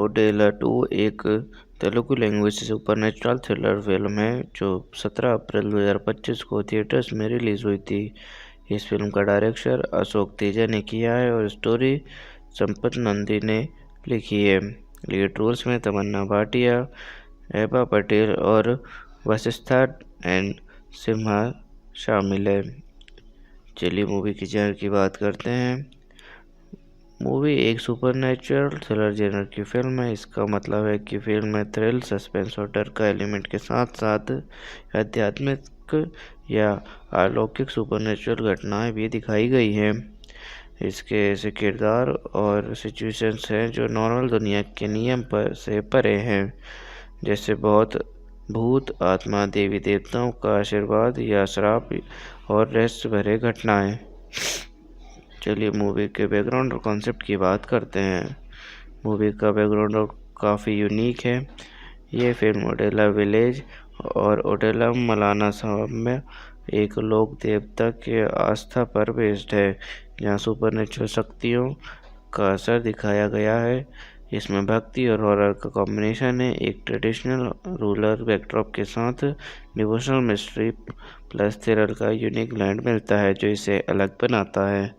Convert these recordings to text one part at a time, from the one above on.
ओडेला 2 एक Telugu language supernatural thriller film है जो 17 अप्रैल 2025 को थिएटर्स में रिलीज हुई थी। इस फिल्म का डायरेक्शन अशोक तेजा ने किया है और स्टोरी संपत नंदी ने लिखी है। लीड रोल्स में तमन्ना भाटिया, एबा पटेल और वशिष्ठा एंड सिम्हा शामिल है। चलिए मूवी की जॉनर की बात करते हैं। मूवी एक सुपरनैचुरल थ्रिलर जेनर की फिल्म है। इसका मतलब है कि फिल्म में थ्रिल, सस्पेंस और डर का एलिमेंट के साथ साथ आध्यात्मिक या अलौकिक सुपरनैचुरल घटनाएं भी दिखाई गई हैं। इसके ऐसे किरदार और सिचुएशंस हैं जो नॉर्मल दुनिया के नियम पर से परे हैं, जैसे बहुत भूत, आत्मा, देवी देवताओं का आशीर्वाद या श्राप और रहस्य भरे घटनाएं। चलिए मूवी के बैकग्राउंड और कॉन्सेप्ट की बात करते हैं। मूवी का बैकग्राउंड काफ़ी यूनिक है। ये फिल्म ओडेला विलेज और ओडेला मलाना साहब में एक लोक देवता के आस्था पर बेस्ड है, जहाँ सुपरनेचुरल शक्तियों का असर दिखाया गया है। इसमें भक्ति और हॉरर का कॉम्बिनेशन है। एक ट्रेडिशनल रूरल बैकड्रॉप के साथ डिवोशनल मिस्ट्री प्लस थ्रिलर का यूनिक ब्लेंड मिलता है जो इसे अलग बनाता है।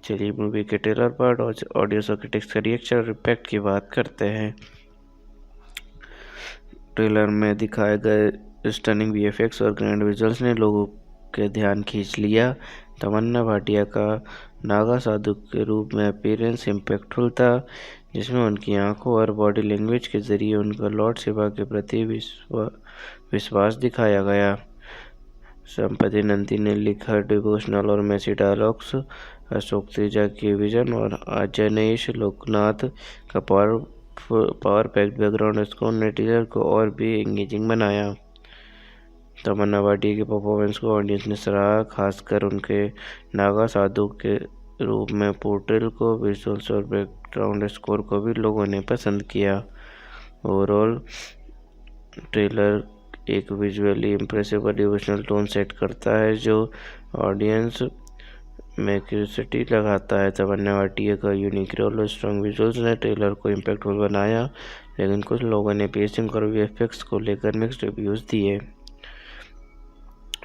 चलिए मूवी के ट्रेलर पार्ट और ऑडियो क्रिटिक्स का रिएक्शन और इम्पैक्ट की बात करते हैं। ट्रेलर में दिखाए गए स्टनिंग वीएफएक्स और ग्रैंड विजुअल्स ने लोगों के ध्यान खींच लिया। तमन्ना भाटिया का नागा साधु के रूप में अपीयरेंस इम्पैक्टफुल था, जिसमें उनकी आंखों और बॉडी लैंग्वेज के जरिए उनका लॉर्ड शिवा के प्रति विश्वास दिखाया गया। संपति नंदी ने लिखा डिवोशनल और मैसी डायलॉग्स, अशोक तेजा की विजन और अजनेश लोकनाथ का पावर पैक्ड बैकग्राउंड स्कोर ने टीजर को और भी एंगेजिंग बनाया। तमन्ना भाटिया की परफॉर्मेंस को ऑडियंस ने सराहा, खासकर उनके नागा साधु के रूप में पोर्ट्रेल को। विजुअल्स और बैकग्राउंड स्कोर को भी लोगों ने पसंद किया। ओवरऑल ट्रेलर एक विजुअली इम्प्रेसिव और डिवोशनल टोन सेट करता है जो ऑडियंस में क्यूरियोसिटी लगाता है। तमन्ना भाटिया का यूनिक रोल और स्ट्रॉन्ग विजुअल्स ने ट्रेलर को इम्पैक्टफुल बनाया, लेकिन कुछ लोगों ने पेसिंग और वीएफएक्स को लेकर मिक्स्ड रिव्यूज़ दिए।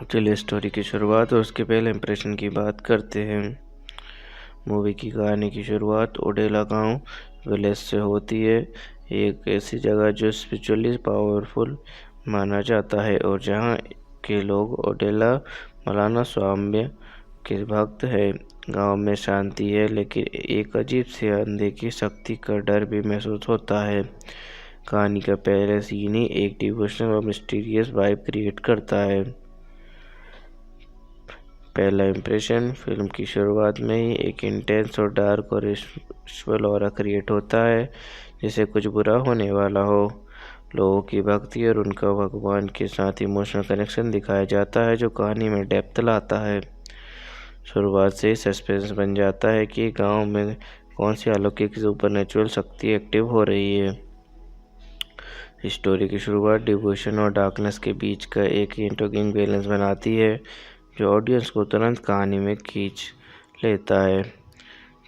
चलिए स्टोरी की शुरुआत और उसके पहले इंप्रेशन की बात करते हैं। मूवी की कहानी की शुरुआत ओडेला गांव विलेज से होती है, एक ऐसी जगह जो स्पिरिचुअली पावरफुल माना जाता है और जहां के लोग ओडेला मलाना स्वामी के भक्त हैं। गांव में शांति है, लेकिन एक अजीब सी अनदेखी शक्ति का डर भी महसूस होता है। कहानी का पहला सीन ही एक डिवोशनल और मिस्टीरियस वाइब क्रिएट करता है। पहला इम्प्रेशन, फिल्म की शुरुआत में ही एक इंटेंस और डार्क और स्पिरिचुअल ऑरा क्रिएट होता है, जैसे कुछ बुरा होने वाला हो। लोगों की भक्ति और उनका भगवान के साथ इमोशनल कनेक्शन दिखाया जाता है जो कहानी में डेप्थ लाता है। शुरुआत से ही सस्पेंस बन जाता है कि गांव में कौन सी अलौकिक सुपरनैचुरल शक्ति एक्टिव हो रही है। स्टोरी की शुरुआत डिवोशन और डार्कनेस के बीच का एक इंट्रिगिंग बैलेंस बनाती है जो ऑडियंस को तुरंत कहानी में खींच लेता है।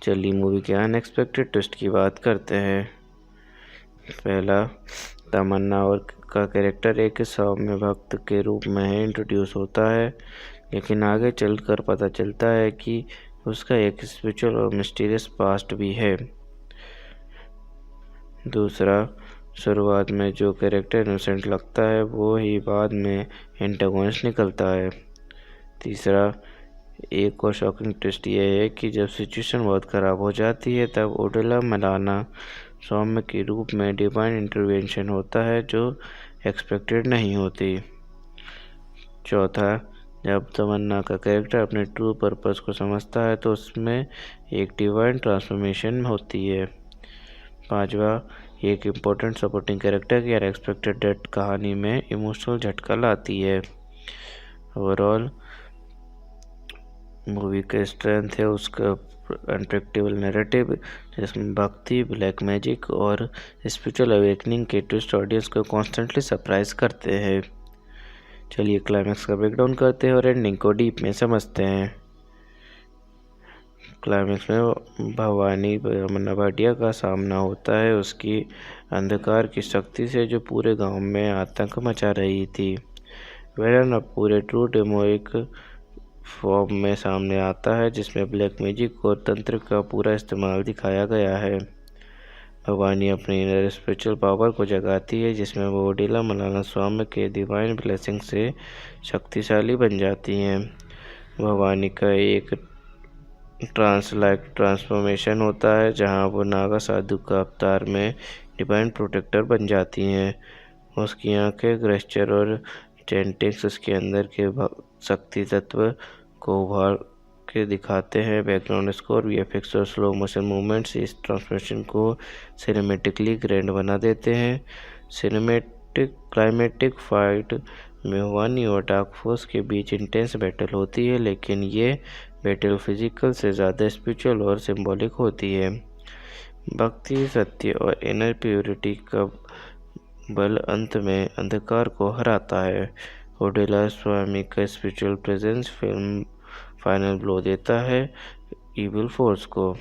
चलिए मूवी के अनएक्सपेक्टेड ट्विस्ट की बात करते हैं। पहला, तमन्ना और का कैरेक्टर एक सौम्य भक्त के रूप में इंट्रोड्यूस होता है, लेकिन आगे चलकर पता चलता है कि उसका एक स्पिरिचुअल और मिस्टीरियस पास्ट भी है। दूसरा, शुरुआत में जो कैरेक्टर इनोसेंट लगता है वो ही बाद में एंटागोनिस्ट निकलता है। तीसरा, एक और शॉकिंग ट्विस्ट यह है कि जब सिचुएशन बहुत ख़राब हो जाती है तब ओडेला मलाना सौम्य के रूप में डिवाइन इंटरवेंशन होता है जो एक्सपेक्टेड नहीं होती। चौथा, जब तमन्ना का कैरेक्टर अपने ट्रू पर्पस को समझता है तो उसमें एक डिवाइन ट्रांसफॉर्मेशन होती है। पांचवा, एक इम्पोर्टेंट सपोर्टिंग कैरेक्टर की अनएक्सपेक्टेड डेथ कहानी में इमोशनल झटका लाती है। ओवरऑल मूवी का स्ट्रेंथ है उसका अनप्रेडिक्टेबल नैरेटिव, जिसमें भक्ति, ब्लैक मैजिक और स्पिरिचुअल अवेकनिंग के ट्विस्ट ऑडियंस को कॉन्स्टेंटली सरप्राइज करते हैं। चलिए क्लाइमैक्स का ब्रेकडाउन करते हैं और एंडिंग को डीप में समझते हैं। क्लाइमेक्स में भवानी तमन्ना भाटिया का सामना होता है उसकी अंधकार की शक्ति से जो पूरे गांव में आतंक मचा रही थी। विलन अब पूरे ट्रू डेमोनिक फॉर्म में सामने आता है जिसमें ब्लैक मैजिक और तंत्र का पूरा इस्तेमाल दिखाया गया है। भवानी अपनी इनर स्पिरिचुअल पावर को जगाती है जिसमें वो ओडेला मलाना के डिवाइन ब्लेसिंग से शक्तिशाली बन जाती हैं। भवानी का एक लाइक ट्रांसफॉर्मेशन होता है जहां वो नागा साधु का अवतार में डिवाइन प्रोटेक्टर बन जाती हैं। उसकी आंखें ग्रेस्चर और टेंटिक्स उसके अंदर के शक्ति तत्व को उभार के दिखाते हैं। बैकग्राउंड स्कोर, वीएफएक्स और स्लो मोशन मूवमेंट्स इस ट्रांसफॉर्मेशन को सिनेमेटिकली ग्रैंड बना देते हैं। क्लाइमेटिक फाइट में भवानी और डार्क फोर्स के बीच इंटेंस बैटल होती है लेकिन ये बैटल फिजिकल से ज़्यादा स्पिरिचुअल और सिंबॉलिक होती है। भक्ति, सत्य और इनर प्योरिटी का बल अंत में अंधकार को हराता है। ओडेला स्वामी का spiritual presence film final blow देता है इविल फोर्स को।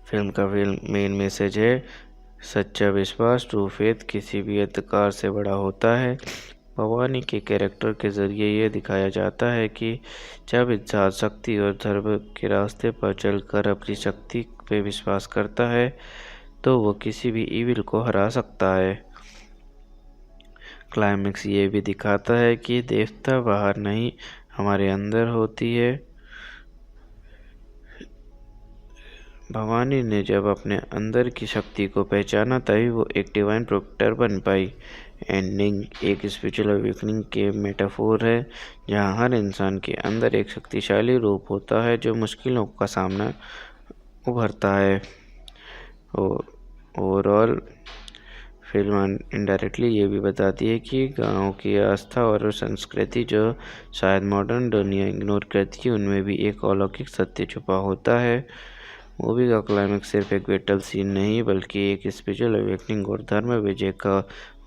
फिल्म का मेन मैसेज है सच्चा विश्वास, ट्रू फेथ किसी भी अंधकार से बड़ा होता है। भवानी के कैरेक्टर के जरिए ये दिखाया जाता है कि जब इंसान शक्ति और धर्म के रास्ते पर चलकर अपनी शक्ति पे विश्वास करता है तो वो किसी भी इविल को हरा सकता है। क्लाइमेक्स ये भी दिखाता है कि देवता बाहर नहीं हमारे अंदर होती है। भवानी ने जब अपने अंदर की शक्ति को पहचाना तभी वो एक डिवाइन प्रोटेक्टर बन पाई। एंडिंग एक स्पिरिचुअल अवेकनिंग के मेटाफोर है जहाँ हर इंसान के अंदर एक शक्तिशाली रूप होता है जो मुश्किलों का सामना उभरता है। ओवरऑल फिल्म इनडायरेक्टली ये भी बताती है कि गाँव की आस्था और संस्कृति जो शायद मॉडर्न दुनिया इग्नोर करती है उनमें भी एक अलौकिक सत्य छुपा होता है। मूवी का क्लाइमेक्स सिर्फ एक बैटल सीन नहीं बल्कि एक स्पिरिचुअल अवेकनिंग और धर्म विजय का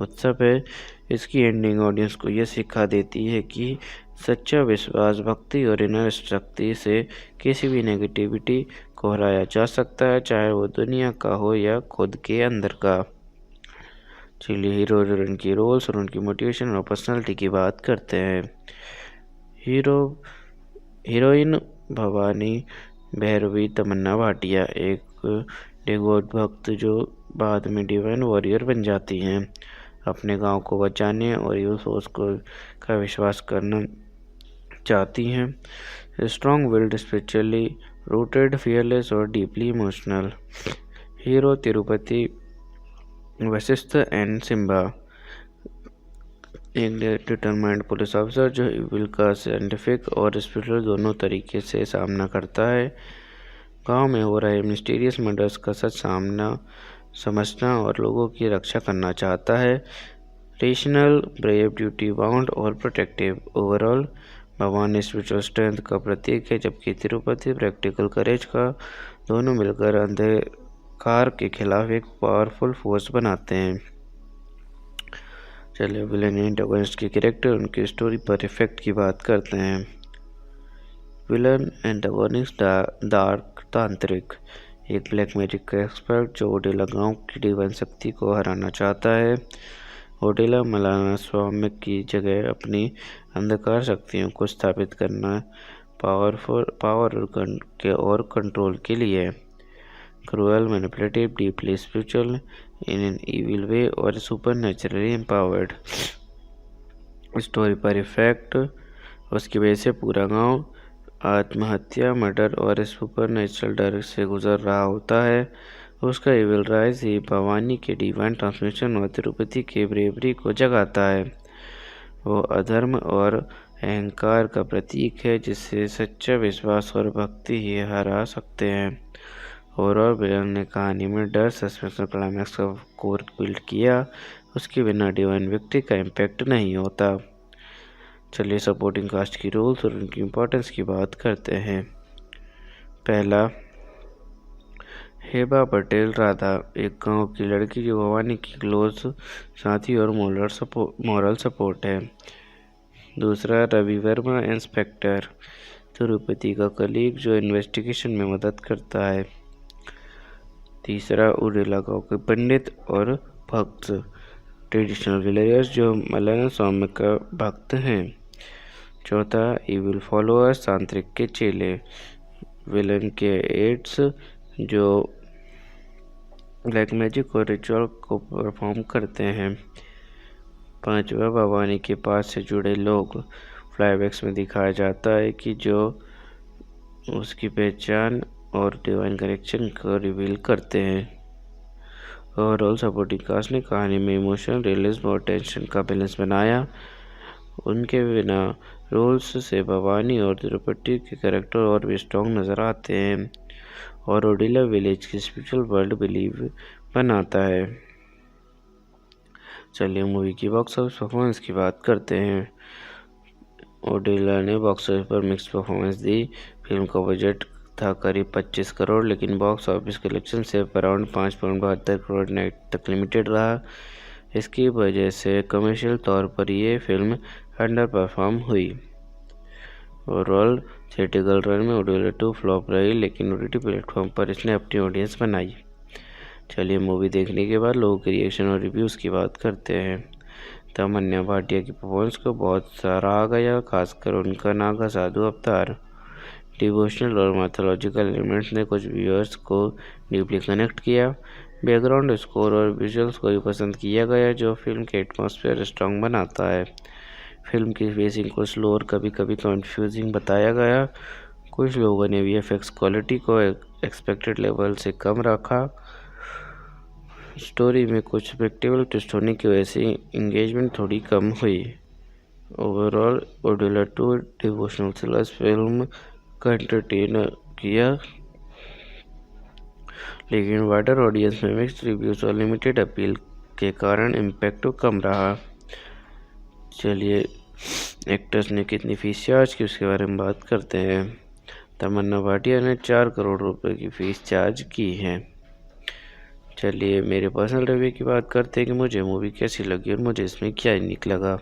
उत्सव है। इसकी एंडिंग ऑडियंस को यह सिखा देती है कि सच्चा विश्वास, भक्ति और इनर शक्ति से किसी भी नेगेटिविटी को हराया जा सकता है, चाहे वो दुनिया का हो या खुद के अंदर का। चलिए हीरो और उनकी रोल्स और उनकी मोटिवेशन और पर्सनालिटी की बात करते हैं। हीरोइन भवानी भैरवी तमन्ना भाटिया एक डिवोट भक्त जो बाद में डिवाइन वॉरियर बन जाती हैं। अपने गांव को बचाने और यूथ फोर्स का विश्वास करना चाहती हैं। Strong willed, spiritually rooted, fearless और deeply emotional. Hero Tirupati Vashishtha and Simba एक डिटरमाइंड पुलिस ऑफिसर जो इविल का साइंटिफिक और स्पिरिचुअल दोनों तरीके से सामना करता है। गांव में हो रहे मिस्टीरियस मर्डर्स का सच समझना और लोगों की रक्षा करना चाहता है। रेशनल, ब्रेव, ड्यूटी बाउंड और प्रोटेक्टिव। ओवरऑल भगवान स्पिरिचुअल स्ट्रेंथ का प्रतीक है जबकि तिरुपति प्रैक्टिकल करेज का। दोनों मिलकर अंधकार के खिलाफ एक पावरफुल फोर्स बनाते हैं। चलिए विलेन एंटागोनिस्ट के कैरेक्टर, उनकी स्टोरी पर इफेक्ट की बात करते हैं। विलन एंटागोनिस्ट डार्क तांत्रिक, एक ब्लैक मैजिक का एक्सपर्ट जो ओडेला गांव की डिवाइन शक्ति को हराना चाहता है। ओडेला मलाना स्वामी की जगह अपनी अंधकार शक्तियों को स्थापित करना पावर और कंट्रोल के लिए। Cruel, manipulative, deeply spiritual in an evil way और सुपर नेचुरली एम्पावर्ड। स्टोरी पर इफेक्ट, उसकी वजह से पूरा गांव आत्महत्या, मर्डर और सुपर नेचुरल डर से गुजर रहा होता है। उसका इविल राइज ही भवानी के डिवाइन ट्रांसमिशन और तिरुपति के ब्रेवरी को जगाता है। वो अधर्म और अहंकार का प्रतीक है जिससे सच्चा विश्वास और भक्ति ही हरा सकते हैं। ओवरऑल विलन ने कहानी में डर, सस्पेंस और क्लाइमैक्स का कोर बिल्ड किया। उसके बिना डिवाइन विक्ट्री का इम्पैक्ट नहीं होता। चलिए सपोर्टिंग कास्ट की रोल्स और उनकी इम्पोर्टेंस की बात करते हैं। पहला, हेबा पटेल राधा, एक गांव की लड़की जो भवानी की क्लोज साथी और मॉरल सपोर्ट है। दूसरा, रवि वर्मा इंस्पेक्टर, तिरुपति का कलीग जो इन्वेस्टिगेशन में मदद करता है। तीसरा, उड़ेला गांव के पंडित और भक्त, ट्रेडिशनल विलेजर्स जो मलयालम स्वामी का भक्त हैं। चौथा, इविल फॉलोअर्स, तांत्रिक के चेले, विलन के एड्स जो ब्लैक मैजिक और रिचुअल को परफॉर्म करते हैं। पांचवा, भवानी के पास से जुड़े लोग, फ्लैशबैक्स में दिखाया जाता है कि जो उसकी पहचान और डिवाइन कनेक्शन को रिवील करते हैं। ओवरऑल सपोर्टिंग कास्ट ने कहानी में इमोशनल रियलिज्म और टेंशन का बैलेंस बनाया। उनके बिना रोल्स से भवानी और तिरुपति के कैरेक्टर और भी स्ट्रॉन्ग नज़र आते हैं और ओडिला विलेज की स्पिरिचुअल वर्ल्ड बिलीव बनाता है। चलिए मूवी की बॉक्स ऑफिस परफॉर्मेंस की बात करते हैं। ओडिला ने बॉक्स ऑफिस पर मिक्स परफॉर्मेंस दी। फिल्म का बजट था करीब 25 करोड़, लेकिन बॉक्स ऑफिस कलेक्शन से अराउंड 5.72 करोड़ नेट तक लिमिटेड रहा। इसकी वजह से कमर्शियल तौर पर ये फिल्म अंडर परफॉर्म हुई। ओवरऑल थिएट्रिकल रन में ओडिला 2 फ्लॉप रही, लेकिन OTT प्लेटफॉर्म पर इसने अपनी ऑडियंस बनाई। चलिए मूवी देखने के बाद लोगों के रिएक्शन और रिव्यूज़ की बात करते हैं। तमन्ना भाटिया की परफॉर्मेंस को बहुत सराहा गया, खासकर उनका नागा साधु अवतार। डिवोशनल और मैथोलॉजिकल एलिमेंट्स ने कुछ व्यूअर्स को डीपली कनेक्ट किया। बैकग्राउंड स्कोर और विजुअल्स को भी पसंद किया गया, जो फिल्म के एटमॉस्फेयर स्ट्रॉन्ग बनाता है। फिल्म की फेसिंग को स्लो और कभी कभी कंफ्यूजिंग बताया गया। कुछ लोगों ने VFX क्वालिटी को एक्सपेक्टेड लेवल से कम रखा। स्टोरी में कुछ प्रेडिक्टेबल ट्विस्ट होने की वजह से इंगेजमेंट थोड़ी कम हुई। Overall Odela 2 devotional thriller film का एंटरटेन किया, लेकिन वाइडर ऑडियंस में मिक्स्ड रिव्यूज और लिमिटेड अपील के कारण इम्पैक्ट कम रहा। चलिए एक्टर्स ने कितनी फीस चार्ज की उसके बारे में बात करते हैं। तमन्ना भाटिया ने 4 करोड़ रुपए की फ़ीस चार्ज की है। चलिए मेरे पर्सनल रिव्यू की बात करते हैं कि मुझे मूवी कैसी लगी और मुझे इसमें क्या यूनिक लगा।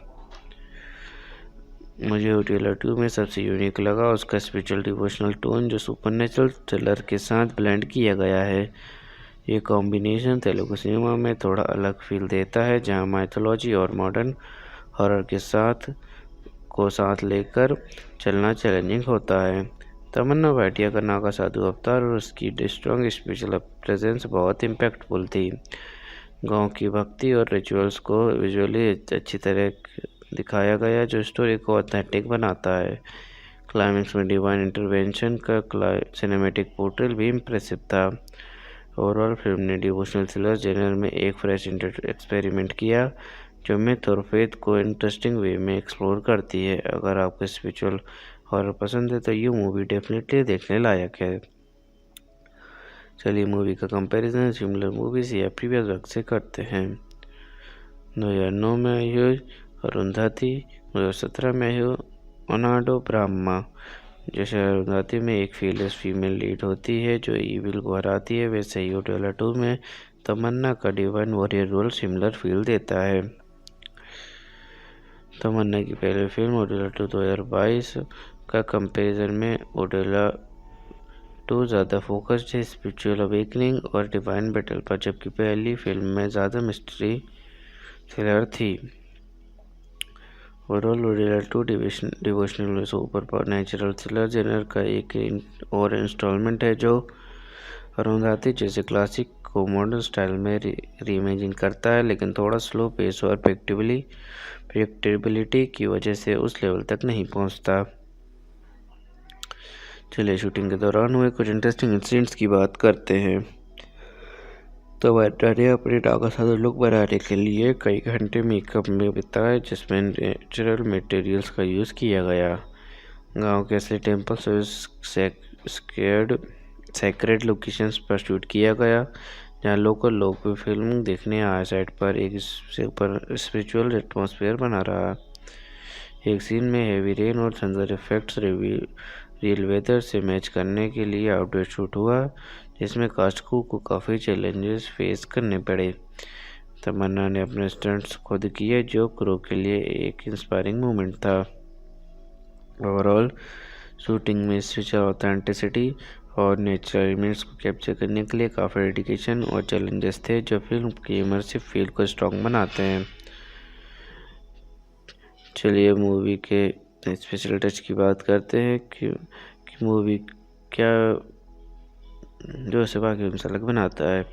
मुझे ओडिला 2 में सबसे यूनिक लगा उसका स्पिरिचुअल डिवोशनल टोन, जो सुपरनेचुरल थ्रिलर के साथ ब्लेंड किया गया है। ये कॉम्बिनेशन तेलुगु सिनेमा में थोड़ा अलग फील देता है, जहां माइथोलॉजी और मॉडर्न हॉरर के साथ लेकर चलना चैलेंजिंग होता है। तमन्ना भाटिया का नागा साधु अवतार और उसकी स्ट्रॉन्ग स्पिरिचुअल प्रेजेंस बहुत इम्पैक्टफुल थी। गांव की भक्ति और रिचुअल्स को विजुअली अच्छी तरह दिखाया गया, जो स्टोरी को ऑथेंटिक बनाता है। क्लाइमेक्स में डिवाइन इंटरवेंशन का सिनेमैटिक पोर्ट्रेल भी इम्प्रेसिव था। ओवरऑल फिल्म ने डिवोशनल थ्रिलर जेनर में एक फ्रेश एक्सपेरिमेंट किया, जो मिथ और फेथ को इंटरेस्टिंग वे में एक्सप्लोर करती है। अगर आपको स्पिरिचुअल हॉरर पसंद है तो ये मूवी डेफिनेटली देखने लायक है। चलिए मूवी का कंपैरिजन सिमिलर मूवीज या प्रीवियस वर्क से करते हैं। 2009 में आई हुई अरुंधति, 2017 में आई हुई ओनाडो ब्राह्मा। जैसे अरुंधति में एक फेलियस फीमेल लीड होती है जो ईविल को हराती है, वैसे ही ओडिला 2 में तमन्ना का divine warrior role similar feel देता है। तमन्ना की पहली फिल्म ओडिला 2 2022 का कंपैरिजन में ओडिला 2 ज़्यादा फोकस्ड है स्पिरिचुअल अवेकनिंग और डिवाइन बैटल पर, जबकि पहली फिल्म में ज़्यादा मिस्ट्री थ्रिलर थी। Overall Odela 2 devotional super natural thriller genre का एक और इंस्टॉलमेंट है, जो अरुंधति जैसे क्लासिक को मॉडर्न स्टाइल में रीइमेजिन करता है, लेकिन थोड़ा स्लो पेस और प्रेडिक्टेबिलिटी की वजह से उस लेवल तक नहीं पहुंचता। चलिए शूटिंग के दौरान हुए कुछ इंटरेस्टिंग इंसिडेंट्स की बात करते हैं। तो तमन्ना ने अपने नागा साधु लुक बनाने के लिए कई घंटे मेकअप में बिताए, जिसमें नेचुरल मटेरियल्स का यूज़ किया गया। गांव के असली टेम्पल्स और सेक्रेड लोकेशंस पर शूट किया गया, जहां लोकल लोग भी फिल्म देखने आए। साइड पर एक स्पिरिचुअल एटमॉस्फेयर बना रहा। एक सीन में हेवी रेन और थंडर इफेक्ट्स रियल वेदर से मैच करने के लिए आउटडोर शूट हुआ, जिसमें कास्ट को काफ़ी चैलेंजेस फेस करने पड़े। तमन्ना ने अपने स्टंट्स खुद किए, जो क्रू के लिए एक इंस्पायरिंग मोमेंट था। ओवरऑल शूटिंग में स्पिरिचुअल ऑथेंटिसिटी और नेचुरल एलिमेंट्स को कैप्चर करने के लिए काफ़ी डेडिकेशन और चैलेंजेस थे जो फिल्म की इमर्सिव फील को स्ट्रॉन्ग बनाते हैं। चलिए मूवी के स्पेशल टच की बात करते हैं कि मूवी क्या जो इसे बाकी फिल्म से अलग बनाता है।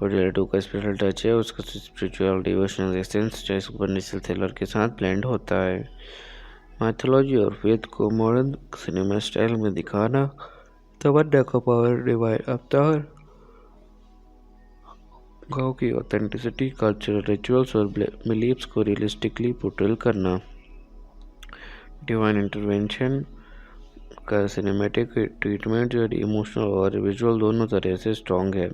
ओडेला 2 का स्पेशल टच है उसका स्पिरिचुअल डिवोशनल एसेंस जो सुपरनेचुरल थ्रिलर के साथ ब्लेंड होता है। माइथोलॉजी और फेथ को मॉडर्न सिनेमा स्टाइल में दिखाना तमन्ना का पावर डिवाइन अवतार गांव की ऑथेंटिसिटी, कल्चरल रिचुअल्स और बिलीव्स को रियलिस्टिकली पोर्ट्रेल करना। डिवाइन इंटरवेंशन का सिनेमैटिक ट्रीटमेंट जो इमोशनल और विजुअल दोनों तरह से स्ट्रॉन्ग है।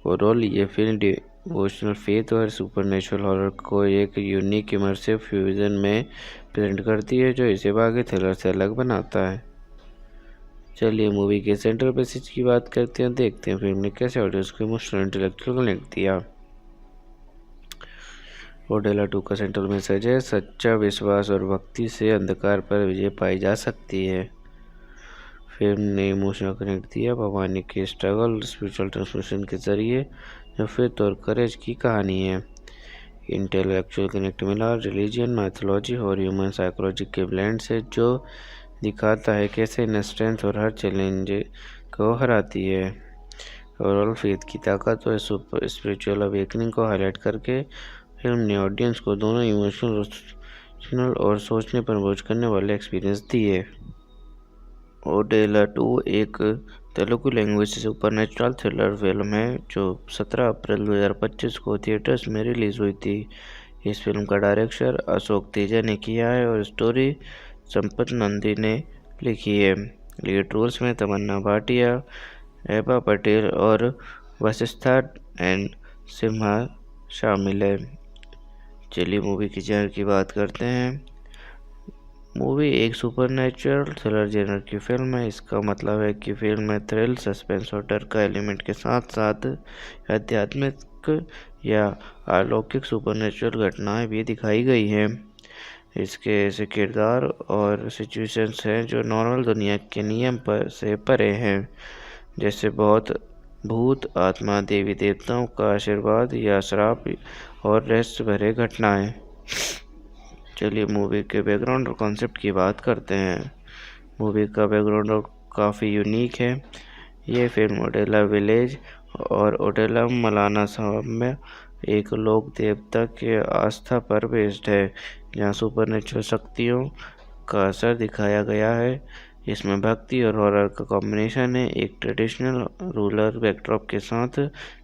ओवरऑल ये फिल्म डिवोशनल फेथ और सुपरनेचुरल हॉरर को एक यूनिक इमर्सिव फ्यूजन में प्रेजेंट करती है जो इसे बाकी थ्रिलर से अलग बनाता है। चलिए मूवी के सेंट्रल मैसेज की बात करते हैं, देखते हैं फिल्म ने कैसे ऑडियंस को इमोशनल इंटेलेक्चुअल कनेक्ट दिया। ओडेला 2 का सेंट्रल मैसेज है सच्चा विश्वास और भक्ति से अंधकार पर विजय पाई जा सकती है। फिल्म ने इमोशनल कनेक्ट दिया भवानी के स्ट्रगल स्पिरिचुअल ट्रांसफॉर्मेशन के जरिए जो फेथ और करेज की कहानी है। इंटेलेक्चुअल कनेक्ट मिला रिलीजन, माइथोलॉजी और ह्यूमन साइकोलॉजी के ब्लेंड से जो दिखाता है कैसे इन स्ट्रेंथ और हर चैलेंज को हराती है। ओवरऑल फेथ की ताकत और स्पिरिचुअल अवेकनिंग को हाईलाइट करके फिल्म ने ऑडियंस को दोनों इमोशनल और सोचने पर बोझ करने वाले एक्सपीरियंस दिए। ओडेला 2 एक Telugu language supernatural thriller film है जो 17 अप्रैल 2025 को थिएटर्स में रिलीज़ हुई थी। इस फिल्म का डायरेक्शन अशोक तेजा ने किया है और स्टोरी संपत नंदी ने लिखी है। लीड रोल्स में तमन्ना भाटिया, एबा पटेल और वशिष्ठा एंड सिम्हा शामिल है। चलिए मूवी की जेनर की बात करते हैं। मूवी एक सुपरनैचुरल थ्रिलर जेनर की फिल्म है। इसका मतलब है कि फिल्म में थ्रिल, सस्पेंस और डर का एलिमेंट के साथ साथ आध्यात्मिक या अलौकिक सुपरनैचुरल घटनाएं भी दिखाई गई हैं। इसके ऐसे किरदार और सिचुएशंस हैं जो नॉर्मल दुनिया के नियम पर से परे हैं, जैसे बहुत भूत, आत्मा, देवी देवताओं का आशीर्वाद या श्राप और रहस्य भरे घटनाएं। चलिए मूवी के बैकग्राउंड और कॉन्सेप्ट की बात करते हैं। मूवी का बैकग्राउंड काफ़ी यूनिक है। ये फिल्म ओडेला विलेज और ओडेला मलाना साहब में एक लोक देवता के आस्था पर बेस्ड है जहाँ सुपरनेचुरल शक्तियों का असर दिखाया गया है। इसमें भक्ति और हॉरर का कॉम्बिनेशन है। एक ट्रेडिशनल रूरल बैकड्रॉप के साथ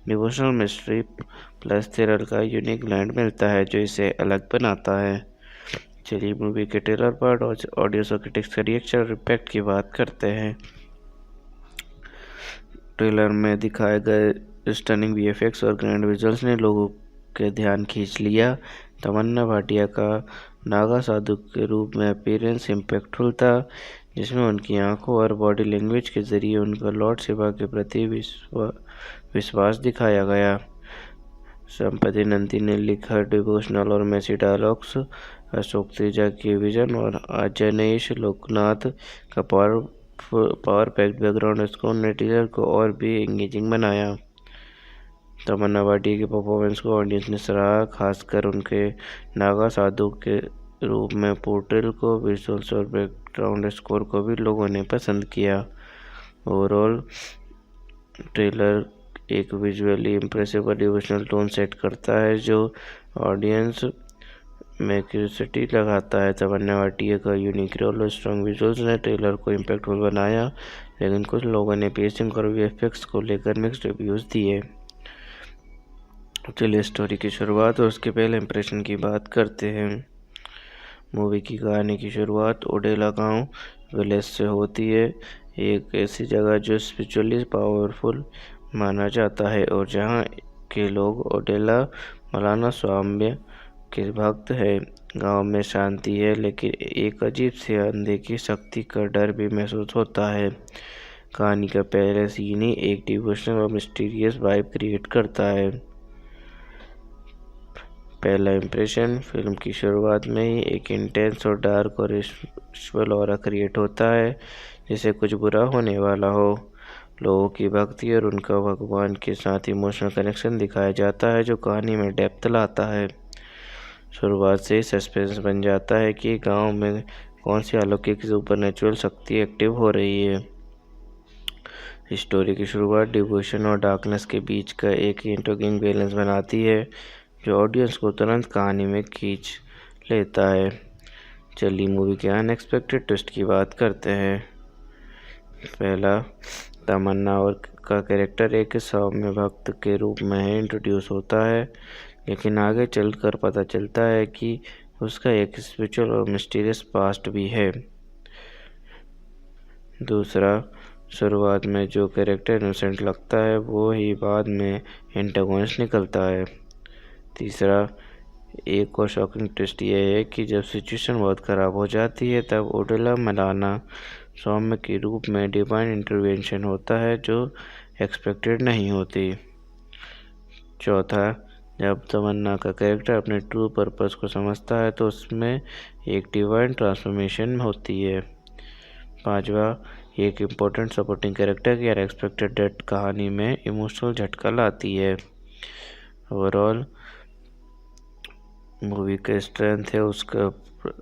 डिवोशनल मिस्ट्री प्लस थ्रिलर का यूनिक ब्लेंड मिलता है जो इसे अलग बनाता है। चलिए मूवी के ट्रेलर पार्ट और ऑडियंस और क्रिटिक्स का रिएक्शन और इम्पैक्ट की बात करते हैं। ट्रेलर में दिखाए गए स्टनिंग वीएफएक्स और ग्रैंड विजुअल्स ने लोगों के ध्यान खींच लिया। तमन्ना भाटिया का नागा साधु के रूप में अपीयरेंस इम्पैक्टफुल था, जिसमें उनकी आंखों और बॉडी लैंग्वेज के जरिए उनका लॉर्ड शिवा के प्रति विश्वास दिखाया गया। संपति नंदी ने लिखा डिवोशनल और मैसी डायलॉग्स, अशोक तेजा की विजन और अजनेश लोकनाथ का पावर पैक्ड बैकग्राउंड स्कोर ने टीजर को और भी एंगेजिंग बनाया। तमन्ना भाटिया की परफॉर्मेंस को ऑडियंस ने सराहा, खासकर उनके नागा साधु के रूप में पोर्ट्रेल को। विजुअल्स और बैकग्राउंड स्कोर को भी लोगों ने पसंद किया। ओवरऑल ट्रेलर एक विजुअली इम्प्रेसिव और डिवोशनल टोन सेट करता है जो ऑडियंस में क्यूरियोसिटी लगाता है। तमन्ना भाटिया का यूनिक रोल और स्ट्रॉन्ग विजुअल्स ने ट्रेलर को इम्पैक्टफुल बनाया, लेकिन कुछ लोगों ने पेसिंग और वीएफएक्स को लेकर मिक्स्ड रिव्यूज़ दिए। चलिए स्टोरी की शुरुआत और उसके पहले इंप्रेशन की बात करते हैं। मूवी की कहानी की शुरुआत ओडेला गांव विलेज से होती है, एक ऐसी जगह जो स्पिरिचुअली पावरफुल माना जाता है और जहां के लोग ओडेला मलाना स्वामी के भक्त हैं। गांव में शांति है, लेकिन एक अजीब सी अनदेखी शक्ति का डर भी महसूस होता है। कहानी का पहला सीन ही एक डिवोशनल और मिस्टीरियस वाइब क्रिएट करता है। पहला इम्प्रेशन। फिल्म की शुरुआत में ही एक इंटेंस और डार्क और स्पिरिचुअल ऑरा क्रिएट होता है, जिसे कुछ बुरा होने वाला हो। लोगों की भक्ति और उनका भगवान के साथ इमोशनल कनेक्शन दिखाया जाता है, जो कहानी में डेप्थ लाता है। शुरुआत से ही सस्पेंस बन जाता है कि गांव में कौन सी अलौकिक सुपरनेचुरल शक्ति एक्टिव हो रही है। स्टोरी की शुरुआत डिवोशन और डार्कनेस के बीच का एक इंट्रिगिंग बैलेंस बनाती है, जो ऑडियंस को तुरंत कहानी में खींच लेता है। चलिए मूवी के अनएक्सपेक्टेड ट्विस्ट की बात करते हैं। पहला, तमन्ना और का कैरेक्टर एक सौम्य भक्त के रूप में इंट्रोड्यूस होता है, लेकिन आगे चलकर पता चलता है कि उसका एक स्पिरिचुअल और मिस्टीरियस पास्ट भी है। दूसरा, शुरुआत में जो कैरेक्टर इनोसेंट लगता है वो ही बाद में एंटागोनिस्ट निकलता है। तीसरा, एक और शॉकिंग ट्विस्ट यह है कि जब सिचुएशन बहुत ख़राब हो जाती है तब ओडेला मलाना सौम्य के रूप में डिवाइन इंटरवेंशन होता है, जो एक्सपेक्टेड नहीं होती। चौथा, जब तमन्ना का कैरेक्टर अपने ट्रू पर्पस को समझता है तो उसमें एक डिवाइन ट्रांसफॉर्मेशन होती है। पांचवा, एक इम्पोर्टेंट सपोर्टिंग कैरेक्टर की अनएक्सपेक्टेड डेथ कहानी में इमोशनल झटका लाती है। ओवरऑल मूवी का स्ट्रेंथ है उसका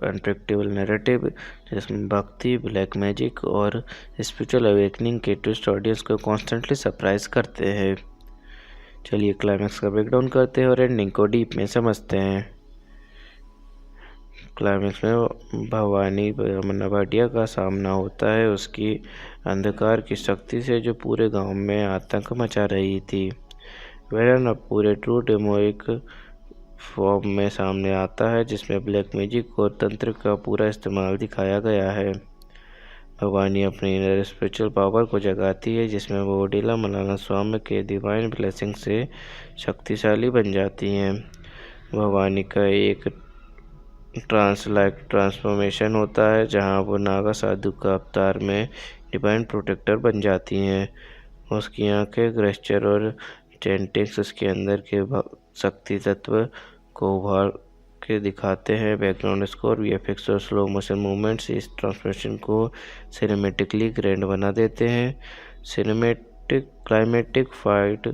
अनप्रेडिक्टेबल नैरेटिव, जिसमें भक्ति, ब्लैक मैजिक और स्पिरिचुअल अवेकनिंग के ट्विस्ट ऑडियंस को कॉन्स्टेंटली सरप्राइज करते हैं। चलिए क्लाइमैक्स का ब्रेकडाउन करते हैं और एंडिंग को डीप में समझते हैं। क्लाइमैक्स में भवानी तमन्ना भाटिया का सामना होता है उसकी अंधकार की शक्ति से, जो पूरे गांव में आतंक मचा रही थी। वेलन अब पूरे ट्रू डेमोनिक फॉर्म में सामने आता है, जिसमें ब्लैक मैजिक और तंत्र का पूरा इस्तेमाल दिखाया गया है। भवानी अपने इनर स्पिरिचुअल पावर को जगाती है, जिसमें वो ओडेला मलाना स्वामी के डिवाइन ब्लेसिंग से शक्तिशाली बन जाती हैं। भवानी का एक लाइक ट्रांसफॉर्मेशन होता है, जहां वो नागा साधु का अवतार में डिवाइन प्रोटेक्टर बन जाती हैं। उसकी आंखें, ग्रेस्चर और चैंटिंग्स उसके अंदर के शक्ति तत्व को उभार के दिखाते हैं। बैकग्राउंड स्कोर, वीएफएक्स और स्लो मोशन मूवमेंट्स इस ट्रांसफॉर्मेशन को सिनेमेटिकली ग्रैंड बना देते हैं। क्लाइमेटिक फाइट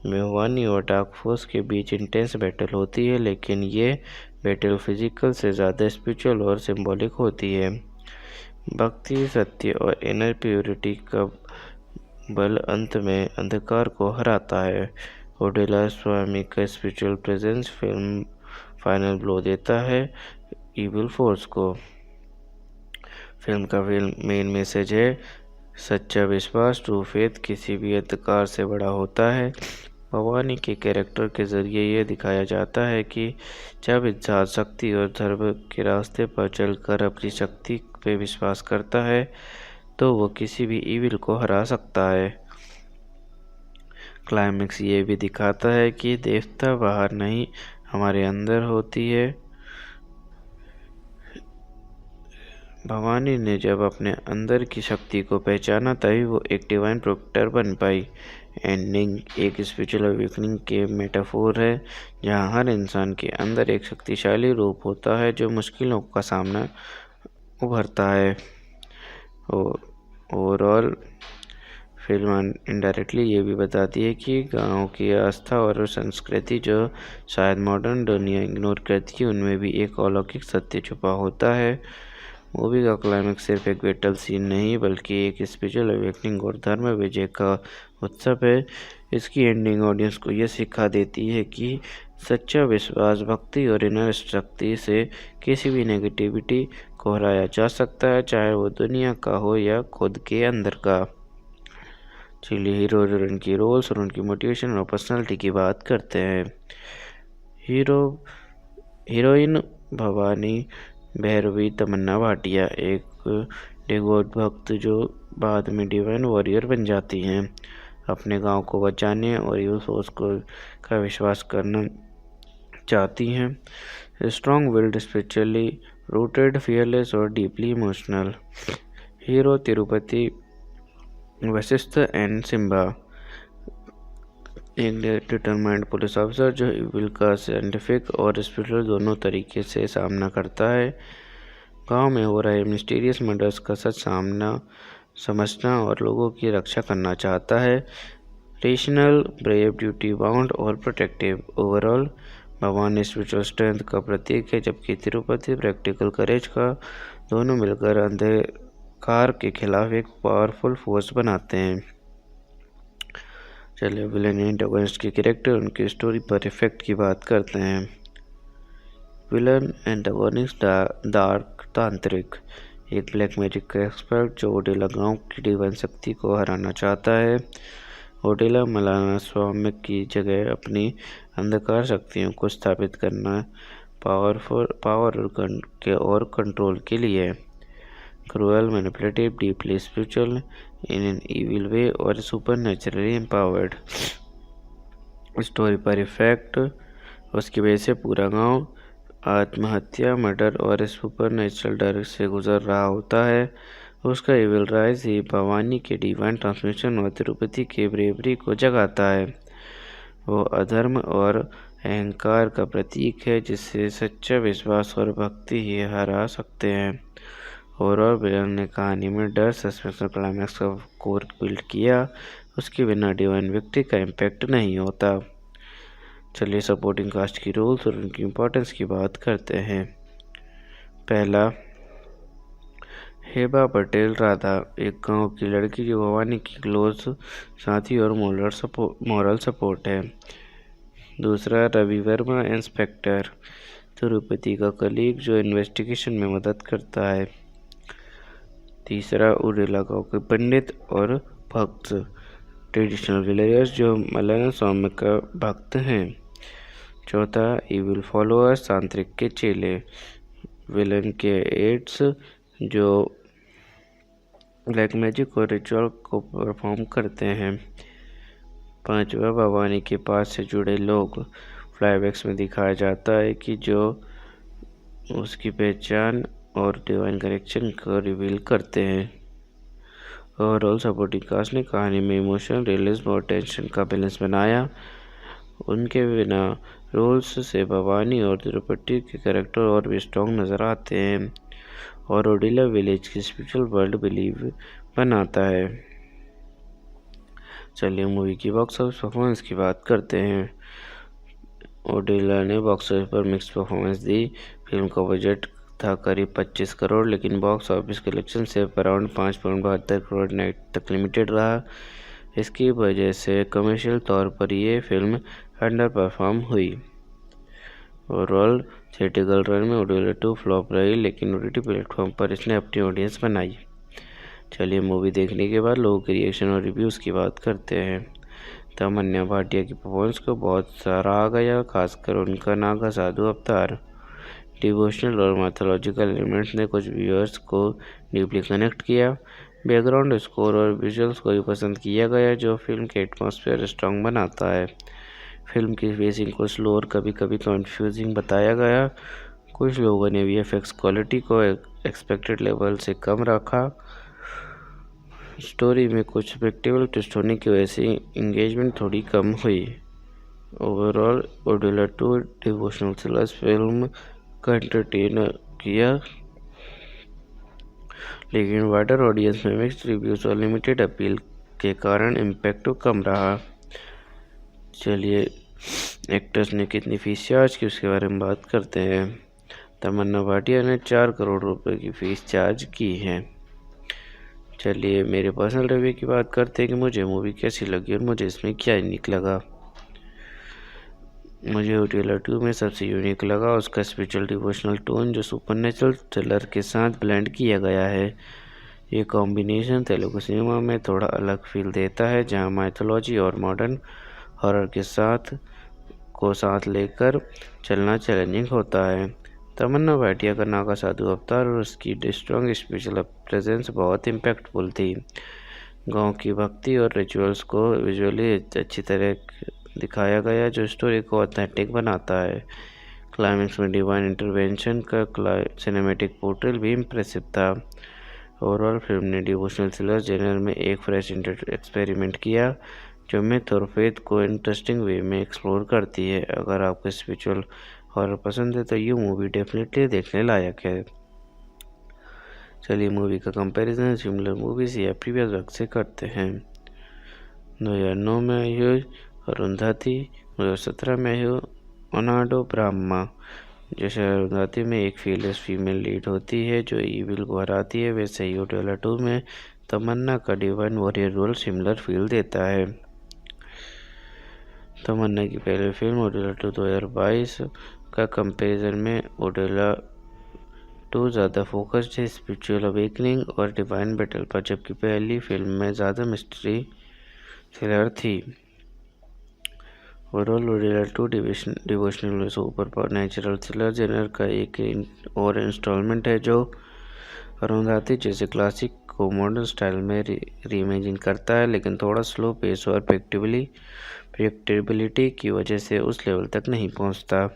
में भवानी और डार्क फोर्स के बीच इंटेंस बैटल होती है, लेकिन ये बैटल फिजिकल से ज़्यादा स्पिरिचुअल और सिंबॉलिक होती है। भक्ति, सत्य और इनर प्योरिटी का बल अंत में अंधकार को हराता है। ओडेला स्वामी का spiritual presence film final blow देता है इविल फोर्स को। फिल्म का मेन मैसेज है सच्चा विश्वास, ट्रू फेथ किसी भी अंधकार से बड़ा होता है। भवानी के कैरेक्टर के जरिए ये दिखाया जाता है कि जब इंसान शक्ति और धर्म के रास्ते पर चलकर अपनी शक्ति पे विश्वास करता है तो वो किसी भी इविल को हरा सकता है। क्लाइमैक्स ये भी दिखाता है कि देवता बाहर नहीं, हमारे अंदर होती है। भवानी ने जब अपने अंदर की शक्ति को पहचाना तभी वो एक डिवाइन प्रोटेक्टर बन पाई। एंडिंग एक स्पिरिचुअल अवेकनिंग के मेटाफोर है, जहाँ हर इंसान के अंदर एक शक्तिशाली रूप होता है जो मुश्किलों का सामना उभरता है। ओवरऑल फिल्म इनडायरेक्टली ये भी बताती है कि गांव की आस्था और संस्कृति जो शायद मॉडर्न दुनिया इग्नोर करती है, उनमें भी एक अलौकिक सत्य छुपा होता है। मूवी का क्लाइमैक्स सिर्फ एक बैटल सीन नहीं बल्कि एक स्पिरिचुअल अवेकनिंग और धर्म विजय का उत्सव है। इसकी एंडिंग ऑडियंस को यह सिखा देती है कि सच्चा विश्वास, भक्ति और इनर शक्ति से किसी भी नेगेटिविटी को हराया जा सकता है, चाहे वो दुनिया का हो या खुद के अंदर का। चलिए हीरो और उनकी रोल्स और उनकी मोटिवेशन और पर्सनालिटी की बात करते हैं। हीरोइन भवानी भैरवी तमन्ना भाटिया एक डिवोट भक्त जो बाद में डिवाइन वॉरियर बन जाती हैं। अपने गांव को बचाने और यूथ फोर्स का विश्वास करना चाहती हैं। Strong willed, spiritually rooted, fearless और deeply emotional. Hero Tirupati Vashishtha and Simba. एक डिटरमाइंड पुलिस ऑफिसर जो इविल का साइंटिफिक और स्पिरिचुअल दोनों तरीके से सामना करता है। गांव में हो रहे मिस्टीरियस मर्डर्स का सच सामना समझना और लोगों की रक्षा करना चाहता है। रेशनल, ब्रेव, ड्यूटी बाउंड और प्रोटेक्टिव। ओवरऑल भगवान स्पिरिचुअल स्ट्रेंथ का प्रतीक है, जबकि तिरुपति प्रैक्टिकल करेज का। दोनों मिलकर अंधकार के खिलाफ एक पावरफुल फोर्स बनाते हैं। चलिए विलन एंटागोनिस्ट के कैरेक्टर उनकी स्टोरी पर इफेक्ट की बात करते हैं। विलन एंटागोनिस्ट डार्क तांत्रिक, एक ब्लैक मैजिक का एक्सपर्ट जो ओडेला गांव की डिवाइन शक्ति को हराना चाहता है। ओडेला मलाना स्वामी की जगह अपनी अंधकार शक्तियों को स्थापित करना पावर और कंट्रोल के लिए। Cruel, manipulative, deeply spiritual in an evil way और सुपर नेचुरली एम्पावर्ड। स्टोरी पर इफेक्ट, उसकी वजह से पूरा गांव आत्महत्या, मर्डर और सुपर नेचुरल डर से गुजर रहा होता है। उसका इविल राइज ही भवानी के डिवाइन ट्रांसमिशन और तिरुपति के ब्रेवरी को जगाता है। वो अधर्म और अहंकार का प्रतीक है, जिससे सच्चा विश्वास और भक्ति ही हरा सकते हैं। ओवरऑल विलन ने कहानी में डर, सस्पेंस और क्लाइमैक्स का कोर बिल्ड किया। उसके बिना डिवाइन विक्ट्री का इम्पैक्ट नहीं होता। चलिए सपोर्टिंग कास्ट की रोल्स और उनकी इम्पोर्टेंस की बात करते हैं। पहला, हेबा पटेल राधा, एक गांव की लड़की जो भवानी की क्लोज साथी और मॉरल सपोर्ट है। दूसरा, रवि वर्मा, इंस्पेक्टर, तिरुपति का कलीग जो इन्वेस्टिगेशन में मदद करता है। तीसरा, ओडेला गांव के पंडित और भक्त, ट्रेडिशनल विलेजर्स जो मलाना स्वामी का भक्त हैं। चौथा, इविल फॉलोअर्स, तांत्रिक के चेले, विलन के एड्स जो ब्लैक मैजिक और रिचुअल को परफॉर्म करते हैं। पांचवा, भवानी के पास से जुड़े लोग, फ्लैशबैक्स में दिखाया जाता है कि जो उसकी पहचान और डिवाइन कनेक्शन को रिवील करते हैं। ओवरऑल सपोर्टिंग कास्ट ने कहानी में इमोशनल, रियलिज्म और टेंशन का बैलेंस बनाया। उनके बिना रोल्स से भवानी और तिरुपति के कैरेक्टर और भी स्ट्रॉन्ग नज़र आते हैं और ओडेला विलेज की स्पिरिचुअल वर्ल्ड बिलीव बनाता है। चलिए मूवी की बॉक्स ऑफिस परफॉर्मेंस की बात करते हैं। ओडेला ने बॉक्स ऑफिस पर मिक्स परफॉर्मेंस दी। फिल्म का बजट था करीब 25 करोड़, लेकिन बॉक्स ऑफिस कलेक्शन से अराउंड 5.72 करोड़ नेट तक लिमिटेड रहा। इसकी वजह से कमर्शियल तौर पर यह फिल्म अंडर परफॉर्म हुई। ओवरऑल थिएटिकल रन में ओडेला 2 फ्लॉप रही, लेकिन OTT प्लेटफॉर्म पर इसने अपनी ऑडियंस बनाई। चलिए मूवी देखने के बाद लोगों के रिएक्शन और रिव्यूज़ की बात करते हैं। तमन्ना भाटिया की परफॉर्मेंस को बहुत सराहा गया, खासकर उनका नागा साधु अवतार। डिवोशनल और मैथोलॉजिकल एलिमेंट्स ने कुछ व्यूअर्स को डीपली कनेक्ट किया। बैकग्राउंड स्कोर और विजुअल्स को भी पसंद किया गया, जो फिल्म के एटमॉस्फेयर स्ट्रॉन्ग बनाता है। फिल्म की फेसिंग को स्लो और कभी कभी कंफ्यूजिंग बताया गया। कुछ लोगों ने VFX क्वालिटी को एक्सपेक्टेड लेवल से कम रखा। स्टोरी में कुछ प्रेडिक्टेबल ट्विस्ट होने की वजह से इंगेजमेंट थोड़ी कम हुई। Overall Odela 2 devotional thriller film का एंटरटेन किया, लेकिन वाइडर ऑडियंस में मिक्स्ड रिव्यूज और लिमिटेड अपील के कारण इम्पैक्ट कम रहा। चलिए एक्टर्स ने कितनी फीस चार्ज की उसके बारे में बात करते हैं। तमन्ना भाटिया ने 4 करोड़ रुपए की फीस चार्ज की है। चलिए मेरे पर्सनल रिव्यू की बात करते हैं कि मुझे मूवी कैसी लगी और मुझे इसमें क्या यूनिक लगा। मुझे ओडेला 2 में सबसे यूनिक लगा उसका स्पिरिचुअल डिवोशनल टोन, जो सुपरनेचुरल थ्रिलर के साथ ब्लेंड किया गया है। ये कॉम्बिनेशन तेलुगु सिनेमा में थोड़ा अलग फील देता है, जहां माइथोलॉजी और मॉडर्न हॉरर के साथ लेकर चलना चैलेंजिंग होता है। तमन्ना भाटिया का नागा साधु अवतार और उसकी स्ट्रॉन्ग स्पिरिचुअल प्रेजेंस बहुत इम्पैक्टफुल थी। गांव की भक्ति और रिचुअल्स को विजुअली अच्छी तरह दिखाया गया, जो स्टोरी को ऑथेंटिक बनाता है। क्लाइमैक्स में डिवाइन इंटरवेंशन का सिनेमैटिक पोर्ट्रेल भी इम्प्रेसिव था। ओवरऑल फिल्म ने डिवोशनल थ्रिलर जेनर में एक फ्रेश एक्सपेरिमेंट किया, जो मिथ और फेथ को इंटरेस्टिंग वे में एक्सप्लोर करती है। अगर आपको स्पिरिचुअल हॉरर पसंद है तो ये मूवी डेफिनेटली देखने लायक है। चलिए मूवी का कंपैरिजन सिमिलर मूवीज या प्रीवियस वर्क से करते हैं। 2009 में आई हो अरुंधति, 2017 में आई हो अनाडो ब्रह्मा। जैसे अरुंधति में एक फीलेस फीमेल लीड होती है जो ईविल को हराती है, वैसे ही ओडेला 2 में तमन्ना का divine warrior role similar feel देता है। तमन्ना की पहली फिल्म ओडेला 2 2022 का कंपैरिजन में ओडेला 2 ज़्यादा फोकस्ड है स्पिरिचुअल अवेकनिंग और डिवाइन बैटल पर, जबकि पहली फिल्म में ज़्यादा मिस्ट्री थ्रिलर थी। Overall Odela 2 devotional super natural thriller genre का एक और इंस्टॉलमेंट है जो अरुंधति जैसे क्लासिक को मॉडर्न स्टाइल में रीइमेजिन करता है, लेकिन थोड़ा स्लो पेस और प्रेडिक्टेबिलिटी की वजह से उस लेवल तक नहीं पहुंचता।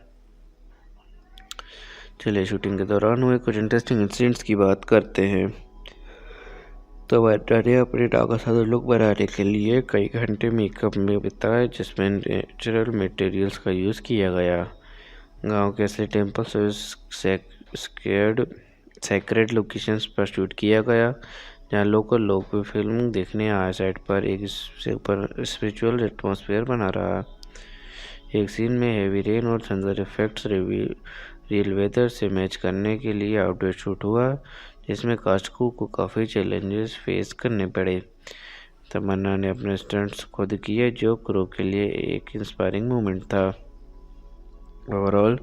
चलिए शूटिंग के दौरान हुए कुछ इंटरेस्टिंग इंसिडेंट्स की बात करते हैं। तमन्ना ने अपने नागासाधु लुक बनाने के लिए कई घंटे मेकअप में बिताए, जिसमें नेचुरल मटेरियल्स का यूज़ किया गया। गांव के असली टेम्पल्स और सेक्रेड लोकेशंस पर शूट किया गया, जहां लोकल लोग भी फिल्म देखने आए। साइड पर एक स्पिरिचुअल एटमॉस्फेयर बना रहा। एक सीन में हेवी रेन और थंडर इफेक्ट्स रियल वेदर से मैच करने के लिए आउटडोर शूट हुआ, जिसमें कास्ट को काफ़ी चैलेंजेस फेस करने पड़े। तमन्ना ने अपने स्टंट्स खुद किए, जो क्रू के लिए एक इंस्पायरिंग मोमेंट था। ओवरऑल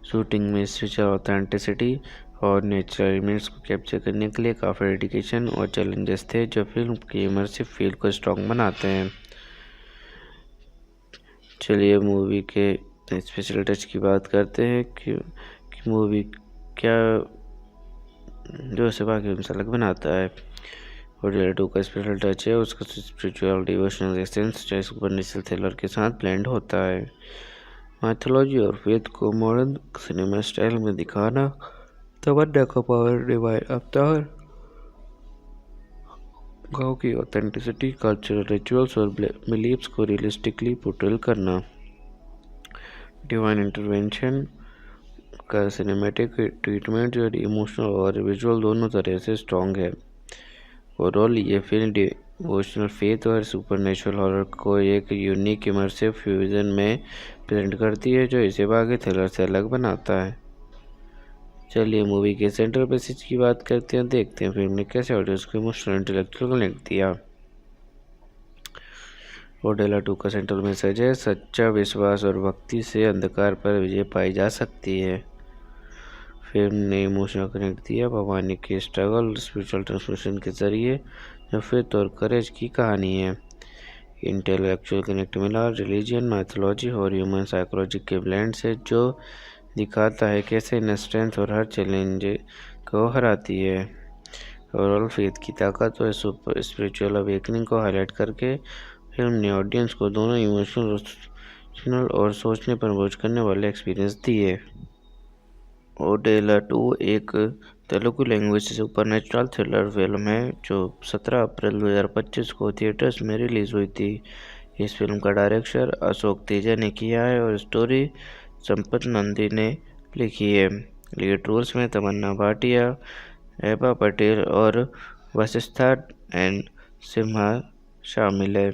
शूटिंग में स्पिरिचुअल ऑथेंटिसिटी और नेचुरल एलिमेंट्स को कैप्चर करने के लिए काफ़ी डेडिकेशन और चैलेंजेस थे, जो फिल्म की इमर्सिव फील को स्ट्रॉन्ग बनाते हैं। चलिए मूवी के स्पेशल टच की बात करते हैं कि मूवी क्या जो इसे बाकी फिल्म से अलग बनाता है। ओडेला 2 का स्पेशल टच है उसका स्पिरिचुअल डिवोशनल एसेंस, जो सुपरनेचुरल थ्रिलर के साथ ब्लेंड होता है। माइथोलॉजी और फेथ को मॉडर्न सिनेमा स्टाइल में दिखाना, तमन्ना का पावर डिवाइन अवतार, गांव की ऑथेंटिसिटी, कल्चरल रिचुअल्स और बिलीफ्स को रियलिस्टिकली पोर्ट्रेल करना। डिवाइन इंटरवेंशन का सिनेमैटिक ट्रीटमेंट जो इमोशनल और विजुअल दोनों तरह से स्ट्रॉन्ग है। ओवरऑल ये फिल्म डिवोशनल फेथ और सुपरनेचुरल हॉरर को एक यूनिक इमर्सिव फ्यूजन में प्रेजेंट करती है, जो इसे बाकी थ्रिलर से अलग बनाता है। चलिए मूवी के सेंट्रल मैसेज की बात करते हैं, देखते हैं फिल्म ने कैसे ऑडियंस को इमोशनल इंटेलेक्चुअल कनेक्ट दिया। ओडेला 2 का सेंट्रल मैसेज है सच्चा विश्वास और भक्ति से अंधकार पर विजय पाई जा सकती है। फिल्म ने इमोशनल कनेक्ट दिया भवानी के स्ट्रगल स्पिरिचुअल ट्रांसफॉर्मेशन के जरिए, जो फेथ और करेज की कहानी है। इंटेलेक्चुअल कनेक्ट मिला रिलीजन, माइथोलॉजी और ह्यूमन साइकोलॉजी के ब्लेंड से, जो दिखाता है कैसे इन स्ट्रेंथ और हर चैलेंज को हराती है। ओवरऑल फेथ की ताकत और स्पिरिचुअल अवेकनिंग को हाईलाइट करके फिल्म ने ऑडियंस को दोनों इमोशनल और सोचने पर बोझ करने वाले एक्सपीरियंस दिए। ओडेला 2 एक Telugu language supernatural thriller film है जो 17 अप्रैल 2025 को थिएटर्स में रिलीज़ हुई थी। इस फिल्म का डायरेक्शन अशोक तेजा ने किया है और स्टोरी संपत नंदी ने लिखी है। लीड रोल्स में तमन्ना भाटिया, एबा पटेल और वशिष्ठा एन सिम्हा शामिल है।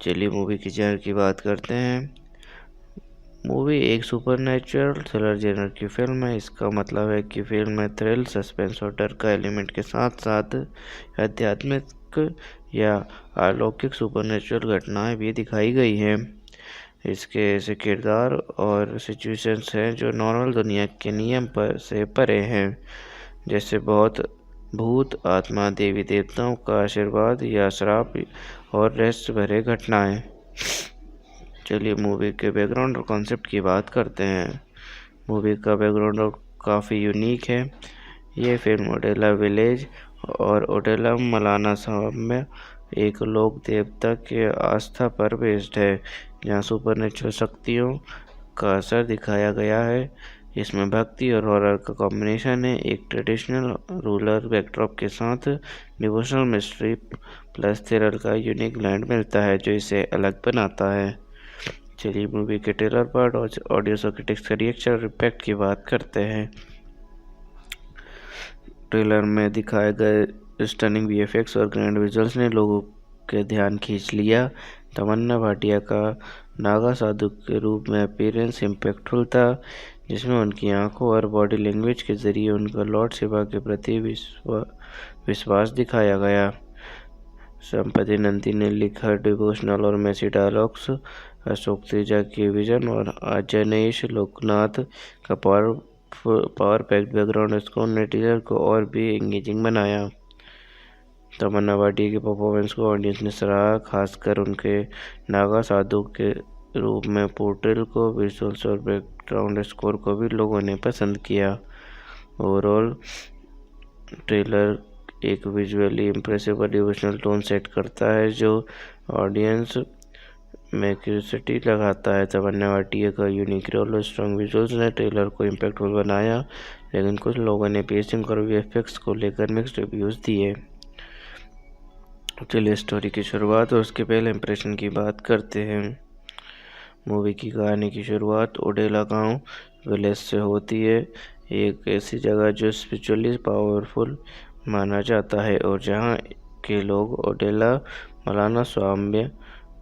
चलिए मूवी की जेनर की बात करते हैं। मूवी एक सुपरनैचुरल थ्रिलर जेनर की फिल्म है। इसका मतलब है कि फिल्म में थ्रिल, सस्पेंस और डर का एलिमेंट के साथ साथ आध्यात्मिक या अलौकिक सुपरनैचुरल घटनाएं भी दिखाई गई हैं। इसके ऐसे किरदार और सिचुएशंस हैं जो नॉर्मल दुनिया के नियम पर से परे हैं, जैसे बहुत भूत, आत्मा, देवी देवताओं का आशीर्वाद या श्राप और रहस्य भरे घटनाएं। चलिए मूवी के बैकग्राउंड और कॉन्सेप्ट की बात करते हैं। मूवी का बैकग्राउंड काफ़ी यूनिक है। ये फिल्म ओडेला विलेज और ओडेला मलाना साहब में एक लोक देवता के आस्था पर बेस्ड है, जहाँ सुपरनेचुरल शक्तियों का असर दिखाया गया है। इसमें भक्ति और हॉरर का कॉम्बिनेशन है, एक ट्रेडिशनल रूरल बैकड्रॉप के साथ डिवोशनल मिस्ट्री प्लस थ्रिलर का यूनिक ब्लेंड मिलता है जो इसे अलग बनाता है। चलिए मूवी के ट्रेलर पार्ट और ऑडियंस और क्रिटिक्स का रिएक्शन और इम्पैक्ट की बात करते हैं। ट्रेलर में दिखाए गए स्टनिंग वीएफएक्स और ग्रैंड विजुअल्स ने लोगों के ध्यान खींच लिया। तमन्ना भाटिया का नागा साधु के रूप में अपीयरेंस इम्पैक्टफुल था, जिसमें उनकी आंखों और बॉडी लैंग्वेज के जरिए उनका लॉर्ड शिवा के प्रति विश्वास दिखाया गया। संपत्ति नंदी ने लिखा डिवोशनल और मैसी डायलॉग्स, अशोक तेजा की विजन और अजनेश लोकनाथ का पावर पैक्ड बैकग्राउंड स्कोर ने टीजर को और भी एंगेजिंग बनाया। तमन्ना भाटिया की परफॉर्मेंस को ऑडियंस ने सराहा, खासकर उनके नागा साधु के रूप में पोर्ट्रेल को। विजुअल्स और बैकग्राउंड स्कोर को भी लोगों ने पसंद किया। ओवरऑल ट्रेलर एक विजुअली इम्प्रेसिव और डिवोशनल टोन सेट करता है जो ऑडियंस में क्यूरियोसिटी लगाता है। तमन्ना भाटिया का यूनिक रोल और स्ट्रॉन्ग विजुअल्स ने ट्रेलर को इम्पैक्टफुल बनाया, लेकिन कुछ लोगों ने पेसिंग और वीएफएक्स को लेकर मिक्स्ड रिव्यूज़ दिए। चलिए स्टोरी की शुरुआत और उसके पहले इंप्रेशन की बात करते हैं। मूवी की कहानी की शुरुआत ओडेला गांव विलेज से होती है, एक ऐसी जगह जो स्पिरिचुअली पावरफुल माना जाता है और जहां के लोग ओडेला मौलाना स्वामी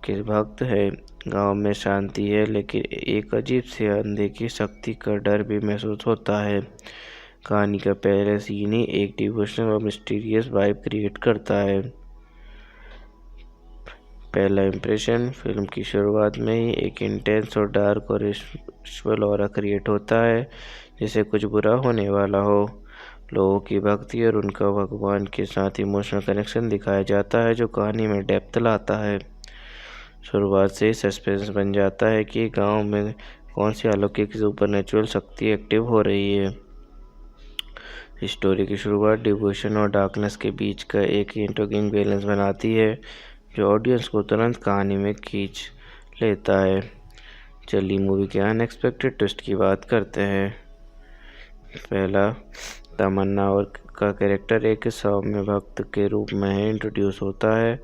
के भक्त हैं। गांव में शांति है, लेकिन एक अजीब सी अनदेखी शक्ति का डर भी महसूस होता है। कहानी का पहला सीन ही एक डिवोशनल और मिस्टीरियस वाइब क्रिएट करता है। पहला इम्प्रेशन, फिल्म की शुरुआत में ही एक इंटेंस और डार्क और स्पिरिचुअल ऑरा क्रिएट होता है, जिसे कुछ बुरा होने वाला हो। लोगों की भक्ति और उनका भगवान के साथ इमोशनल कनेक्शन दिखाया जाता है, जो कहानी में डेप्थ लाता है। शुरुआत से ही सस्पेंस बन जाता है कि गांव में कौन सी अलौकिक सुपरनेचुरल शक्ति एक्टिव हो रही है। स्टोरी की शुरुआत डिवोशन और डार्कनेस के बीच का एक इंट्रिगिंग बैलेंस बनाती है, जो ऑडियंस को तुरंत कहानी में खींच लेता है। चलिए मूवी के अनएक्सपेक्टेड ट्विस्ट की बात करते हैं। पहला, तमन्ना और का कैरेक्टर एक सौम्य भक्त के रूप में इंट्रोड्यूस होता है,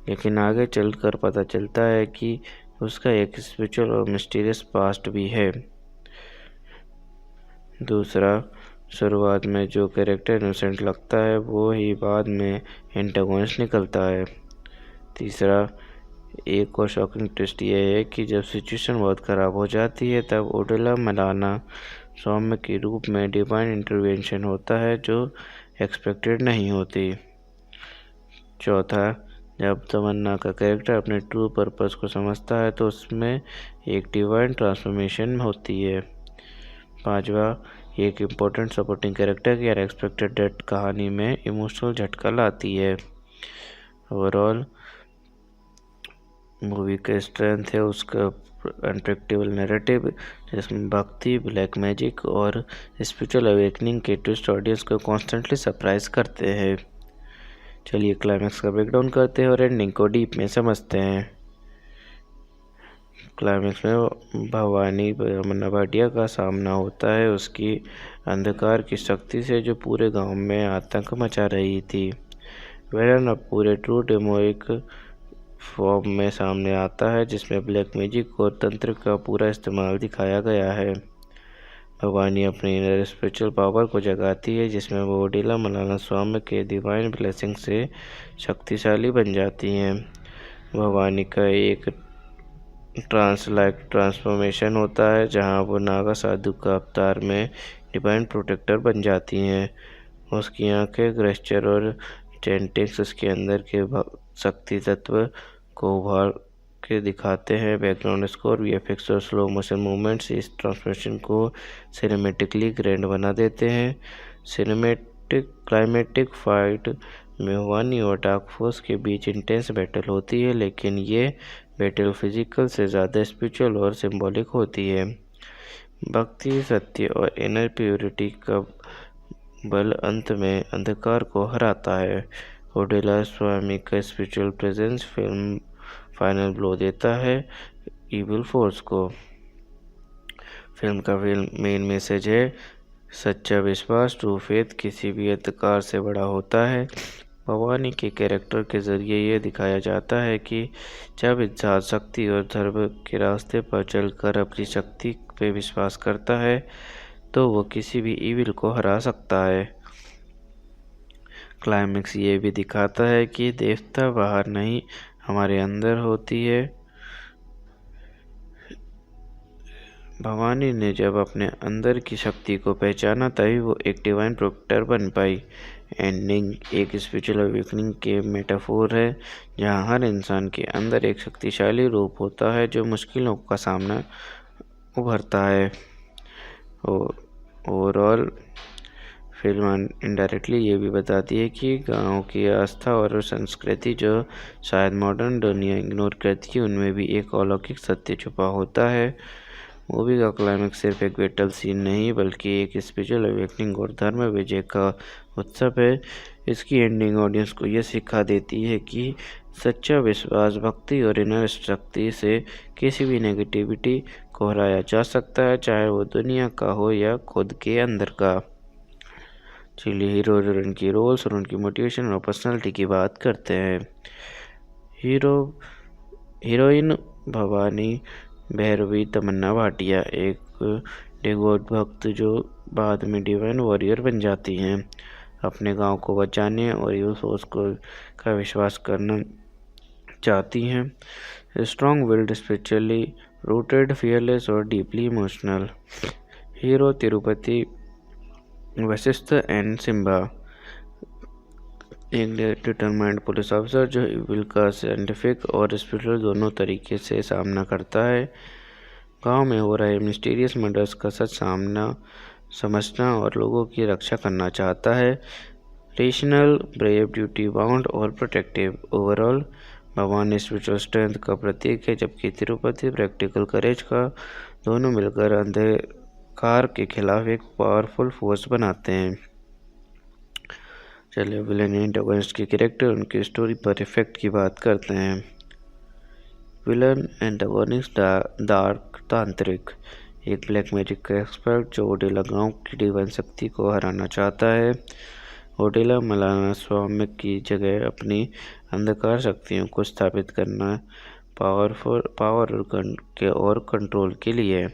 लेकिन आगे चलकर पता चलता है कि उसका एक स्पिरिचुअल और मिस्टीरियस पास्ट भी है। दूसरा, शुरुआत में जो कैरेक्टर इनोसेंट लगता है वो ही बाद में एंटागोनिस्ट निकलता है। तीसरा, एक और शॉकिंग ट्विस्ट यह है कि जब सिचुएशन बहुत ख़राब हो जाती है तब ओडेला मौलाना स्वामी के रूप में डिवाइन इंटरवेंशन होता है, जो एक्सपेक्टेड नहीं होती। चौथा, जब तमन्ना का कैरेक्टर अपने ट्रू पर्पस को समझता है तो उसमें एक डिवाइन ट्रांसफॉर्मेशन होती है। पांचवा, एक इम्पोर्टेंट सपोर्टिंग कैरेक्टर की अनएक्सपेक्टेड डेथ कहानी में इमोशनल झटका लाती है। ओवरऑल मूवी का स्ट्रेंथ है उसका अनप्रेडिक्टेबल नैरेटिव, जिसमें भक्ति, ब्लैक मैजिक और स्पिरिचुअल अवेकनिंग के ट्विस्ट ऑडियंस को कॉन्स्टेंटली सरप्राइज करते हैं। चलिए क्लाइमैक्स का ब्रेकडाउन करते हैं और एंडिंग को डीप में समझते हैं। क्लाइमैक्स में भवानी तमन्ना भाटिया का सामना होता है उसकी अंधकार की शक्ति से, जो पूरे गांव में आतंक मचा रही थी। विलन अब पूरे ट्रू डेमोनिक फॉर्म में सामने आता है, जिसमें ब्लैक मैजिक और तंत्र का पूरा इस्तेमाल दिखाया गया है। भवानी अपने इनर स्पिरिचुअल पावर को जगाती है, जिसमें वो ओडेला मौलाना स्वामी के डिवाइन ब्लेसिंग से शक्तिशाली बन जाती हैं। भवानी का एक लाइक ट्रांसफॉर्मेशन होता है, जहां वो नागा साधु का अवतार में डिवाइन प्रोटेक्टर बन जाती हैं। उसकी आंखें, गेस्चर और चैंटिंग्स उसके अंदर के शक्ति तत्व को उभार के दिखाते हैं। बैकग्राउंड स्कोर, वीएफएक्स और स्लो मोशन मूवमेंट्स इस ट्रांसफॉर्मेशन को सिनेमेटिकली ग्रैंड बना देते हैं। क्लाइमेटिक फाइट में भवानी और डार्क फोर्स के बीच इंटेंस बैटल होती है, लेकिन ये बैटल फिजिकल से ज़्यादा स्पिरिचुअल और सिंबॉलिक होती है। भक्ति, सत्य और इनर प्योरिटी का बल अंत में अंधकार को हराता है। ओडेला स्वामी का spiritual presence film final blow देता है इविल फोर्स को। फिल्म का मेन मैसेज है सच्चा विश्वास, ट्रू फेथ किसी भी अंधकार से बड़ा होता है। भवानी के कैरेक्टर के ज़रिए ये दिखाया जाता है कि जब इंसान शक्ति और धर्म के रास्ते पर चलकर अपनी शक्ति पे विश्वास करता है तो वो किसी भी ईविल को हरा सकता है। क्लाइमेक्स ये भी दिखाता है कि देवता बाहर नहीं, हमारे अंदर होती है। भवानी ने जब अपने अंदर की शक्ति को पहचाना तभी वो एक डिवाइन प्रोटेक्टर बन पाई। एंडिंग एक स्पिरिचुअल अवेकनिंग के मेटाफोर है, जहाँ हर इंसान के अंदर एक शक्तिशाली रूप होता है जो मुश्किलों का सामना उभरता है। ओवरऑल फिल्म इनडायरेक्टली ये भी बताती है कि गाँव की आस्था और संस्कृति जो शायद मॉडर्न दुनिया इग्नोर करती है, उनमें भी एक अलौकिक सत्य छुपा होता है। मूवी का क्लाइमेक्स सिर्फ एक बैटल सीन नहीं बल्कि एक स्पिरिचुअल अवेकनिंग और धर्म विजय का उत्सव है। इसकी एंडिंग ऑडियंस को यह सिखा देती है कि सच्चा विश्वास, भक्ति और इनर शक्ति से किसी भी नेगेटिविटी को हराया जा सकता है, चाहे वो दुनिया का हो या खुद के अंदर का। चलिए हीरो और उनकी रोल्स और उनकी मोटिवेशन और पर्सनालिटी की बात करते हैं। हीरोइन भवानी भैरवी तमन्ना भाटिया एक डिवोट भक्त जो बाद में डिवाइन वॉरियर बन जाती हैं। अपने गांव को बचाने और यूथ सोच का विश्वास करना चाहती हैं। Strong willed, spiritually rooted, fearless और deeply emotional. Hero Tirupati Vashishtha and Simba एक डिटरमाइंड पुलिस ऑफिसर जो इविल का साइंटिफिक और स्पिरिचुअल दोनों तरीके से सामना करता है। गांव में हो रहे मिस्टीरियस मर्डर्स का सच समझना और लोगों की रक्षा करना चाहता है। रेशनल, ब्रेव, ड्यूटी बाउंड और प्रोटेक्टिव। ओवरऑल भगवान स्पिरिचुअल स्ट्रेंथ का प्रतीक है, जबकि तिरुपति प्रैक्टिकल करेज का। दोनों मिलकर अंधकार के खिलाफ एक पावरफुल फोर्स बनाते हैं। चलिए विलन एंटागोनिस्ट के कैरेक्टर, उनकी स्टोरी पर इफेक्ट की बात करते हैं। विलन एंटागोनिस्ट डार्क तांत्रिक, एक ब्लैक मैजिक का एक्सपर्ट जो ओडेला गांव की डिवाइन शक्ति को हराना चाहता है। ओडेला मलाना स्वामी की जगह अपनी अंधकार शक्तियों को स्थापित करना पावर और कंट्रोल के लिए।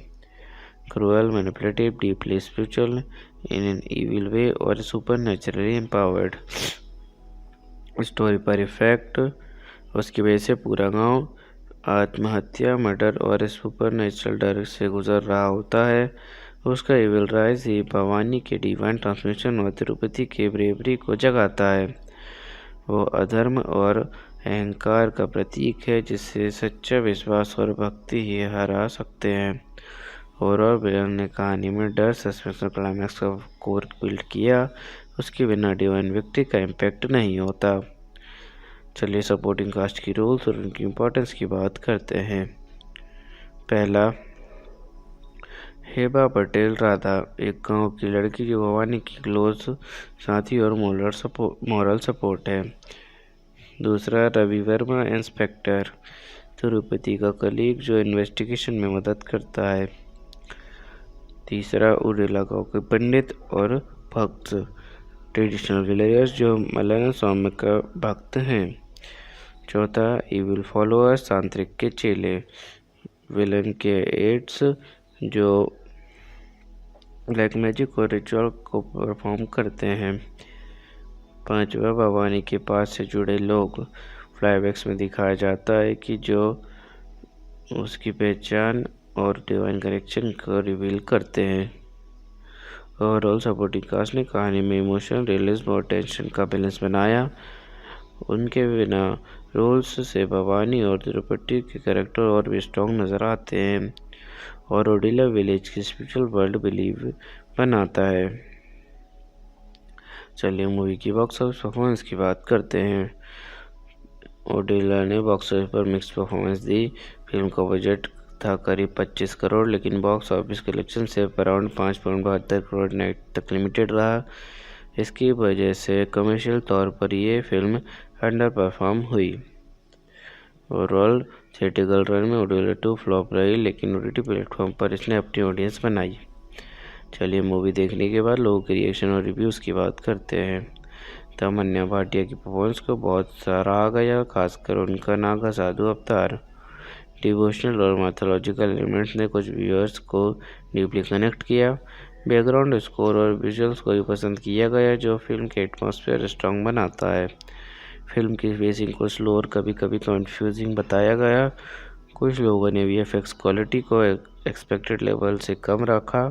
Cruel, manipulative, deeply spiritual in an evil way और सुपर नेचुरली एम्पावर्ड। स्टोरी पर इफेक्ट, उसकी वजह से पूरा गांव आत्महत्या, मर्डर और सुपर नेचुरल डर से गुजर रहा होता है। उसका इविल राइज ही भवानी के डिवाइन ट्रांसमिशन और तिरुपति के ब्रेवरी को जगाता है। वो अधर्म और अहंकार का प्रतीक है जिससे सच्चा विश्वास और भक्ति ही हरा सकते हैं। और विलन ने कहानी में डर, सस्पेंस और क्लाइमैक्स का कोर बिल्ड किया। उसके बिना डिवाइन व्यक्ति का इम्पैक्ट नहीं होता। चलिए सपोर्टिंग कास्ट की रोल्स और उनकी इम्पोर्टेंस की बात करते हैं। पहला, हेबा पटेल राधा, एक गांव की लड़की जो भवानी की क्लोज साथी और मॉरल सपोर्ट है। दूसरा, रवि वर्मा, इंस्पेक्टर, तिरुपति का कलीग जो इन्वेस्टिगेशन में मदद करता है। तीसरा, ओडेला गांव के पंडित और भक्त, ट्रेडिशनल विलेजर्स जो मलाना स्वामी का भक्त हैं। चौथा, इविल फॉलोअर्स, तांत्रिक के चेले, विलन के एड्स जो ब्लैक मैजिक और रिचुअल को परफॉर्म करते हैं। पांचवा, भवानी के पास से जुड़े लोग, फ्लैशबैक्स में दिखाया जाता है कि जो उसकी पहचान और डिवाइन कनेक्शन को रिवील करते हैं। ओवरऑल सपोर्टिंग कास्ट ने कहानी में इमोशन, रियलिज्म और टेंशन का बैलेंस बनाया। उनके बिना रोल्स से भवानी और तिरुपति के कैरेक्टर और भी स्ट्रॉन्ग नज़र आते हैं और ओडेला विलेज की स्पिरिचुअल वर्ल्ड बिलीव बनाता है। चलिए मूवी की बॉक्स ऑफिस परफॉर्मेंस की बात करते हैं। ओडेला ने बॉक्स ऑफिस पर मिक्स परफॉर्मेंस दी। फिल्म का बजट था करीब 25 करोड़, लेकिन बॉक्स ऑफिस कलेक्शन से अराउंड 5.72 करोड़ नेट तक लिमिटेड रहा। इसकी वजह से कमर्शियल तौर पर यह फिल्म अंडर परफॉर्म हुई। ओवरऑल थिएटिकल रन में ओडेला 2 फ्लॉप रही, लेकिन OTT प्लेटफॉर्म पर इसने अपनी ऑडियंस बनाई। चलिए मूवी देखने के बाद लोगों के रिएक्शन और रिव्यूज़ की बात करते हैं। तमन्ना भाटिया की परफॉर्मेंस को बहुत सराहा गया, खासकर उनका नागा साधु अवतार। डिवोशनल और मैथोलॉजिकल एलिमेंट्स ने कुछ व्यूअर्स को डीपली कनेक्ट किया। बैकग्राउंड स्कोर और विजुअल्स को भी पसंद किया गया, जो फिल्म के एटमॉस्फेयर स्ट्रॉन्ग बनाता है। फिल्म की फेसिंग को स्लो और कभी कभी कंफ्यूजिंग बताया गया। कुछ लोगों ने वीएफएक्स क्वालिटी को एक्सपेक्टेड लेवल से कम रखा।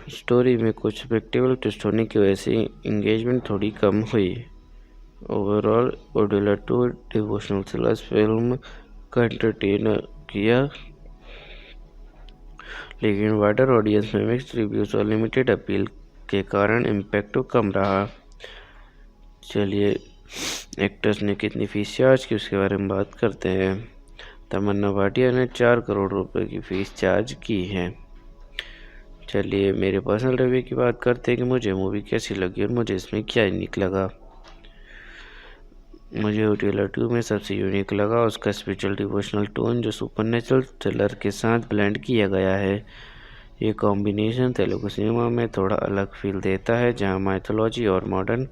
स्टोरी में कुछ प्रेडिक्टेबल ट्विस्ट होने की वजह से इंगेजमेंट थोड़ी कम हुई। Overall Odela 2 devotional thriller film का एंटरटेन किया, लेकिन वाइडर ऑडियंस में मिक्स्ड रिव्यूज और लिमिटेड अपील के कारण इम्पैक्ट कम रहा। चलिए एक्टर्स ने कितनी फीस चार्ज की उसके बारे में बात करते हैं। तमन्ना भाटिया ने 4 करोड़ रुपए की फीस चार्ज की है। चलिए मेरे पर्सनल रिव्यू की बात करते हैं कि मुझे मूवी कैसी लगी और मुझे इसमें क्या यूनिक लगा। मुझे ओडेला 2 में सबसे यूनिक लगा उसका स्पिरिचुअल डिवोशनल टोन, जो सुपरनेचुरल थ्रिलर के साथ ब्लेंड किया गया है। ये कॉम्बिनेशन तेलुगु सिनेमा में थोड़ा अलग फील देता है, जहां माइथोलॉजी और मॉडर्न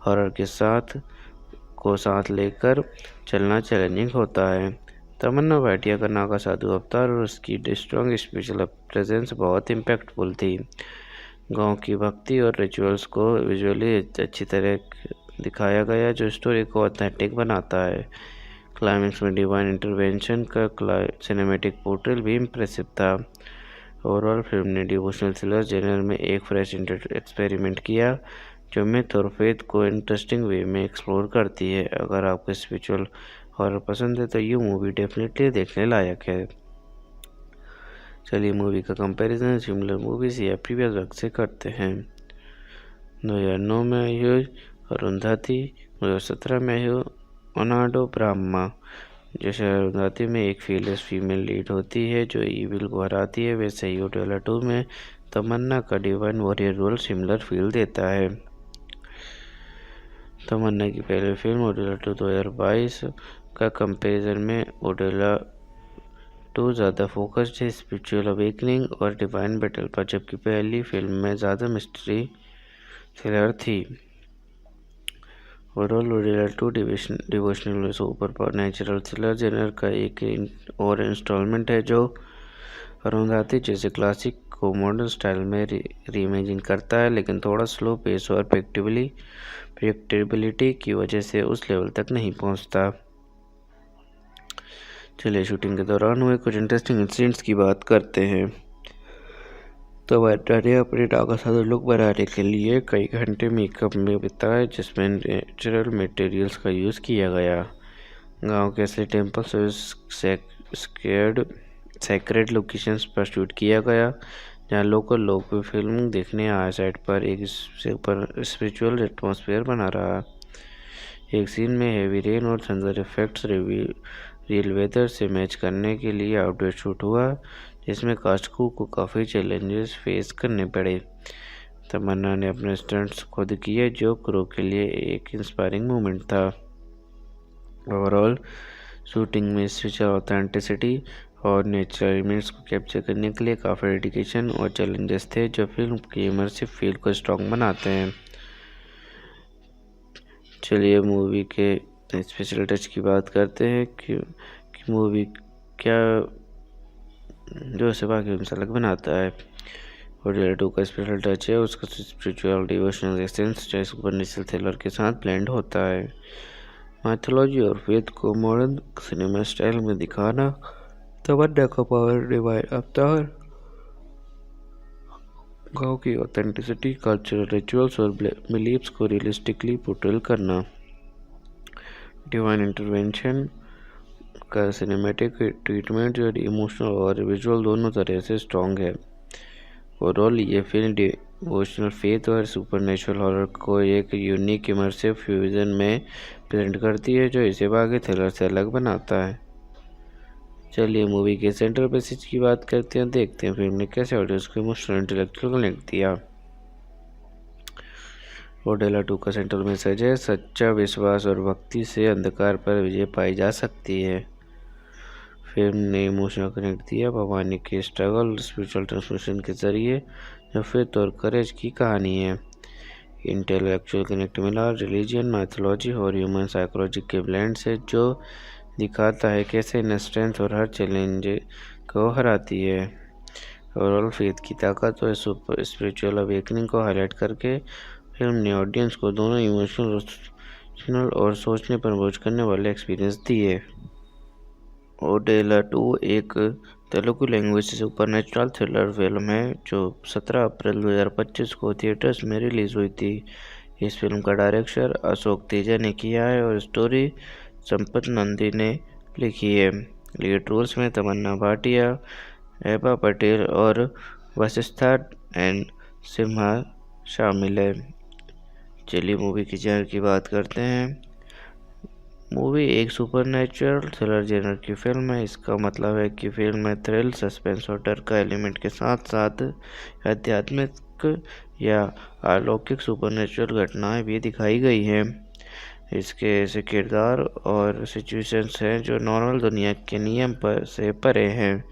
हॉरर के साथ लेकर चलना चैलेंजिंग होता है। तमन्ना भाटिया का नागा साधु अवतार और उसकी स्ट्रॉन्ग स्पिरिचुअल प्रेजेंस बहुत इम्पैक्टफुल थी। गांव की भक्ति और रिचुअल्स को विजुअली अच्छी तरह दिखाया गया, जो स्टोरी को ऑथेंटिक बनाता है। क्लाइमेक्स में डिवाइन इंटरवेंशन का सिनेमैटिक पोर्ट्रेल भी इम्प्रेसिव था। ओवरऑल फिल्म ने डिवोशनल थ्रिलर जेनर में एक फ्रेश एक्सपेरिमेंट किया, जो मिथ और फेथ को इंटरेस्टिंग वे में एक्सप्लोर करती है। अगर आपको स्पिरिचुअल हॉरर पसंद है तो ये मूवी डेफिनेटली देखने लायक है। चलिए मूवी का कंपैरिजन सिमिलर मूवीज या प्रीवियस वर्क से करते हैं। 2009 में आई हुई अरुंधति, 2017 में आई हुई ओनाडो ब्राह्मा। जैसे अरुंधति में एक फीलेस फीमेल लीड होती है जो ईविल को हराती है, वैसे ही ओडेला 2 में तमन्ना का divine warrior role similar feel देता है। तमन्ना की पहली फिल्म ओडेला 2 2022 का कंपैरिजन में ओडेला 2 ज़्यादा फोकस्ड है स्पिरिचुअल अवेकनिंग और डिवाइन बैटल पर, जबकि पहली फिल्म में ज़्यादा मिस्ट्री थ्रिलर थी। Overall Odela 2 devotional super natural thriller genre का एक और इंस्टॉलमेंट है, जो अरुंधति जैसे क्लासिक को मॉडर्न स्टाइल में रीइमेजिन करता है, लेकिन थोड़ा स्लो पेस और प्रेडिक्टेबिलिटी की वजह से उस लेवल तक नहीं पहुंचता। चलिए शूटिंग के दौरान हुए कुछ इंटरेस्टिंग इंसिडेंट्स की बात करते हैं। तो तमन्ना ने अपने नागा साधु लुक बनाने के लिए कई घंटे मेकअप में बिताए, जिसमें नेचुरल मटेरियल्स का यूज़ किया गया। गांव के असली टेम्पल्स और सेक्रेड लोकेशंस पर शूट किया गया, जहां लोकल लोग भी फिल्म देखने आए। साइड पर एक स्पिरिचुअल एटमॉस्फेयर बना रहा। एक सीन में हेवी रेन और थंडर इफेक्ट्स रियल वेदर से मैच करने के लिए आउटडोर शूट हुआ, जिसमें कास्ट को काफ़ी चैलेंजेस फेस करने पड़े। तमन्ना ने अपने स्टंट्स खुद किए, जो क्रू के लिए एक इंस्पायरिंग मोमेंट था। ओवरऑल शूटिंग में स्पिरिचुअल ऑथेंटिसिटी और नेचुरल एलिमेंट्स को कैप्चर करने के लिए काफ़ी डेडिकेशन और चैलेंजेस थे, जो फिल्म की इमर्सिव फील को स्ट्रॉन्ग बनाते हैं। चलिए मूवी के स्पेशल टच की बात करते हैं कि मूवी क्या जो इसे बाकी फिल्म से अलग बनाता है। ओडेला 2 का स्पेशल टच है उसका स्पिरिचुअल डिवोशनल एसेंस, जो सुपरनेचुरल थ्रिलर के साथ ब्लेंड होता है। माइथोलॉजी और फेथ को मॉडर्न सिनेमा स्टाइल में दिखाना, तमन्ना का पावर डिवाइन अवतार, गांव की ऑथेंटिसिटी, कल्चरल रिचुअल्स और बिलीव्स को रियलिस्टिकली पोर्ट्रेल करना। डिवाइन इंटरवेंशन का सिनेमैटिक ट्रीटमेंट जो इमोशनल और विजुअल दोनों तरह से स्ट्रॉन्ग है। ओवरऑल ये फिल्म डिवोशनल फेथ और सुपरनेचुरल हॉरर को एक यूनिक इमर्सिव फ्यूजन में प्रेजेंट करती है, जो इसे बाकी थ्रिलर से अलग बनाता है। चलिए मूवी के सेंट्रल मैसेज की बात करते हैं, देखते हैं फिल्म ने कैसे ऑडियंस को इमोशनल इंटेलेक्चुअल कनेक्ट दिया। ओडेला 2 का सेंट्रल मैसेज है, सच्चा विश्वास और भक्ति से अंधकार पर विजय पाई जा सकती है। फिल्म ने इमोशनल कनेक्ट दिया भवानी के स्ट्रगल स्पिरिचुअल ट्रांसफॉर्मेशन के जरिए, जो फेथ और करेज की कहानी है। इंटेलेक्चुअल कनेक्ट मिला रिलीजन, मैथोलॉजी और ह्यूमन साइकोलॉजी के ब्लेंड से, जो दिखाता है कैसे इन स्ट्रेंथ और हर चैलेंज को हराती है। ओवरऑल फेथ की ताकत और स्पिरिचुअल अवेकनिंग को हाईलाइट करके फिल्म ने ऑडियंस को दोनों इमोशनल और सोचने पर बोझ करने वाले एक्सपीरियंस दिए। ओडेला 2 एक Telugu language supernatural thriller film है जो 17 अप्रैल 2025 को थिएटर्स में रिलीज हुई थी। इस फिल्म का डायरेक्शन अशोक तेजा ने किया है और स्टोरी संपत नंदी ने लिखी है। लीड रोल्स में तमन्ना भाटिया, एबा पटेल और वशिष्ठा एंड सिम्हा शामिल है। चलिए मूवी की जेनर की बात करते हैं। मूवी एक सुपरनैचुरल थ्रिलर जेनर की फिल्म है। इसका मतलब है कि फिल्म में थ्रिल, सस्पेंस और डर का एलिमेंट के साथ साथ आध्यात्मिक या अलौकिक सुपरनैचुरल घटनाएं भी दिखाई गई हैं। इसके ऐसे किरदार और सिचुएशंस हैं जो नॉर्मल दुनिया के नियम से परे हैं,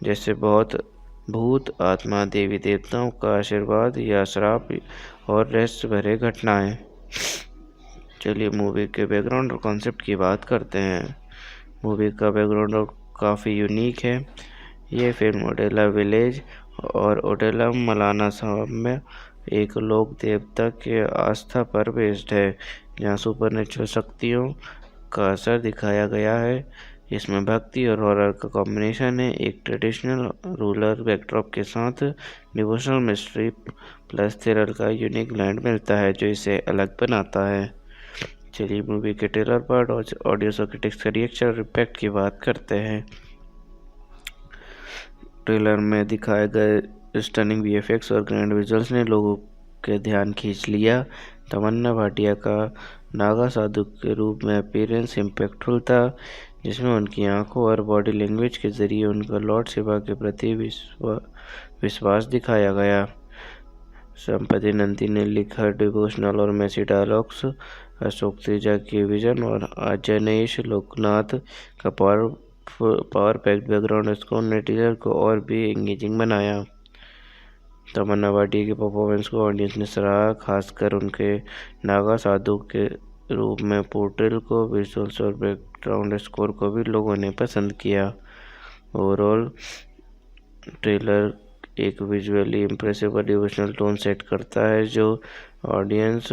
जैसे बहुत भूत, आत्मा, देवी देवताओं का आशीर्वाद या श्राप और रहस्य भरे घटनाएं। चलिए मूवी के बैकग्राउंड और कॉन्सेप्ट की बात करते हैं। मूवी का बैकग्राउंड काफ़ी यूनिक है। ये फिल्म ओडेला विलेज और ओडेला मलाना साहब में एक लोक देवता के आस्था पर बेस्ड है, जहाँ सुपरनेचुरल शक्तियों का असर दिखाया गया है। इसमें भक्ति और हॉरर का कॉम्बिनेशन है। एक ट्रेडिशनल रूरल बैकड्रॉप के साथ डिवोशनल मिस्ट्री प्लस थ्रिलर का यूनिक ब्लेंड मिलता है, जो इसे अलग बनाता है। चलिए मूवी के ट्रेलर पर ऑडियो क्रिटिक्स का रिएक्शन और इम्पैक्ट की बात करते हैं। ट्रेलर में दिखाए गए स्टनिंग वीएफएक्स और ग्रैंड विजुअल्स ने लोगों के ध्यान खींच लिया। तमन्ना भाटिया का नागा साधु के रूप में अपीयरेंस इम्पैक्टफुल था, जिसमें उनकी आंखों और बॉडी लैंग्वेज के जरिए उनका लॉर्ड शिवा के प्रति विश्वास दिखाया गया। संपति नंदी ने लिखा डिवोशनल और मैसी डायलॉग्स, अशोक तेजा की विजन और अजनेश लोकनाथ का पावर पैक्ड बैकग्राउंड स्कोर ने टीजर को और भी एंगेजिंग बनाया। तमन्ना भाटिया की परफॉर्मेंस को ऑडियंस ने सराहा, खासकर उनके नागा साधु के रूप में पोर्ट्रेल को। विजुअल्स और बैकग्राउंड स्कोर को भी लोगों ने पसंद किया। ओवरऑल ट्रेलर एक विजुअली इम्प्रेसिव और डिवोशनल टोन सेट करता है, जो ऑडियंस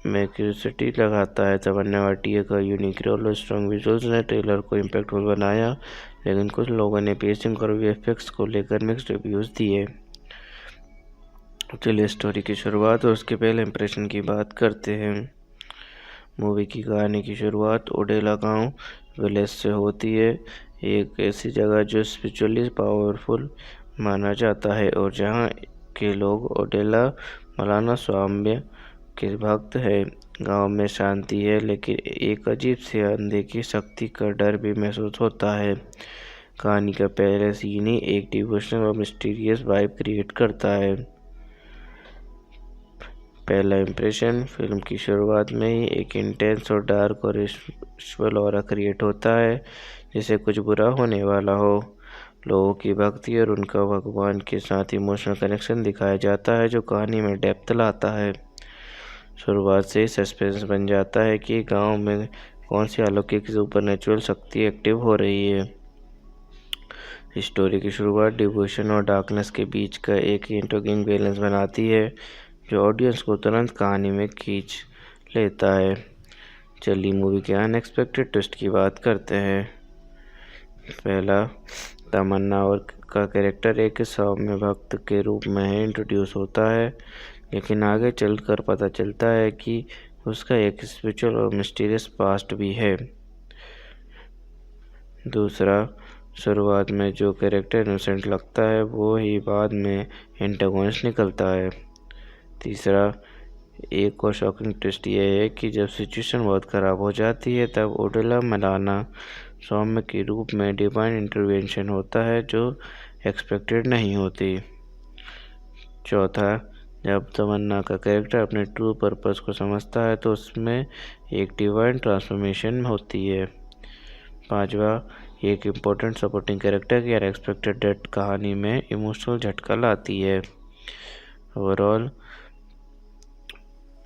में क्यूरियोसिटी लगाता है। तमन्ना भाटिया का यूनिक रोल और स्ट्रॉन्ग विजुअल्स ने ट्रेलर को इम्पैक्टफुल बनाया, लेकिन कुछ लोगों ने पेसिंग और वीएफएक्स को लेकर मिक्स्ड रिव्यूज़ दिए। चलिए स्टोरी की शुरुआत और उसके पहले इंप्रेशन की बात करते हैं। मूवी की कहानी की शुरुआत ओडेला गांव विलेज से होती है, एक ऐसी जगह जो स्पिरिचुअली पावरफुल माना जाता है और जहां के लोग ओडेला मलाना स्वाम्य के भक्त हैं। गांव में शांति है, लेकिन एक अजीब सी अनदेखी शक्ति का डर भी महसूस होता है। कहानी का पहले सीन ही एक डिवोशनल और मिस्टीरियस वाइब क्रिएट करता है। पहला इम्प्रेशन, फिल्म की शुरुआत में ही एक इंटेंस और डार्क और स्पिरिचुअल ऑरा क्रिएट होता है, जैसे कुछ बुरा होने वाला हो। लोगों की भक्ति और उनका भगवान के साथ इमोशनल कनेक्शन दिखाया जाता है, जो कहानी में डेप्थ लाता है। शुरुआत से ही सस्पेंस बन जाता है कि गांव में कौन सी अलौकिक सुपरनैचुरल शक्ति एक्टिव हो रही है। स्टोरी की शुरुआत डिवोशन और डार्कनेस के बीच का एक इंट्रिगिंग बैलेंस बनाती है, जो ऑडियंस को तुरंत कहानी में खींच लेता है। चलिए मूवी के अनएक्सपेक्टेड ट्विस्ट की बात करते हैं। पहला, तमन्ना और का कैरेक्टर एक सौम्य भक्त के रूप में इंट्रोड्यूस होता है, लेकिन आगे चलकर पता चलता है कि उसका एक स्पिरिचुअल और मिस्टीरियस पास्ट भी है। दूसरा, शुरुआत में जो कैरेक्टर इनोसेंट लगता है वो ही बाद में एंटागोनिस्ट निकलता है। तीसरा, एक और शॉकिंग ट्विस्ट ये है कि जब सिचुएशन बहुत ख़राब हो जाती है तब ओडेला मलाना सौम्य के रूप में डिवाइन इंटरवेंशन होता है, जो एक्सपेक्टेड नहीं होती। चौथा, जब तमन्ना का कैरेक्टर अपने ट्रू पर्पस को समझता है तो उसमें एक डिवाइन ट्रांसफॉर्मेशन होती है। पांचवा, एक इम्पोर्टेंट सपोर्टिंग कैरेक्टर की अनएक्सपेक्टेड डेथ कहानी में इमोशनल झटका लाती है। ओवरऑल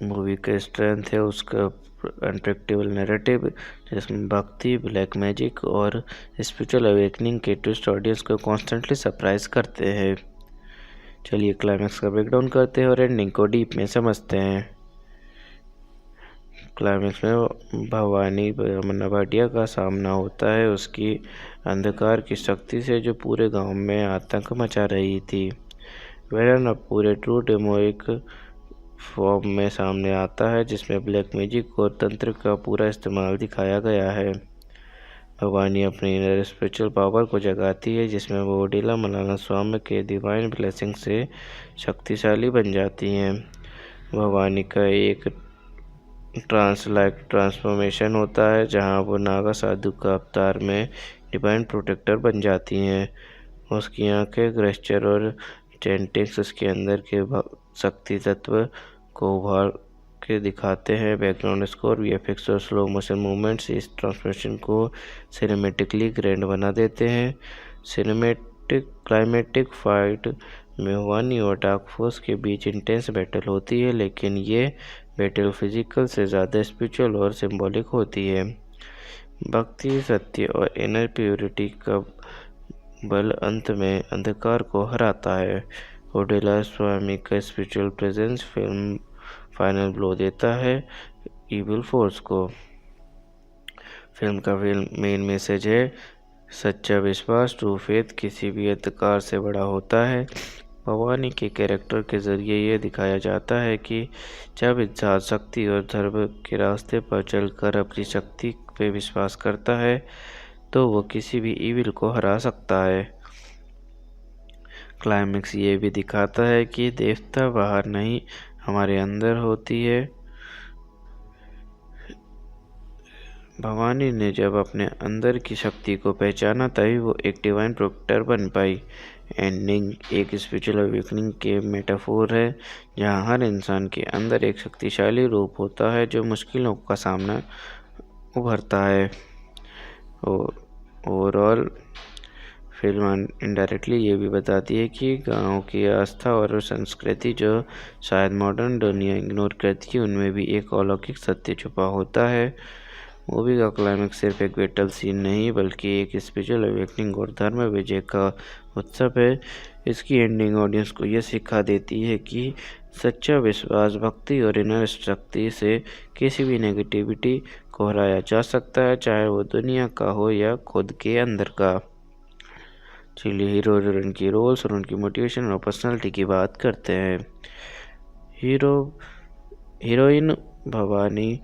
मूवी का स्ट्रेंथ है उसका अनप्रेडिक्टेबल नैरेटिव, जिसमें भक्ति, ब्लैक मैजिक और स्पिरिचुअल अवेकनिंग के ट्विस्ट ऑडियंस को कॉन्स्टेंटली सरप्राइज करते हैं। चलिए क्लाइमैक्स का ब्रेकडाउन करते हैं और एंडिंग को डीप में समझते हैं। क्लाइमैक्स में भवानी तमन्ना भाटिया का सामना होता है उसकी अंधकार की शक्ति से, जो पूरे गांव में आतंक मचा रही थी। विलन अब पूरे ट्रू डेमोनिक फॉर्म में सामने आता है, जिसमें ब्लैक मैजिक और तंत्र का पूरा इस्तेमाल दिखाया गया है। भवानी अपनी इनर स्पिरिचुअल पावर को जगाती है, जिसमें वो ओडेला मलाना के डिवाइन ब्लेसिंग से शक्तिशाली बन जाती हैं। भवानी का एक ट्रांसफॉर्मेशन होता है, जहां वो नागा साधु का अवतार में डिवाइन प्रोटेक्टर बन जाती हैं। उसकी आंखें, गेस्चर और चैंटिंग्स उसके अंदर के शक्ति तत्व को उभार के दिखाते हैं। बैकग्राउंड स्कोर, वीएफएक्स और स्लो मोशन मूवमेंट्स इस ट्रांसफॉर्मेशन को सिनेमेटिकली ग्रैंड बना देते हैं। क्लाइमेटिक फाइट में भवानी और डार्क फोर्स के बीच इंटेंस बैटल होती है, लेकिन ये बैटल फिजिकल से ज़्यादा स्पिरिचुअल और सिंबॉलिक होती है। भक्ति, सत्य और इनर प्योरिटी का बल अंत में अंधकार को हराता है। ओडेला स्वामी का spiritual presence film final blow देता है इविल फोर्स को। फिल्म का मेन मैसेज है सच्चा विश्वास, ट्रू फेथ किसी भी अंधकार से बड़ा होता है। भवानी के कैरेक्टर के जरिए ये दिखाया जाता है कि जब इंसान शक्ति और धर्म के रास्ते पर चलकर अपनी शक्ति पे विश्वास करता है तो वो किसी भी इविल को हरा सकता है। क्लाइमैक्स ये भी दिखाता है कि देवता बाहर नहीं, हमारे अंदर होती है। भवानी ने जब अपने अंदर की शक्ति को पहचाना तभी वो एक डिवाइन प्रोटेक्टर बन पाई। एंडिंग एक स्पिरिचुअल अवेकनिंग के मेटाफोर है, जहाँ हर इंसान के अंदर एक शक्तिशाली रूप होता है जो मुश्किलों का सामना उभरता है। ओवरऑल फिल्म इनडायरेक्टली ये भी बताती है कि गांव की आस्था और संस्कृति जो शायद मॉडर्न दुनिया इग्नोर करती है, उनमें भी एक अलौकिक सत्य छुपा होता है। मूवी का क्लाइमैक्स सिर्फ एक बैटल सीन नहीं बल्कि एक स्पिरिचुअल अवेकनिंग और धर्म विजय का उत्सव है। इसकी एंडिंग ऑडियंस को यह सिखा देती है कि सच्चा विश्वास, भक्ति और इनर शक्ति से किसी भी नेगेटिविटी को हराया जा सकता है, चाहे वो दुनिया का हो या खुद के अंदर का। चलिए हीरो और हीरोइन की रोल्स और उनकी मोटिवेशन और पर्सनालिटी की बात करते हैं। हीरोइन भवानी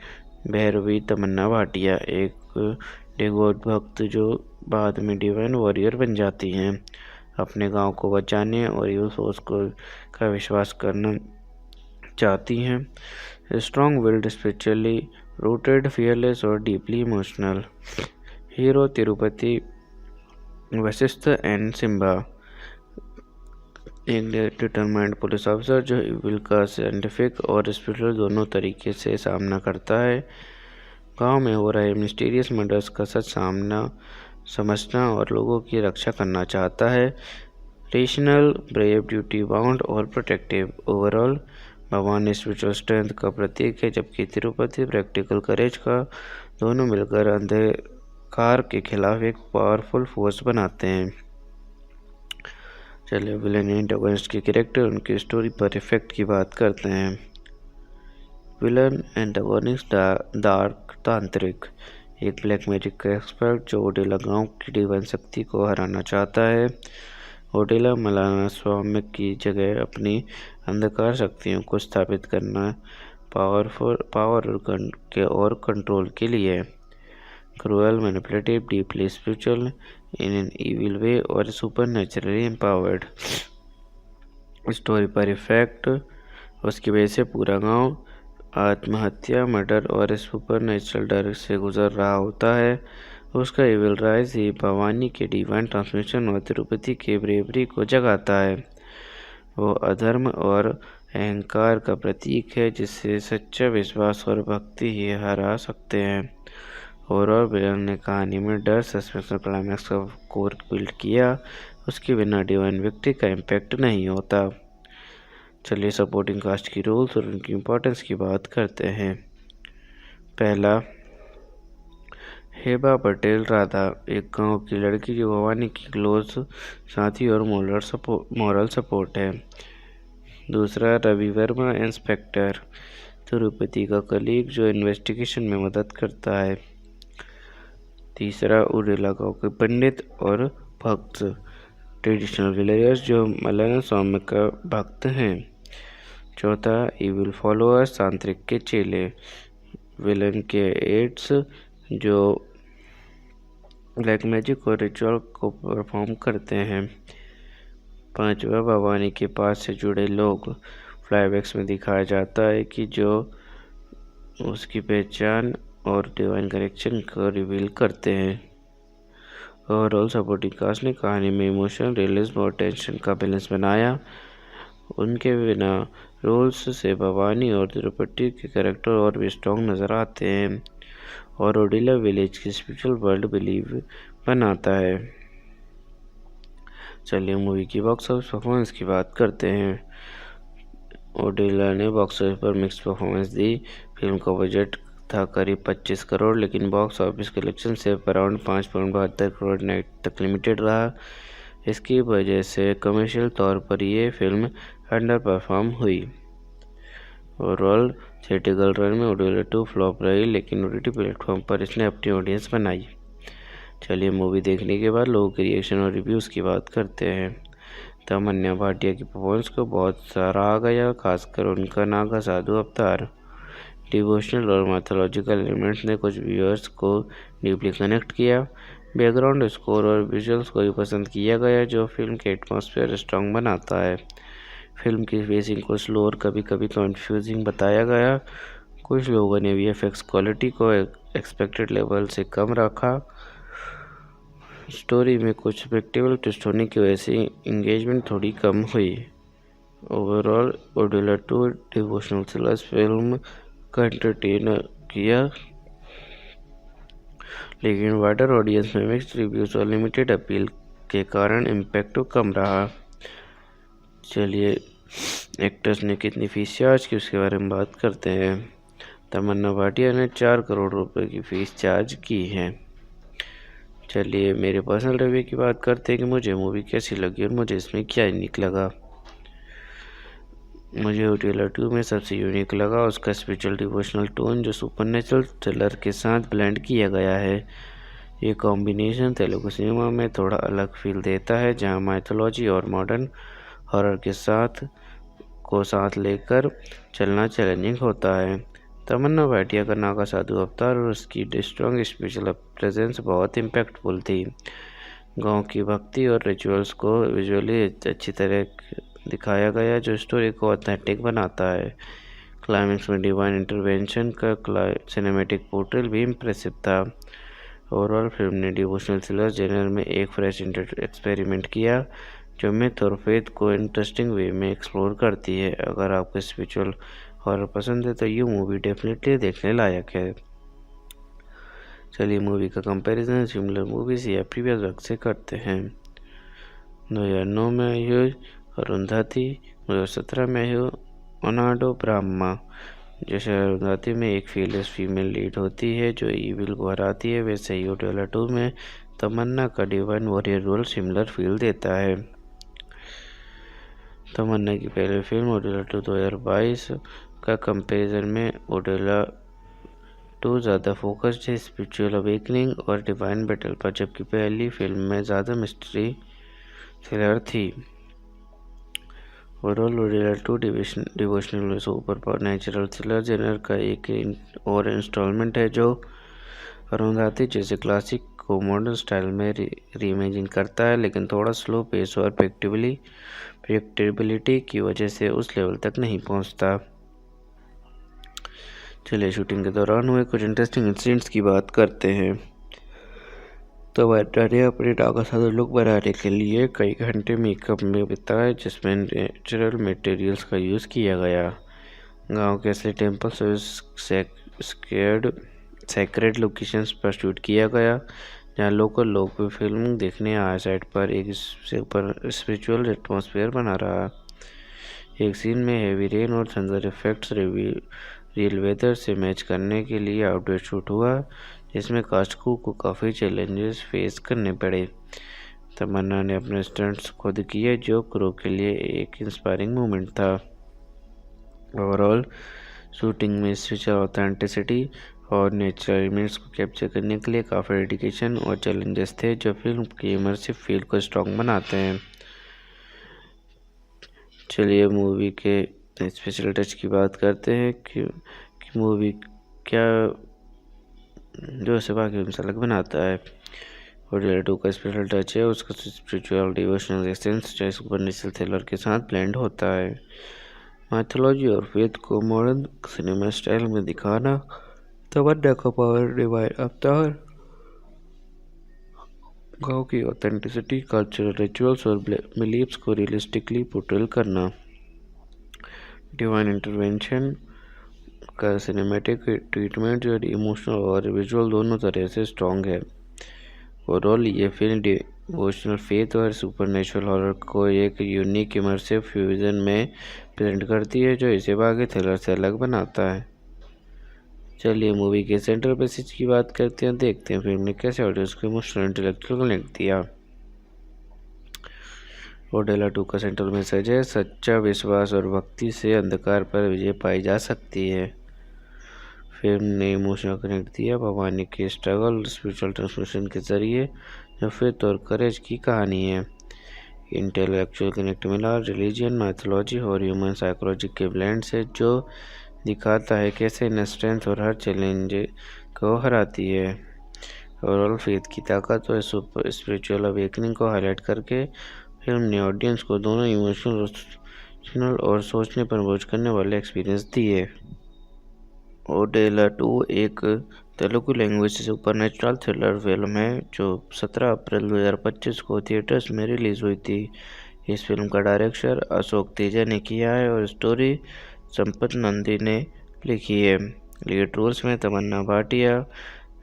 भैरवी तमन्ना भाटिया एक डिवोट भक्त जो बाद में डिवाइन वॉरियर बन जाती हैं। अपने गांव को बचाने और यूथ फोर्स का विश्वास करना चाहती हैं। Strong willed, spiritually rooted, fearless और deeply emotional. Hero Tirupati Vashishtha and Simba, एक डिटरमाइंड पुलिस ऑफिसर जो इविल का साइंटिफिक और स्पिरिचुअल दोनों तरीके से सामना करता है। गांव में हो रहे मिस्टीरियस मर्डर्स का सच समझना और लोगों की रक्षा करना चाहता है। रेशनल, ब्रेव, ड्यूटी बाउंड और प्रोटेक्टिव। ओवरऑल भगवान स्पिरिचुअल स्ट्रेंथ का प्रतीक है, जबकि तिरुपति प्रैक्टिकल करेज का। दोनों मिलकर अंधकार के खिलाफ एक पावरफुल फोर्स बनाते हैं। चलिए विलेन एंटागोनिस्ट के कैरेक्टर, उनकी स्टोरी पर इफेक्ट की बात करते हैं। विलन एंटागोनिस्ट डार्क तांत्रिक, एक ब्लैक मैजिक का एक्सपर्ट जो ओडेला गांव की डिवाइन शक्ति को हराना चाहता है। ओडेला मलाना स्वामी की जगह अपनी अंधकार शक्तियों को स्थापित करना पावर और कंट्रोल के लिए। Cruel, manipulative, deeply spiritual in an evil way और सुपर नेचुरली एम्पावर्ड। स्टोरी पर इफेक्ट, उसकी वजह से पूरा गांव आत्महत्या, मर्डर और सुपर नेचुरल डर से गुजर रहा होता है। उसका इविल राइज ही भवानी के डिवाइन ट्रांसमिशन और तिरुपति के ब्रेवरी को जगाता है। वो अधर्म और अहंकार का प्रतीक है, जिससे सच्चा विश्वास और भक्ति ही हरा सकते हैं। हॉरर विलन ने कहानी में डर, सस्पेंस और क्लाइमैक्स का कोर बिल्ड किया। उसके बिना डिवाइन व्यक्ति का इम्पैक्ट नहीं होता। चलिए सपोर्टिंग कास्ट की रोल्स और उनकी इम्पोर्टेंस की बात करते हैं। पहला, हेबा पटेल राधा, एक गांव की लड़की जो भवानी की क्लोज साथी और मॉरल सपोर्ट है। दूसरा, रवि वर्मा, इंस्पेक्टर, तिरुपति का कलीग जो इन्वेस्टिगेशन में मदद करता है। तीसरा, उड़ेला गांव के पंडित और भक्त, ट्रेडिशनल विलेजर्स जो मलयालम स्वामी का भक्त हैं। चौथा, इविल फॉलोअर्स, तांत्रिक के चेले, विलन के एड्स जो ब्लैक मैजिक और रिचुअल को परफॉर्म करते हैं। पांचवा, भवानी के पास से जुड़े लोग, फ्लैशबैक्स में दिखाया जाता है कि जो उसकी पहचान और डिवाइन कनेक्शन को रिवील करते हैं। ओवरऑल सपोर्टिंग कास्ट ने कहानी में इमोशनल रियलिज्म और टेंशन का बैलेंस बनाया। उनके बिना रोल्स से भवानी और तिरुपति के कैरेक्टर और भी स्ट्रॉन्ग नज़र आते हैं और ओडिला विलेज की स्पिरिचुअल वर्ल्ड बिलीव बनाता है। चलिए मूवी की बॉक्स ऑफिस परफॉर्मेंस की बात करते हैं। ओडिला ने बॉक्स ऑफिस पर मिक्स परफॉर्मेंस दी। फिल्म का बजट था करीब 25 करोड़, लेकिन बॉक्स ऑफिस कलेक्शन से अराउंड 5.72 करोड़ नाइट तक लिमिटेड रहा। इसकी वजह से कमर्शियल तौर पर यह फिल्म अंडर परफॉर्म हुई। ओवरऑल थिएटिकल रन में ओडिला 2 फ्लॉप रही, लेकिन OTT प्लेटफॉर्म पर इसने अपनी ऑडियंस बनाई। चलिए मूवी देखने के बाद लोगों के रिएक्शन और रिव्यूज़ की बात करते हैं। तमन्ना भाटिया की परफॉर्मेंस को बहुत सराहा गया, खासकर उनका नागा साधु अवतार। डिवोशनल और मैथोलॉजिकल एलिमेंट्स ने कुछ व्यूअर्स को डीपली कनेक्ट किया। बैकग्राउंड स्कोर और विजुअल्स को भी पसंद किया गया, जो फिल्म के एटमॉस्फेयर स्ट्रॉन्ग बनाता है। फिल्म की फेसिंग को स्लो और कभी कभी कंफ्यूजिंग बताया गया। कुछ लोगों ने VFX क्वालिटी को एक्सपेक्टेड लेवल से कम रखा। स्टोरी में कुछ प्रेडिक्टेबल ट्विस्ट होने की वजह से इंगेजमेंट थोड़ी कम हुई। Overall Odela 2 devotional thriller film का एंटरटेन किया, लेकिन वाइडर ऑडियंस में मिक्स्ड रिव्यूज और लिमिटेड अपील के कारण इम्पैक्ट कम रहा। चलिए एक्टर्स ने कितनी फीस चार्ज की उसके बारे में बात करते हैं। तमन्ना भाटिया ने 4 करोड़ रुपए की फीस चार्ज की है। चलिए मेरे पर्सनल रिव्यू की बात करते हैं कि मुझे मूवी कैसी लगी और मुझे इसमें क्या यूनिक लगा। मुझे ओडिला 2 में सबसे यूनिक लगा उसका स्पिरिचुअल डिवोशनल टोन, जो सुपरनेचुरल थ्रिलर के साथ ब्लेंड किया गया है। ये कॉम्बिनेशन तेलुगु सिनेमा में थोड़ा अलग फील देता है, जहां माइथोलॉजी और मॉडर्न हॉरर के साथ लेकर चलना चैलेंजिंग होता है। तमन्ना भाटिया का नागा साधु अवतार और उसकी स्ट्रॉन्ग स्पिरिचुअल प्रेजेंस बहुत इम्पैक्टफुल थी। गांव की भक्ति और रिचुअल्स को विजुअली अच्छी तरह दिखाया गया, जो स्टोरी को ऑथेंटिक बनाता है। क्लाइमेक्स में डिवाइन इंटरवेंशन का सिनेमैटिक पोर्ट्रेल भी इम्प्रेसिव था। ओवरऑल फिल्म ने डिवोशनल थ्रिलर जेनर में एक फ्रेश एक्सपेरिमेंट किया, जो मिथ और फेथ को इंटरेस्टिंग वे में एक्सप्लोर करती है। अगर आपको स्पिरिचुअल हॉरर पसंद है तो ये मूवी डेफिनेटली देखने लायक है। चलिए मूवी का कंपैरिजन सिमिलर मूवीज या प्रीवियस वर्क से करते हैं। 2009 में आई हुई अरुंधति, 2017 में आई हुई ओनाडो ब्राह्मा। जैसे अरुंधति में एक फीलेस फीमेल लीड होती है जो ईविल को हराती है, वैसे ही ओडिला 2 में तमन्ना का divine warrior role similar feel देता है। तमन्ना की पहली फिल्म ओडिला 2 2022 का कंपैरिजन में ओडिला 2 ज़्यादा फोकस्ड है स्पिरिचुअल अवेकनिंग और डिवाइन बैटल पर, जबकि पहली फिल्म में ज़्यादा मिस्ट्री थ्रिलर थी। Overall Odela 2 devotional super natural thriller genre का एक और इंस्टॉलमेंट है, जो अरुंधति जैसे क्लासिक को मॉडर्न स्टाइल में रीइमेजिन करता है, लेकिन थोड़ा स्लो पेस और प्रेडिक्टेबिलिटी की वजह से उस लेवल तक नहीं पहुंचता। चलिए शूटिंग के दौरान हुए कुछ इंटरेस्टिंग इंसिडेंट्स की बात करते हैं। तो तमन्ना ने अपने नागा साधु लुक बनाने के लिए कई घंटे मेकअप में बिताए, जिसमें नेचुरल मटेरियल्स का यूज़ किया गया। गांव के असली टेम्पल्स और सेक्रेड लोकेशंस पर शूट किया गया, जहां लोकल लोग भी फिल्म देखने आए। साइड पर एक स्पिरिचुअल एटमॉस्फेयर बना रहा। एक सीन में हेवी रेन और थंडर इफेक्ट्स रियल वेदर से मैच करने के लिए आउटडोर शूट हुआ, जिसमें कास्ट को काफ़ी चैलेंजेस फेस करने पड़े। तमन्ना ने अपने स्टंट्स खुद किए, जो क्रू के लिए एक इंस्पायरिंग मोमेंट था। ओवरऑल शूटिंग में स्पिरिचुअल ऑथेंटिसिटी और नेचुरल एलिमेंट्स को कैप्चर करने के लिए काफ़ी डेडिकेशन और चैलेंजेस थे, जो फिल्म की इमर्सिव फील को स्ट्रॉन्ग बनाते हैं। चलिए मूवी के स्पेशल टच की बात करते हैं कि मूवी क्या जो इसे बाकी फिल्म से अलग बनाता है। ओडेला 2 का स्पेशल टच है उसका स्पिरिचुअल डिवोशनल एसेंस, जो सुपरनेचुरल थ्रिलर के साथ ब्लेंड होता है। माइथोलॉजी और फेथ को मॉडर्न सिनेमा स्टाइल में दिखाना तमन्ना का पावर डिवाइन अवतार, गाँव की ऑथेंटिसिटी, कल्चरल रिचुअल्स और बिलीव्स को रियलिस्टिकली पोर्ट्रेल करना। डिवाइन इंटरवेंशन का सिनेमैटिक ट्रीटमेंट और इमोशनल और विजुअल दोनों तरह से स्ट्रॉन्ग है। ओवरऑल ये फिल्म डिवोशनल फेथ और सुपरनेचुरल हॉरर को एक यूनिक इमर्सिव फ्यूजन में प्रेजेंट करती है, जो इसे बाकी थ्रिलर से अलग बनाता है। चलिए मूवी के सेंट्रल मैसेज की बात करते हैं, देखते हैं फिल्म ने कैसे ऑडियंस को इमोशनल इंटेलेक्चुअल कनेक्ट दिया। ओडेला 2 का सेंट्रल मैसेज है, सच्चा विश्वास और भक्ति से अंधकार पर विजय पाई जा सकती है। फिल्म ने इमोशनल कनेक्ट दिया भवानी के स्ट्रगल स्पिरिचुअल ट्रांसफॉर्मेशन के जरिए, जो फेथ और करेज की कहानी है। इंटेलेक्चुअल कनेक्ट मिला रिलीजन, माइथोलॉजी और ह्यूमन साइकोलॉजी के ब्लेंड से, जो दिखाता है कैसे इन स्ट्रेंथ और हर चैलेंज को हराती है। ओवरऑल फेथ की ताकत और स्पिरिचुअल अवेकनिंग को हाईलाइट करके फिल्म ने ऑडियंस को दोनों इमोशनल और सोचने पर बोझ करने वाले एक्सपीरियंस दिए। ओडेला 2 एक Telugu language supernatural thriller film है, जो 17 अप्रैल 2025 को थिएटर्स में रिलीज़ हुई थी। इस फिल्म का डायरेक्शन अशोक तेजा ने किया है और स्टोरी संपत नंदी ने लिखी है। लीड रोल्स में तमन्ना भाटिया,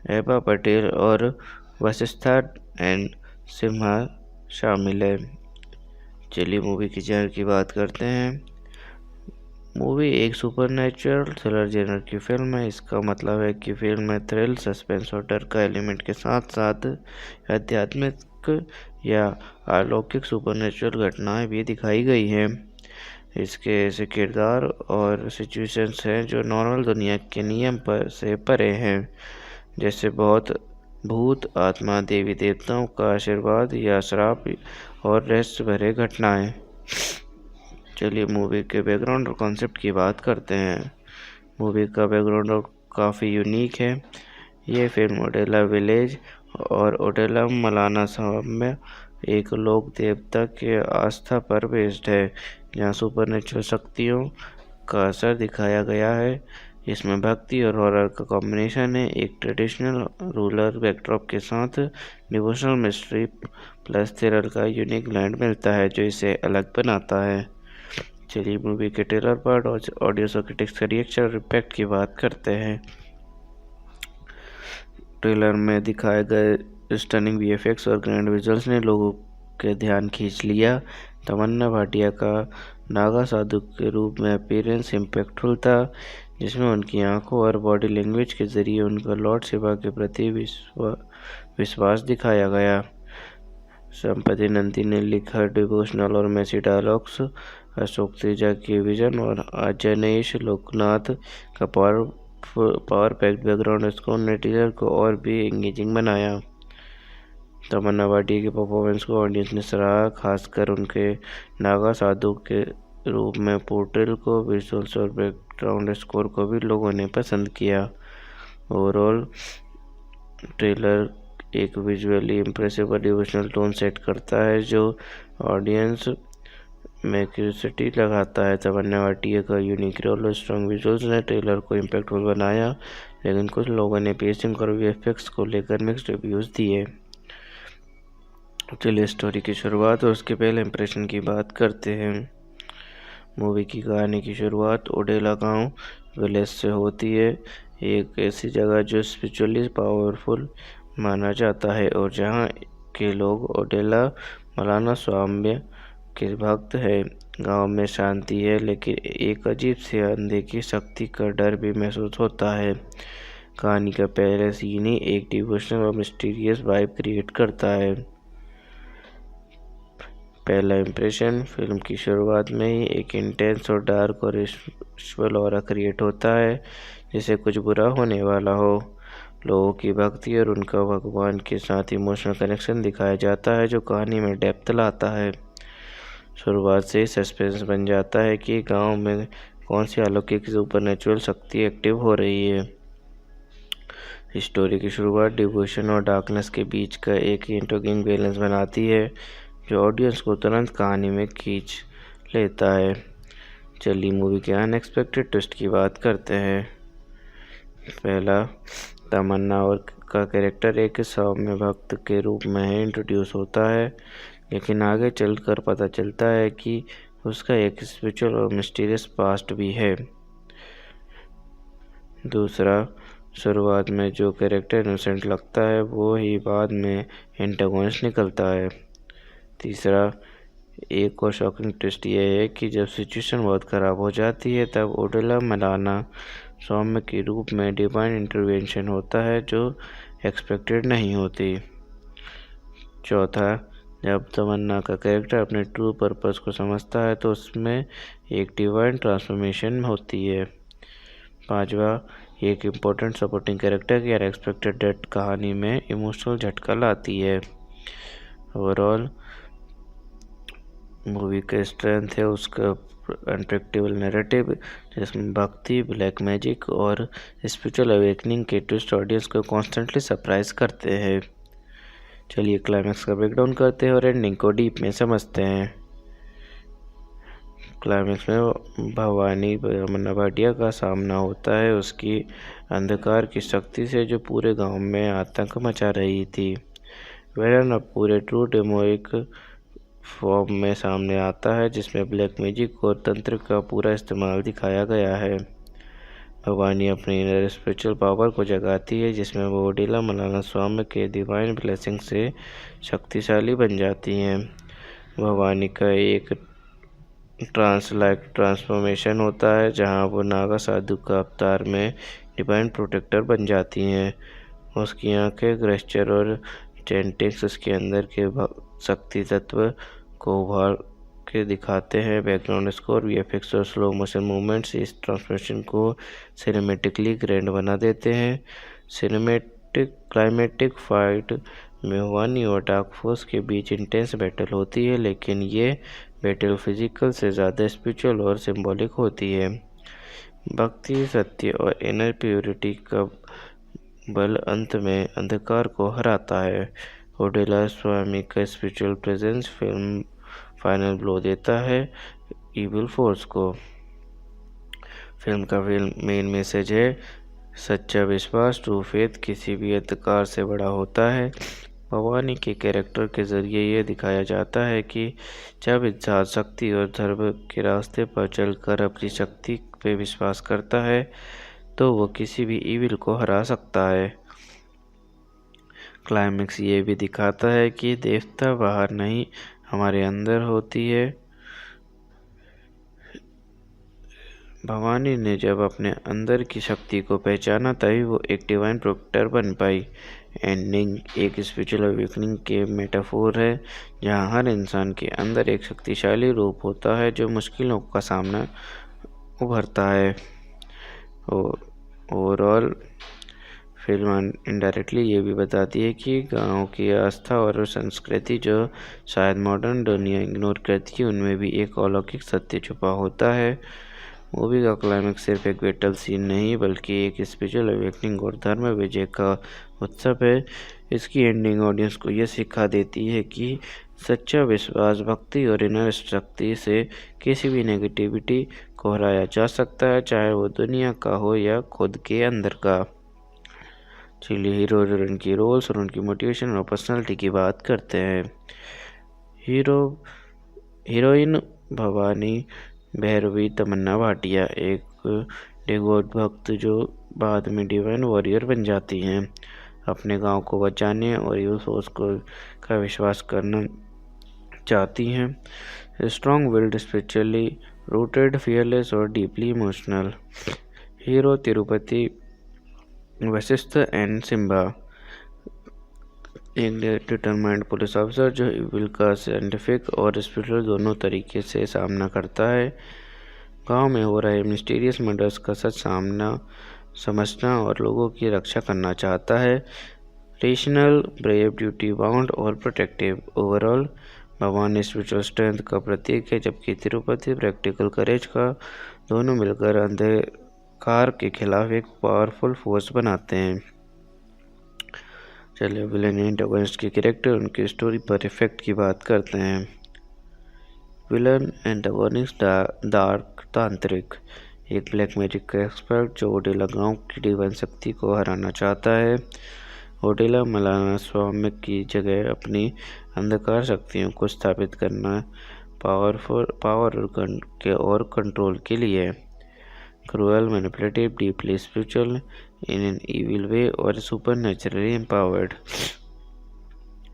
एबा पटेल और वशिष्ठा एंड सिम्हा शामिल है। चलिए मूवी की जॉनर की बात करते हैं। मूवी एक सुपरनैचुरल थ्रिलर जेनर की फिल्म है। इसका मतलब है कि फिल्म में थ्रिल, सस्पेंस और डर का एलिमेंट के साथ साथ आध्यात्मिक या अलौकिक सुपरनैचुरल घटनाएं भी दिखाई गई हैं। इसके ऐसे किरदार और सिचुएशंस हैं जो नॉर्मल दुनिया के नियम पर से परे हैं, जैसे बहुत भूत, आत्मा, देवी देवताओं का आशीर्वाद या श्राप और रहस्य भरे घटनाएं। चलिए मूवी के बैकग्राउंड और कॉन्सेप्ट की बात करते हैं। मूवी का बैकग्राउंड काफ़ी यूनिक है। ये फिल्म ओडेला विलेज और ओडेला मलाना में एक लोक देवता के आस्था पर बेस्ड है, जहाँ सुपरनेचुरल शक्तियों का असर दिखाया गया है। इसमें भक्ति और हॉरर का कॉम्बिनेशन है। एक ट्रेडिशनल रूरल बैकड्रॉप के साथ डिवोशनल मिस्ट्री प्लस थ्रिलर का यूनिक ब्लेंड मिलता है, जो इसे अलग बनाता है। चलिए मूवी के ट्रेलर पर ऑडियंस और क्रिटिक्स का रिएक्शन और इम्पैक्ट की बात करते हैं। ट्रेलर में दिखाए गए स्टनिंग वीएफएक्स और ग्रैंड विजुअल्स ने लोगों के ध्यान खींच लिया। तमन्ना भाटिया का नागा साधु के रूप में अपीयरेंस इम्पैक्टफुल था, जिसमें उनकी आंखों और बॉडी लैंग्वेज के जरिए उनका लॉर्ड शिवा के प्रति विश्वास दिखाया गया। संपति नंदी ने लिखा डिवोशनल और मैसी डायलॉग्स, अशोक तेजा के विजन और अजनेश लोकनाथ का पावर पैक्ड बैकग्राउंड स्कोर ने टीजर को और भी एंगेजिंग बनाया। तमन्ना भाटिया के परफॉर्मेंस को ऑडियंस ने सराहा, खासकर उनके नागा साधु के रूप में पोर्ट्रेल को। विजुअल्स और बैकग्राउंड स्कोर को भी लोगों ने पसंद किया। ओवरऑल ट्रेलर एक विजुअली इम्प्रेसिव और डिवोशनल टोन सेट करता है, जो ऑडियंस में क्यूरियोसिटी लगाता है। तमन्ना भाटिया का यूनिक रोल और स्ट्रॉन्ग विजुअल्स ने ट्रेलर को इम्पैक्टफुल बनाया, लेकिन कुछ लोगों ने पेसिंग और वीएफएक्स को लेकर मिक्स्ड रिव्यूज़ दिए। चलिए स्टोरी की शुरुआत और उसके पहले इंप्रेशन की बात करते हैं। मूवी की कहानी की शुरुआत ओडेला गांव विलेज से होती है, एक ऐसी जगह जो स्पिरिचुअली पावरफुल माना जाता है और जहां के लोग ओडेला मलाना स्वाम्य के भक्त हैं। गांव में शांति है, लेकिन एक अजीब सी अनदेखी शक्ति का डर भी महसूस होता है। कहानी का पहला सीन ही एक डिवोशनल और मिस्टीरियस वाइब क्रिएट करता है। पहला इम्प्रेशन, फिल्म की शुरुआत में ही एक इंटेंस और डार्क और स्पिरिचुअल ऑरा क्रिएट होता है, जैसे कुछ बुरा होने वाला हो। लोगों की भक्ति और उनका भगवान के साथ इमोशनल कनेक्शन दिखाया जाता है, जो कहानी में डेप्थ लाता है। शुरुआत से ही सस्पेंस बन जाता है कि गांव में कौन सी अलौकिक सुपरनेचुरल शक्ति एक्टिव हो रही है। स्टोरी की शुरुआत डिवोशन और डार्कनेस के बीच का एक इंट्रिगिंग बैलेंस बनाती है, जो ऑडियंस को तुरंत कहानी में खींच लेता है। चलिए मूवी के अनएक्सपेक्टेड ट्विस्ट की बात करते हैं। पहला, तमन्ना और का कैरेक्टर एक सौम्य भक्त के रूप में इंट्रोड्यूस होता है, लेकिन आगे चलकर पता चलता है कि उसका एक स्पिरिचुअल और मिस्टीरियस पास्ट भी है। दूसरा, शुरुआत में जो कैरेक्टर इनोसेंट लगता है वो ही बाद में एंटागोनिस्ट निकलता है। तीसरा, एक और शॉकिंग ट्विस्ट ये है कि जब सिचुएशन बहुत ख़राब हो जाती है तब ओडेला मलाना सौम्य के रूप में डिवाइन इंटरवेंशन होता है, जो एक्सपेक्टेड नहीं होती। चौथा, जब तमन्ना का कैरेक्टर अपने ट्रू पर्पस को समझता है तो उसमें एक डिवाइन ट्रांसफॉर्मेशन होती है। पांचवा, एक इम्पोर्टेंट सपोर्टिंग कैरेक्टर की अनएक्सपेक्टेड डेथ कहानी में इमोशनल झटका लाती है। ओवरऑल मूवी का स्ट्रेंथ है उसका अनप्रेडिक्टेबल नैरेटिव, जिसमें भक्ति, ब्लैक मैजिक और स्पिरिचुअल अवेकनिंग के ट्विस्ट ऑडियंस को कॉन्स्टेंटली सरप्राइज करते हैं। चलिए क्लाइमैक्स का ब्रेकडाउन करते हैं और एंडिंग को डीप में समझते हैं। क्लाइमैक्स में भवानी तमन्ना भाटिया का सामना होता है उसकी अंधकार की शक्ति से, जो पूरे गांव में आतंक मचा रही थी। वेलन अब पूरे ट्रू डेमोनिक फॉर्म में सामने आता है, जिसमें ब्लैक मैजिक और तंत्र का पूरा इस्तेमाल दिखाया गया है। भवानी अपनी इनर स्पिरिचुअल पावर को जगाती है, जिसमें वो ओडेला मलाना स्वामी के डिवाइन ब्लेसिंग से शक्तिशाली बन जाती हैं। भवानी का एक ट्रांस-लाइक ट्रांसफॉर्मेशन होता है, जहां वो नागा साधु का अवतार में डिवाइन प्रोटेक्टर बन जाती हैं। उसकी आंखें, गेस्चर और चैंटिंग्स उसके अंदर के शक्ति तत्व को उभार के दिखाते हैं। बैकग्राउंड स्कोर, वीएफएक्स और स्लो मोशन मूवमेंट्स इस ट्रांसफॉर्मेशन को सिनेमेटिकली ग्रैंड बना देते हैं। क्लाइमेटिक फाइट में भवानी और डार्क फोर्स के बीच इंटेंस बैटल होती है, लेकिन ये बैटल फिजिकल से ज़्यादा स्पिरिचुअल और सिंबॉलिक होती है। भक्ति, सत्य और इनर प्योरिटी का बल अंत में अंधकार को हराता है। ओडेला स्वामी का spiritual presence film final blow देता है इविल फोर्स को। फिल्म का मेन मैसेज है सच्चा विश्वास, ट्रू फेथ किसी भी अंधकार से बड़ा होता है। भवानी के कैरेक्टर के जरिए ये दिखाया जाता है कि जब इंसान शक्ति और धर्म के रास्ते पर चलकर अपनी शक्ति पे विश्वास करता है तो वो किसी भी इविल को हरा सकता है। क्लाइमैक्स ये भी दिखाता है कि देवता बाहर नहीं, हमारे अंदर होती है। भवानी ने जब अपने अंदर की शक्ति को पहचाना तभी वो एक डिवाइन प्रोटेक्टर बन पाई। एंडिंग एक स्पिरिचुअल अवेकनिंग के मेटाफोर है, जहाँ हर इंसान के अंदर एक शक्तिशाली रूप होता है जो मुश्किलों का सामना उभरता है। ओवरऑल फिल्म इनडायरेक्टली ये भी बताती है कि गांव की आस्था और संस्कृति जो शायद मॉडर्न दुनिया इग्नोर करती है, उनमें भी एक अलौकिक सत्य छुपा होता है। मूवी का क्लाइमैक्स सिर्फ एक बैटल सीन नहीं बल्कि एक स्पिरिचुअल अवेकनिंग और धर्म विजय का उत्सव है। इसकी एंडिंग ऑडियंस को यह सिखा देती है कि सच्चा विश्वास, भक्ति और इनर शक्ति से किसी भी नेगेटिविटी को हराया जा सकता है, चाहे वो दुनिया का हो या खुद के अंदर का। चलिए हीरो और हीरोइन की रोल्स और उनकी मोटिवेशन और पर्सनालिटी की बात करते हैं। हीरोइन भवानी भैरवी तमन्ना भाटिया एक डिवोट भक्त जो बाद में डिवाइन वॉरियर बन जाती हैं। अपने गांव को बचाने और यूथ फोर्स को का विश्वास करना चाहती हैं। Strong willed, spiritually rooted, fearless और deeply emotional. Hero Tirupati, Vashishtha and Simba. एक डिटरमाइंड पुलिस ऑफिसर जो इविल का साइंटिफिक और स्पिरिचुअल दोनों तरीके से सामना करता है। गांव में हो रहे मिस्टीरियस मर्डर्स का सच समझना और लोगों की रक्षा करना चाहता है। रेशनल, ब्रेव, ड्यूटी बाउंड और प्रोटेक्टिव। ओवरऑल भगवान स्पिरिचुअल स्ट्रेंथ का प्रतीक है, जबकि तिरुपति प्रैक्टिकल करेज का। दोनों मिलकर अंधकार के खिलाफ एक पावरफुल फोर्स बनाते हैं। चलिए विलेन एंटागोनिस्ट के कैरेक्टर, उनकी स्टोरी पर इफेक्ट की बात करते हैं। विलन एंटागोनिस्ट डार्क तांत्रिक, एक ब्लैक मैजिक का एक्सपर्ट जो ओडेला गांव की डिवाइन शक्ति को हराना चाहता है। ओडेला मलाना स्वामी की जगह अपनी अंधकार शक्तियों को स्थापित करना पावर और कंट्रोल के लिए। Cruel, manipulative, deeply spiritual in an evil way और सुपर नेचुरली एम्पावर्ड।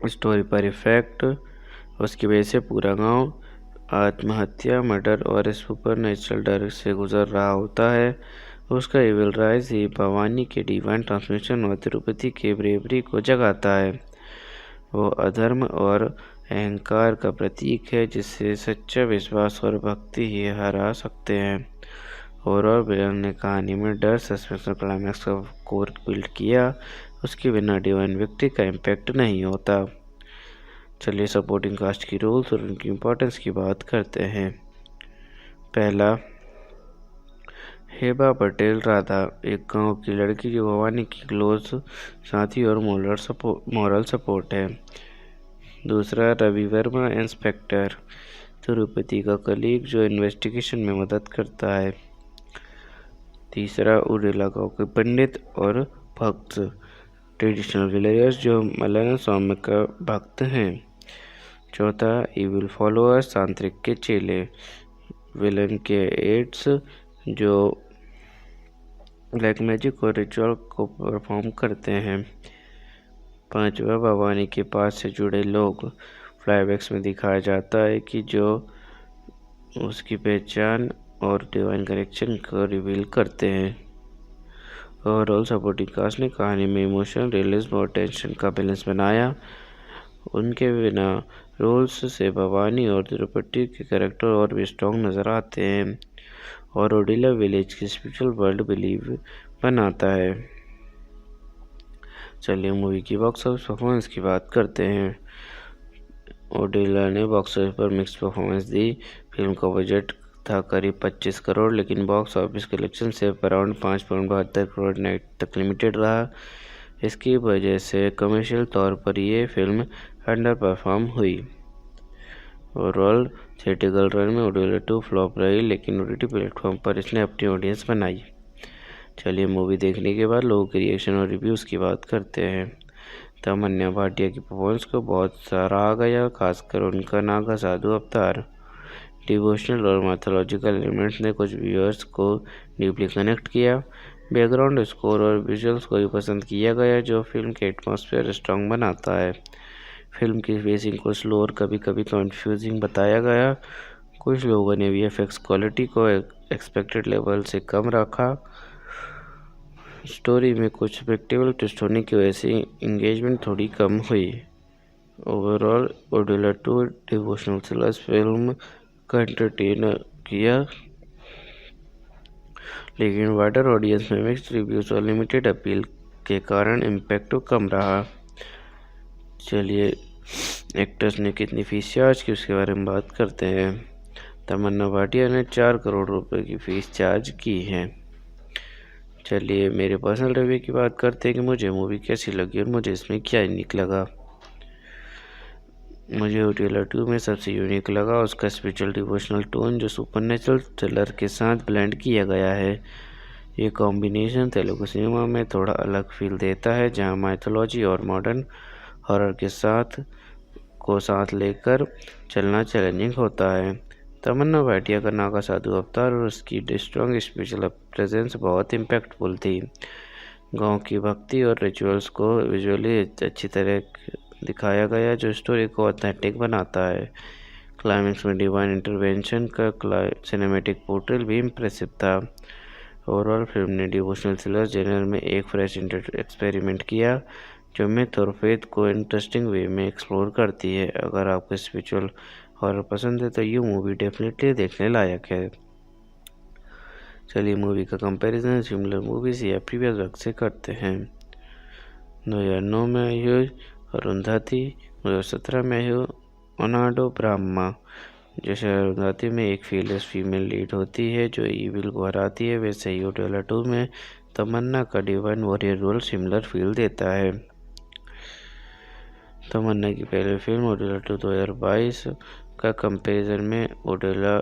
स्टोरी पर इफेक्ट, उसकी वजह से पूरा गांव आत्महत्या, मर्डर और सुपर नेचुरल डर से गुजर रहा होता है। उसका इविल राइज ही भवानी के डिवाइन ट्रांसमिशन और तिरुपति के ब्रेवरी को जगाता है। वो अधर्म और अहंकार का प्रतीक है, जिससे सच्चा विश्वास और भक्ति ही हरा सकते हैं। ओवरऑल विलन ने कहानी में डर, सस्पेंस और क्लाइमैक्स का कोर बिल्ड किया। उसके बिना डिवाइन व्यक्ति का इम्पैक्ट नहीं होता। चलिए सपोर्टिंग कास्ट की रोल्स और उनकी इम्पोर्टेंस की बात करते हैं। पहला, हेबा पटेल राधा, एक गांव की लड़की जो भवानी की क्लोज साथी और मॉरल सपोर्ट है। दूसरा, रवि वर्मा, इंस्पेक्टर, तिरुपति का कलीग जो इन्वेस्टिगेशन में मदद करता है। तीसरा, ओडेला गांव के पंडित और भक्त, ट्रेडिशनल विलेजर्स जो मलाना स्वामी का भक्त हैं। चौथा, इविल फॉलोअर्स, तांत्रिक के चेले, विलन के एड्स जो ब्लैक मैजिक और रिचुअल को परफॉर्म करते हैं। पांचवा, भवानी के पास से जुड़े लोग, फ्लैशबैक्स में दिखाया जाता है कि जो उसकी पहचान और डिवाइन कनेक्शन को रिवील करते हैं। ओवरऑल सपोर्टिंग कास्ट ने कहानी में इमोशनल, रियलिज्म और टेंशन का बैलेंस बनाया। उनके बिना रोल्स से भवानी और तिरुपति के कैरेक्टर और भी स्ट्रॉन्ग नज़र आते हैं और ओडेला विलेज की स्पिरिचुअल वर्ल्ड बिलीव बनाता है। चलिए मूवी की बॉक्स ऑफिस परफॉर्मेंस की बात करते हैं। ओडेला ने बॉक्स ऑफिस पर मिक्स परफॉर्मेंस दी। फिल्म का बजट था करीब 25 करोड़, लेकिन बॉक्स ऑफिस कलेक्शन से अराउंड 5.72 करोड़ नाइट तक लिमिटेड रहा। इसकी वजह से कमर्शियल तौर पर ये फिल्म अंडर परफॉर्म हुई। ओवरऑल थिएटिकल रन में ओडेला 2 फ्लॉप रही, लेकिन OTT प्लेटफॉर्म पर इसने अपनी ऑडियंस बनाई। चलिए मूवी देखने के बाद लोगों के रिएक्शन और रिव्यूज़ की बात करते हैं। तमन्ना भाटिया की परफॉर्मेंस को बहुत सराहा गया, खासकर उनका नागा साधु अवतार। डिवोशनल और मैथोलॉजिकल एलिमेंट्स ने कुछ व्यूअर्स को डीपली कनेक्ट किया। बैकग्राउंड स्कोर और विजुअल्स को भी पसंद किया गया, जो फिल्म के एटमॉस्फेयर स्ट्रॉन्ग बनाता है। फिल्म की फेसिंग को स्लो और कभी कभी कंफ्यूजिंग बताया गया। कुछ लोगों ने VFX क्वालिटी को एक्सपेक्टेड लेवल से कम रखा। स्टोरी में कुछ प्रेडिक्टेबल ट्विस्ट होने की वजह से इंगेजमेंट थोड़ी कम हुई। Overall Odela 2 devotional thriller film का एंटरटेन किया, लेकिन वाइडर ऑडियंस में मिक्स्ड रिव्यूज और लिमिटेड अपील के कारण इम्पैक्ट कम रहा। चलिए एक्टर्स ने कितनी फीस चार्ज की उसके बारे में बात करते हैं। तमन्ना भाटिया ने 4 करोड़ रुपए की फ़ीस चार्ज की है। चलिए मेरे पर्सनल रिव्यू की बात करते हैं कि मुझे मूवी कैसी लगी और मुझे इसमें क्या यूनिक लगा। मुझे ओडेला 2 में सबसे यूनिक लगा उसका स्पिरिचुअल डिवोशनल टोन, जो सुपरनेचुरल थ्रिलर के साथ ब्लेंड किया गया है। ये कॉम्बिनेशन तेलुगु सिनेमा में थोड़ा अलग फील देता है, जहां माइथोलॉजी और मॉडर्न हॉरर के साथ लेकर चलना चैलेंजिंग होता है। तमन्ना भाटिया का नागा साधु अवतार और उसकी स्ट्रॉन्ग स्पिरिचुअल प्रेजेंस बहुत इम्पैक्टफुल थी। गांव की भक्ति और रिचुअल्स को विजुअली अच्छी तरह दिखाया गया, जो स्टोरी को ऑथेंटिक बनाता है। क्लाइमेक्स में डिवाइन इंटरवेंशन का सिनेमैटिक पोर्ट्रेल भी इम्प्रेसिव था। ओवरऑल फिल्म ने डिवोशनल थ्रिलर जेनर में एक फ्रेश एक्सपेरिमेंट किया जो मिथ और फेथ को इंटरेस्टिंग वे में एक्सप्लोर करती है। अगर आपको स्पिरिचुअल हॉरर पसंद है तो ये मूवी डेफिनेटली देखने लायक है। चलिए मूवी का कंपैरिजन सिमिलर मूवीज या प्रीवियस वर्क से करते हैं। 2009 में आई हुई अरुंधति, 2017 में आई हुई ओनाडो ब्राह्मा। जैसे अरुंधति में एक फीलेस फीमेल लीड होती है जो ईविल को हराती है, वैसे ही ओडेला 2 में तमन्ना का divine warrior role similar feel देता है। तमन्ना की पहली फिल्म ओडेला 2 2022 का कंपैरिजन में ओडेला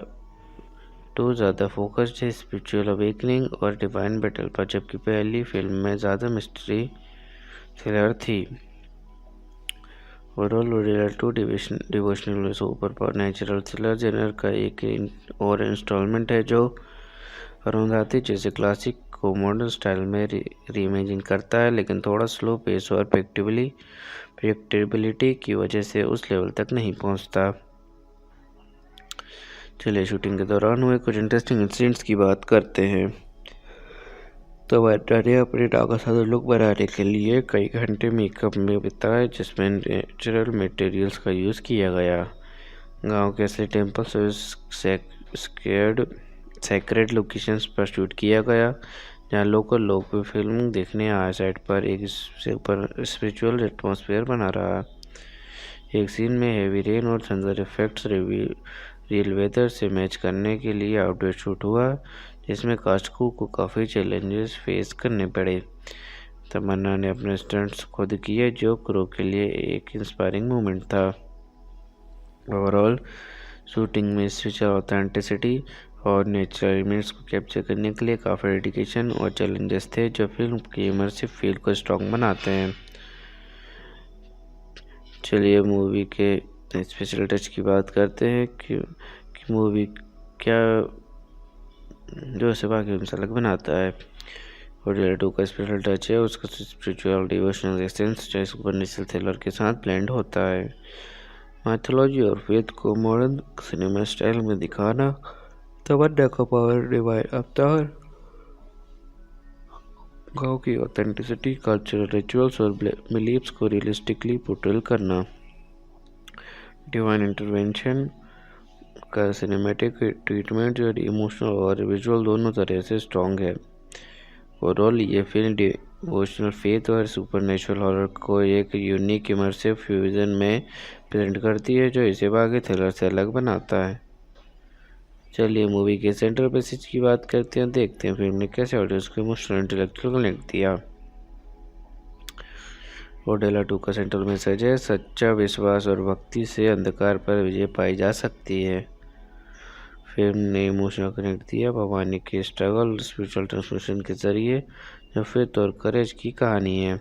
2 ज़्यादा फोकस्ड है स्पिरिचुअल अवेकनिंग और डिवाइन बैटल पर, जबकि पहली फिल्म में ज़्यादा मिस्ट्री थ्रिलर थी। Overall Odela 2 devotional super natural thriller genre का एक और इंस्टॉलमेंट है जो अरुंधति जैसे क्लासिक को मॉडर्न स्टाइल में रीइमेजिन करता है, लेकिन थोड़ा स्लो पेस और प्रेडिक्टेबिलिटी की वजह से उस लेवल तक नहीं पहुंचता। चलिए शूटिंग के दौरान हुए कुछ इंटरेस्टिंग इंसिडेंट्स की बात करते हैं। तमन्ना ने अपने नागासाधु लुक बनाने के लिए कई घंटे मेकअप में बिताए जिसमें नेचुरल मटेरियल्स का यूज़ किया गया। गांव के असली टेम्पल्स और सेक्रेड लोकेशंस पर शूट किया गया जहां लोकल लोग भी फिल्म देखने आए। सेट पर एक स्पिरिचुअल एटमॉस्फेयर बना रहा। एक सीन में हेवी रेन और थंडर इफेक्ट्स रियल वेदर से मैच करने के लिए आउटडोर शूट हुआ, जिसमें कास्ट को काफ़ी चैलेंजेस फेस करने पड़े। तमन्ना ने अपने स्टंट्स खुद किए जो क्रू के लिए एक इंस्पायरिंग मोमेंट था। ओवरऑल शूटिंग में स्पिरिचुअल ऑथेंटिसिटी और नेचुरल एलिमेंट्स को कैप्चर करने के लिए काफ़ी डेडिकेशन और चैलेंजेस थे जो फिल्म की इमर्सिव फील को स्ट्रॉन्ग बनाते हैं। चलिए मूवी के स्पेशल टच की बात करते हैं कि मूवी क्या जो इसे बाकी फिल्म से अलग बनाता है। ओडेला 2 का स्पेशल टच है उसका स्पिरिचुअल डिवोशनल एसेंस जो सुपरनेचुरल थ्रिलर के साथ ब्लेंड होता है। माइथोलॉजी और फेथ को मॉडर्न सिनेमा स्टाइल में दिखाना, तमन्ना का पावर डिवाइन अवतार, गांव की ऑथेंटिसिटी, कल्चरल रिचुअल्स और बिलीव्स को रियलिस्टिकली पोर्ट्रेल करना। डिवाइन इंटरवेंशन का सिनेमैटिक ट्रीटमेंट और इमोशनल और विजुअल दोनों तरह से स्ट्रॉन्ग है। ओवरऑल ये फिल्म डिवोशनल फेथ और सुपरनेचुरल हॉरर को एक यूनिक इमर्सिव फ्यूजन में प्रेजेंट करती है जो इसे बाकी थ्रिलर से अलग बनाता है। चलिए मूवी के सेंट्रल मैसेज की बात करते हैं, देखते हैं फिल्म ने कैसे ऑडियंस को इमोशनल इंटेलेक्चुअल कनेक्ट दिया। ओडेला 2 का सेंट्रल मैसेज है सच्चा विश्वास और भक्ति से अंधकार पर विजय पाई जा सकती है। फिल्म ने इमोशनल कनेक्ट दिया भवानी के स्ट्रगल स्पिरिचुअल ट्रांसफॉर्मेशन के जरिए जो फेथ और करेज की कहानी है।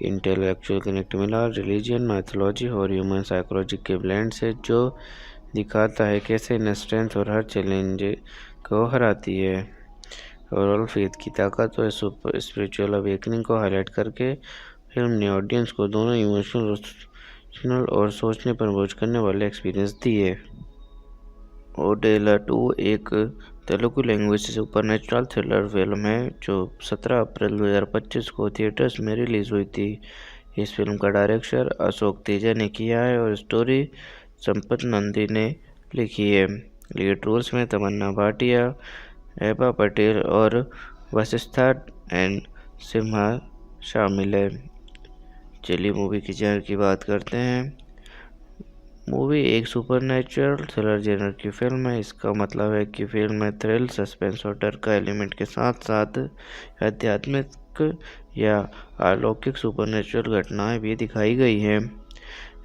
इंटेलेक्चुअल कनेक्ट मिला रिलीजन, माइथोलॉजी और ह्यूमन साइकोलॉजी के ब्लेंड से जो दिखाता है कैसे इनर स्ट्रेंथ और हर चैलेंज को हराती है। ओवरऑल फेथ की ताकत और स्पिरिचुअल अवेकनिंग को हाईलाइट करके फिल्म ने ऑडियंस को दोनों इमोशनल और सोचने पर बोझ करने वाले एक्सपीरियंस दिए। ओडेला 2 एक Telugu language supernatural thriller film है जो 17 अप्रैल 2025 को थिएटर्स में रिलीज हुई थी। इस फिल्म का डायरेक्शन अशोक तेजा ने किया है और स्टोरी संपत नंदी ने लिखी है। लीड रोल्स में तमन्ना भाटिया, एबा पटेल और वशिष्ठा एंड सिम्हा शामिल है। चलिए मूवी की जेनर की बात करते हैं। मूवी एक सुपरनैचुरल थ्रिलर जेनर की फिल्म है। इसका मतलब है कि फिल्म में थ्रिल, सस्पेंस और डर का एलिमेंट के साथ साथ आध्यात्मिक या अलौकिक सुपरनैचुरल घटनाएं भी दिखाई गई हैं।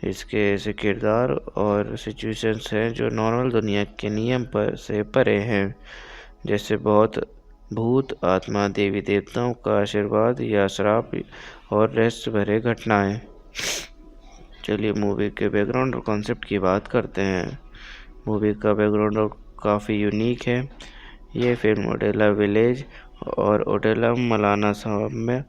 इसके ऐसे किरदार और सिचुएशंस हैं जो नॉर्मल दुनिया के नियम पर से परे हैं, जैसे बहुत भूत, आत्मा, देवी देवताओं का आशीर्वाद या श्राप और रहस्य भरे घटनाएं। चलिए मूवी के बैकग्राउंड और कॉन्सेप्ट की बात करते हैं। मूवी का बैकग्राउंड काफ़ी यूनिक है। ये फिल्म ओडेला विलेज और ओडेला मलाना साहब में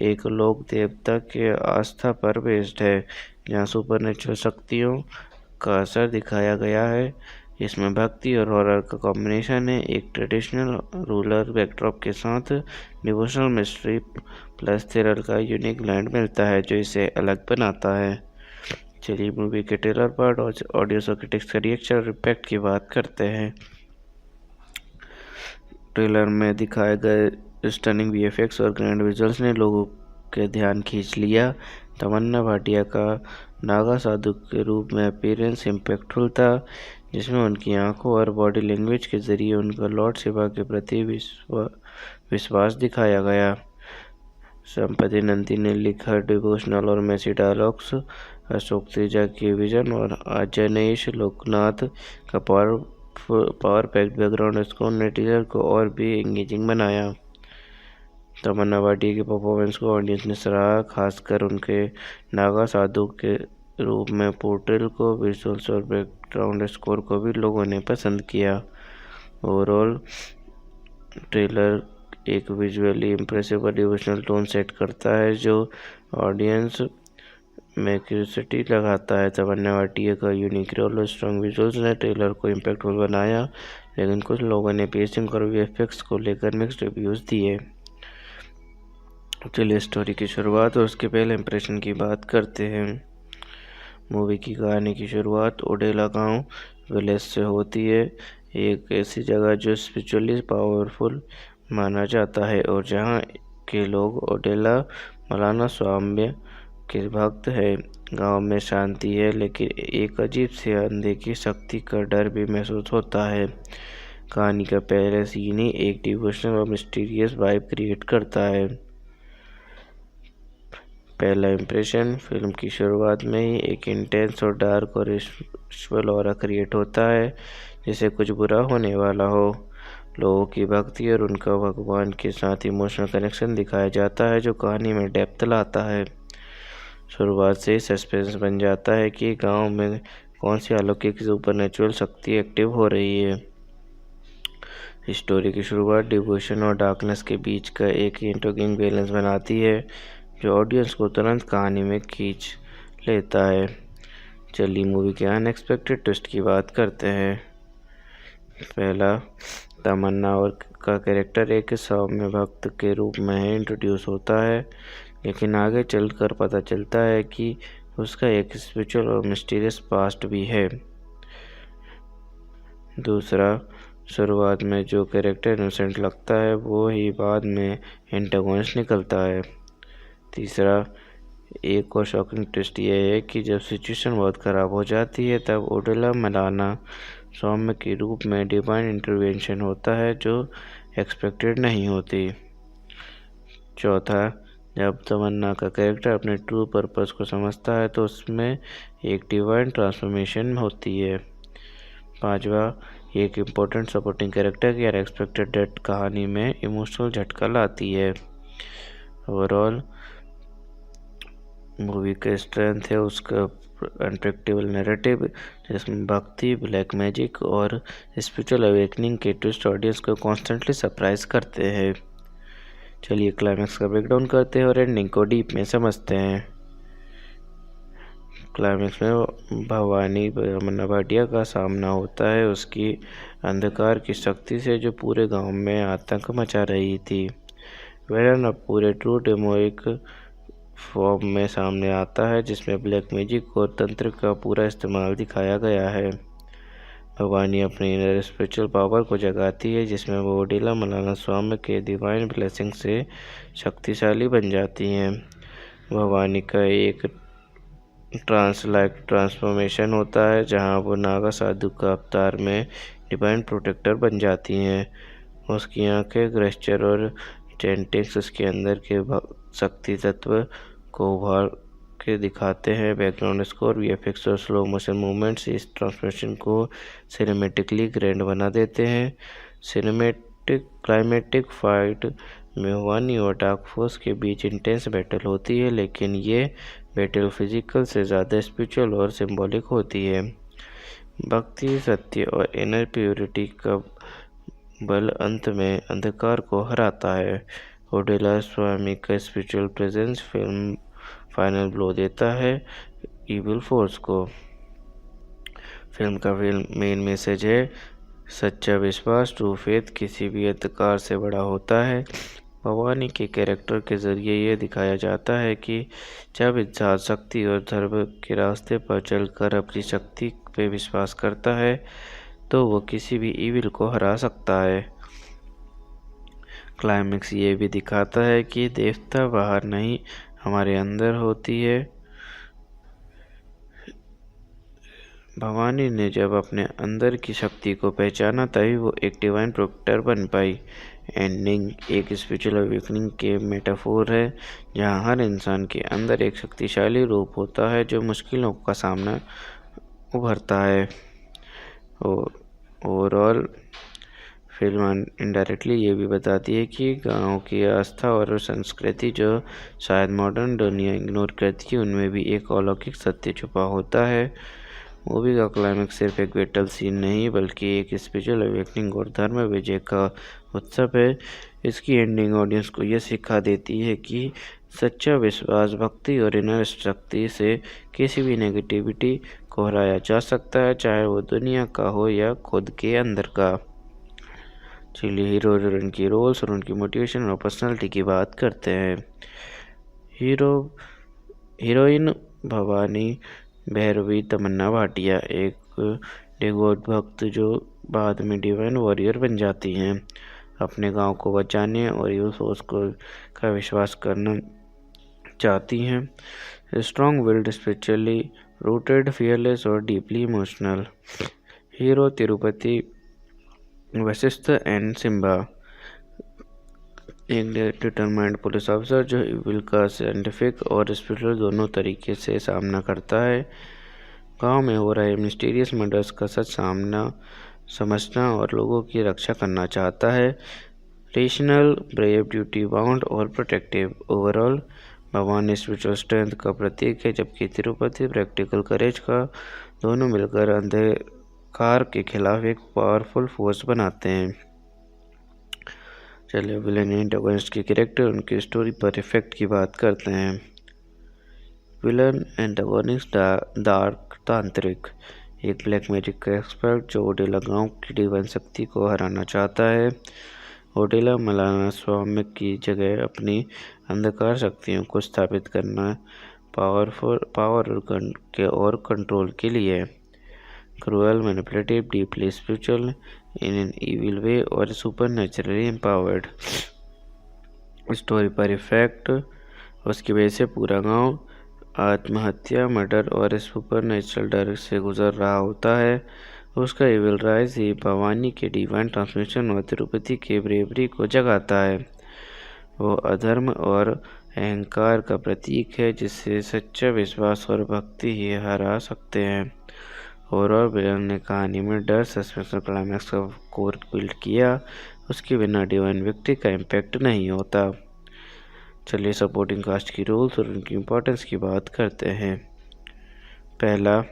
एक लोक देवता के आस्था पर बेस्ड है, जहाँ सुपरनेचुरल शक्तियों का असर दिखाया गया है। इसमें भक्ति और हॉरर का कॉम्बिनेशन है। एक ट्रेडिशनल रूरल बैकड्रॉप के साथ डिवोशनल मिस्ट्री प्लस थ्रिलर का यूनिक ब्लेंड मिलता है जो इसे अलग बनाता है। चलिए मूवी के ट्रेलर पार्ट और ऑडियो क्रिटिक्स का रिएक्शन और इम्पैक्ट की बात करते हैं। ट्रेलर में दिखाए गए स्टनिंग वीएफएक्स और ग्रैंड विजुअल्स ने लोगों के ध्यान खींच लिया। तमन्ना भाटिया का नागा साधु के रूप में अपीयरेंस इम्पैक्टफुल था, जिसमें उनकी आंखों और बॉडी लैंग्वेज के जरिए उनका लॉर्ड शिवा के प्रति विश्वास दिखाया गया। संपति नंदी ने लिखा डिवोशनल और मैसी डायलॉग्स, अशोक तेजा की विजन और अजनेश लोकनाथ का पावर पैक्ड बैकग्राउंड स्कोर ने टीजर को और भी एंगेजिंग बनाया। तमन्ना भाटिया की परफॉर्मेंस को ऑडियंस ने सराहा, खासकर उनके नागा साधु के रूप में पोर्ट्रेल को। विजुअल्स और बैकग्राउंड स्कोर को भी लोगों ने पसंद किया। ओवरऑल ट्रेलर एक विजुअली इम्प्रेसिव और डिवोशनल टोन सेट करता है जो ऑडियंस में क्यूरियोसिटी लगाता है। तमन्ना भाटिया का यूनिक रोल और स्ट्रॉन्ग विजुअल्स ने ट्रेलर को इम्पैक्टफुल बनाया, लेकिन कुछ लोगों ने पेसिंग और वीएफएक्स को लेकर मिक्स्ड रिव्यूज़ दिए। चलिए स्टोरी की शुरुआत और उसके पहले इंप्रेशन की बात करते हैं। मूवी की कहानी की शुरुआत ओडेला गांव विलेज से होती है, एक ऐसी जगह जो स्पिरिचुअली पावरफुल माना जाता है और जहां के लोग ओडेला मौलाना स्वामी के भक्त हैं। गांव में शांति है, लेकिन एक अजीब सी अनदेखी शक्ति का डर भी महसूस होता है। कहानी का पहला सीन ही एक डिवोशनल और मिस्टीरियस वाइब क्रिएट करता है। पहला इम्प्रेशन, फिल्म की शुरुआत में ही एक इंटेंस और डार्क और स्पिरिचुअल ऑरा क्रिएट होता है, जैसे कुछ बुरा होने वाला हो। लोगों की भक्ति और उनका भगवान के साथ इमोशनल कनेक्शन दिखाया जाता है जो कहानी में डेप्थ लाता है। शुरुआत से ही सस्पेंस बन जाता है कि गांव में कौन सी अलौकिक सुपरनेचुरल शक्ति एक्टिव हो रही है। स्टोरी की शुरुआत डिवोशन और डार्कनेस के बीच का एक इंट्रिगिंग बैलेंस बनाती है जो ऑडियंस को तुरंत कहानी में खींच लेता है। चलिए मूवी के अनएक्सपेक्टेड ट्विस्ट की बात करते हैं। पहला, तमन्ना और का कैरेक्टर एक सौम्य भक्त के रूप में इंट्रोड्यूस होता है, लेकिन आगे चलकर पता चलता है कि उसका एक स्पिरिचुअल और मिस्टीरियस पास्ट भी है। दूसरा, शुरुआत में जो कैरेक्टर इनोसेंट लगता है वो ही बाद में एंटागोनिस्ट निकलता है। तीसरा, एक और शॉकिंग ट्विस्ट यह है कि जब सिचुएशन बहुत ख़राब हो जाती है तब ओडेला मौलाना सौम्य के रूप में डिवाइन इंटरवेंशन होता है जो एक्सपेक्टेड नहीं होती। चौथा, जब तमन्ना का कैरेक्टर अपने ट्रू पर्पस को समझता है तो उसमें एक डिवाइन ट्रांसफॉर्मेशन होती है। पांचवा, एक इम्पोर्टेंट सपोर्टिंग कैरेक्टर की अनएक्सपेक्टेड डेथ कहानी में इमोशनल झटका लाती है। ओवरऑल मूवी का स्ट्रेंथ है उसका अनप्रेडिक्टेबल नैरेटिव, जिसमें भक्ति, ब्लैक मैजिक और स्पिरिचुअल अवेकनिंग के ट्विस्ट ऑडियंस को कॉन्स्टेंटली सरप्राइज करते हैं। चलिए क्लाइमैक्स का ब्रेकडाउन करते हैं और एंडिंग को डीप में समझते हैं। क्लाइमैक्स में भवानी तमन्ना भाटिया का सामना होता है उसकी अंधकार की शक्ति से जो पूरे गांव में आतंक मचा रही थी। वेलन अब पूरे ट्रू डेमोनिक फॉर्म में सामने आता है, जिसमें ब्लैक मैजिक और तंत्र का पूरा इस्तेमाल दिखाया गया है। भवानी अपनी इनर स्पिरिचुअल पावर को जगाती है, जिसमें वो ओडेला मौलाना स्वामी के डिवाइन ब्लेसिंग से शक्तिशाली बन जाती हैं। भवानी का एक लाइक ट्रांसफॉर्मेशन होता है जहां वो नागा साधु का अवतार में डिवाइन प्रोटेक्टर बन जाती हैं। उसकी आंखें, ग्रेस्चर और चैंटिंग्स उसके अंदर के शक्ति तत्व को उभार के दिखाते हैं। बैकग्राउंड स्कोर, वीएफएक्स और स्लो मोशन मूवमेंट्स इस ट्रांसफॉर्मेशन को सिनेमेटिकली ग्रैंड बना देते हैं। क्लाइमेटिक फाइट में भवानी और डार्क फोर्स के बीच इंटेंस बैटल होती है, लेकिन ये बैटल फिजिकल से ज़्यादा स्पिरिचुअल और सिंबॉलिक होती है। भक्ति, सत्य और इनर प्योरिटी का बल अंत में अंधकार को हराता है। ओडेला स्वामी का spiritual presence film final blow देता है इविल फोर्स को। फिल्म का मेन मैसेज है सच्चा विश्वास, ट्रू फेथ किसी भी अंधकार से बड़ा होता है। भवानी के कैरेक्टर के जरिए ये दिखाया जाता है कि जब इंसान शक्ति और धर्म के रास्ते पर चलकर अपनी शक्ति पे विश्वास करता है तो वो किसी भी इविल को हरा सकता है। क्लाइमेक्स ये भी दिखाता है कि देवता बाहर नहीं, हमारे अंदर होती है। भवानी ने जब अपने अंदर की शक्ति को पहचाना तभी वो एक डिवाइन प्रोटेक्टर बन पाई। एंडिंग एक स्पिरिचुअल अवेकनिंग के मेटाफोर है, जहाँ हर इंसान के अंदर एक शक्तिशाली रूप होता है जो मुश्किलों का सामना उभरता है। ओवरऑल फिल्म इनडायरेक्टली ये भी बताती है कि गाँव की आस्था और संस्कृति जो शायद मॉडर्न दुनिया इग्नोर करती है, उनमें भी एक अलौकिक सत्य छुपा होता है। मूवी का क्लाइमेक्स सिर्फ एक बैटल सीन नहीं बल्कि एक स्पिरिचुअल अवेकनिंग और धर्म विजय का उत्सव है। इसकी एंडिंग ऑडियंस को यह सिखा देती है कि सच्चा विश्वास, भक्ति और इनर शक्ति से किसी भी नेगेटिविटी को हराया जा सकता है, चाहे वो दुनिया का हो या खुद के अंदर का। चलिए हीरो और उनकी रोल्स और उनकी मोटिवेशन और पर्सनालिटी की बात करते हैं। हीरोइन भवानी भैरवी तमन्ना भाटिया एक डिवोट भक्त जो बाद में डिवाइन वॉरियर बन जाती हैं। अपने गांव को बचाने और यूथ फोर्स का विश्वास करना चाहती हैं। Strong willed, spiritually rooted, fearless और deeply emotional. Hero Tirupati Vashishtha and Simba एक डिटरमाइंड पुलिस ऑफिसर जो इविल का साइंटिफिक और स्पिरिचुअल दोनों तरीके से सामना करता है। गांव में हो रहे मिस्टीरियस मर्डर्स का सच समझना और लोगों की रक्षा करना चाहता है। रेशनल, ब्रेव, ड्यूटी बाउंड और प्रोटेक्टिव। ओवरऑल भगवान स्पिरिचुअल स्ट्रेंथ का प्रतीक है, जबकि तिरुपति प्रैक्टिकल करेज का। दोनों मिलकर अंधकार के खिलाफ एक पावरफुल फोर्स बनाते हैं। चलिए विलेन एंटागोनिस्ट के कैरेक्टर, उनकी स्टोरी पर इफेक्ट की बात करते हैं। विलन एंटागोनिस्ट डार्क तांत्रिक, एक ब्लैक मैजिक का एक्सपर्ट जो ओडेला गांव की डिवाइन शक्ति को हराना चाहता है। ओडेला मलाना स्वामी की जगह अपनी अंधकार शक्तियों को स्थापित करना पावर और कंट्रोल के लिए। Cruel, manipulative, deeply spiritual in an evil way और सुपर नेचुरली एम्पावर्ड। स्टोरी पर इफेक्ट, उसकी वजह से पूरा गांव आत्महत्या, मर्डर और सुपर नेचुरल डर से गुजर रहा होता है। उसका इविल राइज ही भवानी के डिवाइन ट्रांसमिशन और तिरुपति के ब्रेवरी को जगाता है। वो अधर्म और अहंकार का प्रतीक है जिससे सच्चा विश्वास और भक्ति ही हरा सकते हैं। ओवरऑल विलन ने कहानी में डर, सस्पेंस और क्लाइमैक्स का कोर बिल्ड किया। उसके बिना डिवाइन व्यक्ति का इम्पैक्ट नहीं होता। चलिए सपोर्टिंग कास्ट की रोल्स और उनकी इम्पोर्टेंस की बात करते हैं। पहला,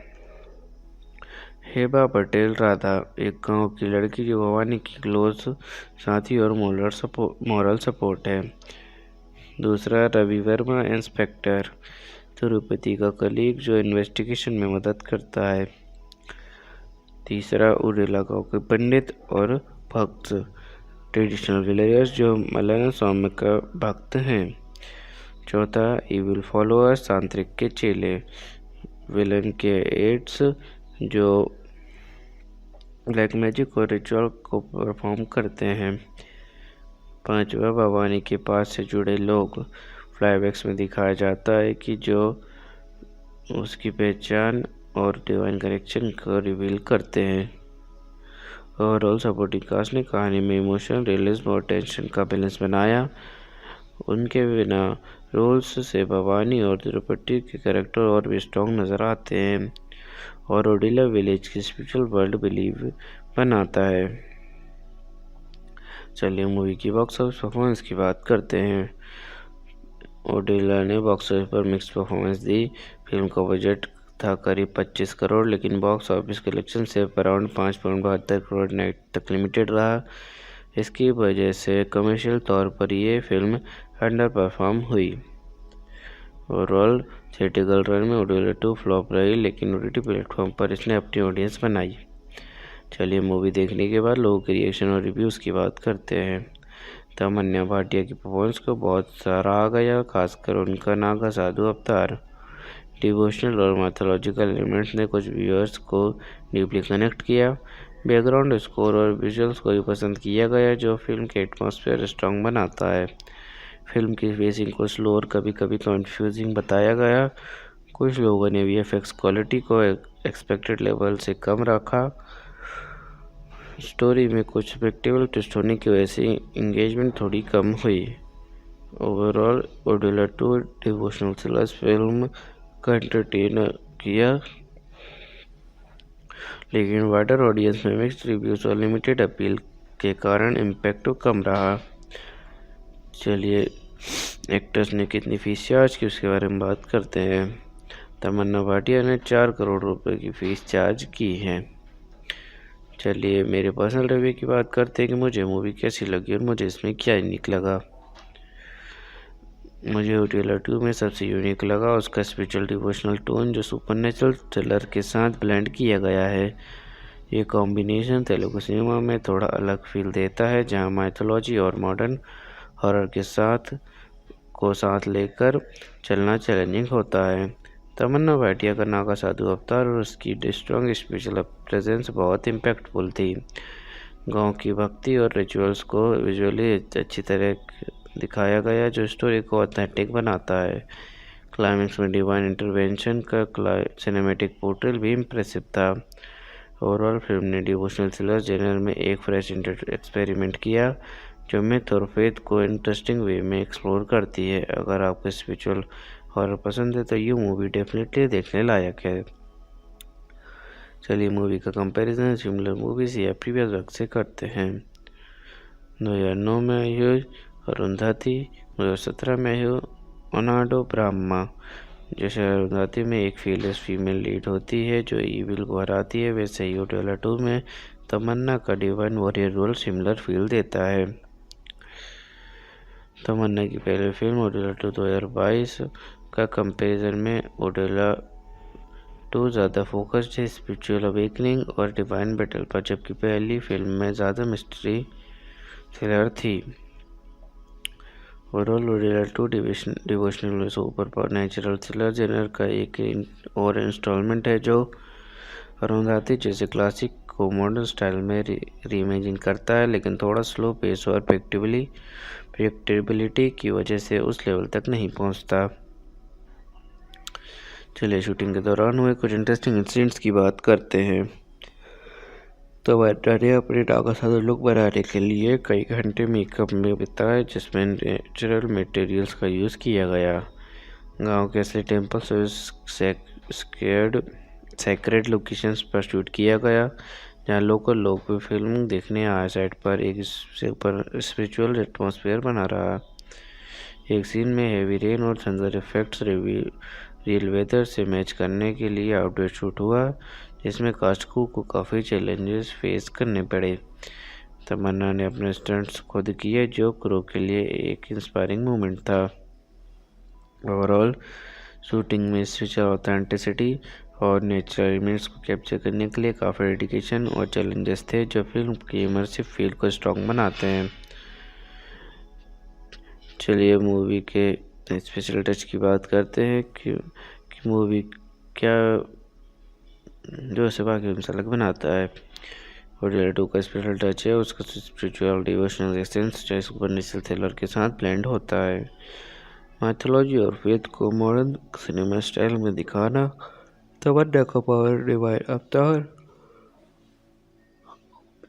हेबा पटेल राधा, एक गांव की लड़की जो भवानी की क्लोज साथी और मॉरल सपोर्ट है। दूसरा, रवि वर्मा, इंस्पेक्टर, तिरुपति का कलीग जो इन्वेस्टिगेशन में मदद करता है। तीसरा, ओडेला गांव के पंडित और भक्त, ट्रेडिशनल विलेजर्स जो मलाना स्वामी का भक्त हैं। चौथा, इविल फॉलोअर्स, तांत्रिक के चेले, विलन के एड्स जो ब्लैक मैजिक और रिचुअल को परफॉर्म करते हैं। पांचवा, भवानी के पास से जुड़े लोग, फ्लैशबैक्स में दिखाया जाता है कि जो उसकी पहचान और डिवाइन कनेक्शन को रिवील करते हैं। ओवरऑल सपोर्टिंग कास्ट ने कहानी में इमोशन, रियलिज्म और टेंशन का बैलेंस बनाया। उनके बिना रोल्स से भवानी और तिरुपति के कैरेक्टर और भी स्ट्रॉन्ग नज़र आते हैं और ओडेला विलेज की स्पिरिचुअल वर्ल्ड बिलीव बनाता है। चलिए मूवी की बॉक्स ऑफिस परफॉर्मेंस की बात करते हैं। ओडेला ने बॉक्स ऑफिस पर मिक्स परफॉर्मेंस दी। फिल्म का बजट था करीब 25 करोड़, लेकिन बॉक्स ऑफिस कलेक्शन से अराउंड 5.72 करोड़ नेट तक लिमिटेड रहा। इसकी वजह से कमर्शियल तौर पर ये फिल्म अंडर परफॉर्म हुई। ओवरऑल थिएट्रिकल रन में उड़ेला 2 फ्लॉप रही, लेकिन OTT प्लेटफॉर्म पर इसने अपनी ऑडियंस बनाई। चलिए मूवी देखने के बाद लोगों के रिएक्शन और रिव्यूज़ की बात करते हैं। तमन्ना भाटिया की परफॉर्मेंस को बहुत सराहा गया, खासकर उनका नागा साधु अवतार। डिवोशनल और मैथोलॉजिकल एलिमेंट्स ने कुछ व्यूअर्स को डीपली कनेक्ट किया। बैकग्राउंड स्कोर और विजुअल्स को भी पसंद किया गया, जो फिल्म के एटमॉस्फेयर स्ट्रॉन्ग बनाता है। फिल्म की फेसिंग को स्लो और कभी कभी कंफ्यूजिंग बताया गया। कुछ लोगों ने VFX क्वालिटी को एक्सपेक्टेड लेवल से कम रखा। स्टोरी में कुछ प्रेडिक्टेबल ट्विस्ट होने की वजह से इंगेजमेंट थोड़ी कम हुई। Overall Odela 2 devotional thriller film का एंटरटेन किया, लेकिन वाइडर ऑडियंस में मिक्स्ड रिव्यूज और लिमिटेड अपील के कारण इम्पैक्ट कम रहा। चलिए एक्टर्स ने कितनी फीस चार्ज की उसके बारे में बात करते हैं। तमन्ना भाटिया ने 4 करोड़ रुपए की फ़ीस चार्ज की है। चलिए मेरे पर्सनल रिव्यू की बात करते हैं कि मुझे मूवी कैसी लगी और मुझे इसमें क्या यूनिक लगा। मुझे उड़ेला 2 में सबसे यूनिक लगा उसका स्पिरिचुअल डिवोशनल टोन, जो सुपरनेचुरल थ्रिलर के साथ ब्लेंड किया गया है। ये कॉम्बिनेशन तेलुगु सिनेमा में थोड़ा अलग फील देता है, जहां माइथोलॉजी और मॉडर्न हॉरर के साथ लेकर चलना चैलेंजिंग होता है। तमन्ना भाटिया का नागा साधु अवतार और उसकी स्ट्रॉन्ग स्पिरिचुअल प्रेजेंस बहुत इम्पैक्टफुल थी। गांव की भक्ति और रिचुअल्स को विजुअली अच्छी तरह दिखाया गया, जो स्टोरी को ऑथेंटिक बनाता है। क्लाइमेक्स में डिवाइन इंटरवेंशन का सिनेमैटिक पोर्ट्रेल भी इम्प्रेसिव था। ओवरऑल फिल्म ने डिवोशनल थ्रिलर जेनर में एक फ्रेश एक्सपेरिमेंट किया, जो मिथ और फेथ को इंटरेस्टिंग वे में एक्सप्लोर करती है। अगर आपको स्पिरिचुअल हॉरर पसंद है तो ये मूवी डेफिनेटली देखने लायक है। चलिए मूवी का कंपैरिजन सिमिलर मूवीज या प्रीवियस वर्क से करते हैं। 2009 में आई हुई अरुंधति, 2017 में आई हुई ओनाडो ब्राह्मा। जैसे अरुंधति में एक फीलेस फीमेल लीड होती है जो ईविल को हराती है, वैसे ही उड़ेला 2 में तमन्ना का divine warrior role similar feel देता है। तमन्ना की पहली फिल्म उड़ेला 2 2022 का कंपैरिजन में उड़ेला 2 ज़्यादा फोकस्ड है स्पिरिचुअल अवेकनिंग और डिवाइन बैटल पर, जबकि पहली फिल्म में ज़्यादा मिस्ट्री थ्रिलर थी। Overall Odela 2 devotional super natural thriller genre का एक और इंस्टॉलमेंट है, जो अरुंधति जैसे क्लासिक को मॉडर्न स्टाइल में रीइमेजिन करता है, लेकिन थोड़ा स्लो पेस और प्रेडिक्टेबिलिटी की वजह से उस लेवल तक नहीं पहुंचता। चलिए शूटिंग के दौरान हुए कुछ इंटरेस्टिंग इंसिडेंट्स की बात करते हैं। तमन्ना ने अपने नागा साधु लुक बनाने के लिए कई घंटे मेकअप में बिताए, जिसमें नेचुरल मटेरियल्स का यूज़ किया गया। गांव के असली टेम्पल्स और सेक्रेड लोकेशंस पर शूट किया गया, जहां लोकल लोग भी फिल्म देखने आए। साइड पर एक स्पिरिचुअल एटमॉस्फेयर बना रहा। एक सीन में हेवी रेन और थंडर इफेक्ट्स रियल वेदर से मैच करने के लिए आउटडोर शूट हुआ, जिसमें कास्ट को काफ़ी चैलेंजेस फेस करने पड़े। तमन्ना ने अपने स्टंट्स खुद किए, जो क्रू के लिए एक इंस्पायरिंग मोमेंट था। ओवरऑल शूटिंग में स्पिरिचुअल ऑथेंटिसिटी और नेचुरल एलिमेंट्स को कैप्चर करने के लिए काफ़ी डेडिकेशन और चैलेंजेस थे, जो फिल्म की इमर्सिव फील को स्ट्रॉन्ग बनाते हैं। चलिए मूवी के स्पेशल टच की बात करते हैं कि मूवी क्या जो इसे बाकी फिल्म से अलग बनाता है। उड़ेला 2 का स्पेशल टच है उसका स्पिरिचुअल डिवोशनल एसेंस, जो सुपरनेचुरल थ्रिलर के साथ ब्लेंड होता है। माइथोलॉजी और फेथ को मॉडर्न सिनेमा स्टाइल में दिखाना, तमन्ना का पावर डिवाइन अवतार,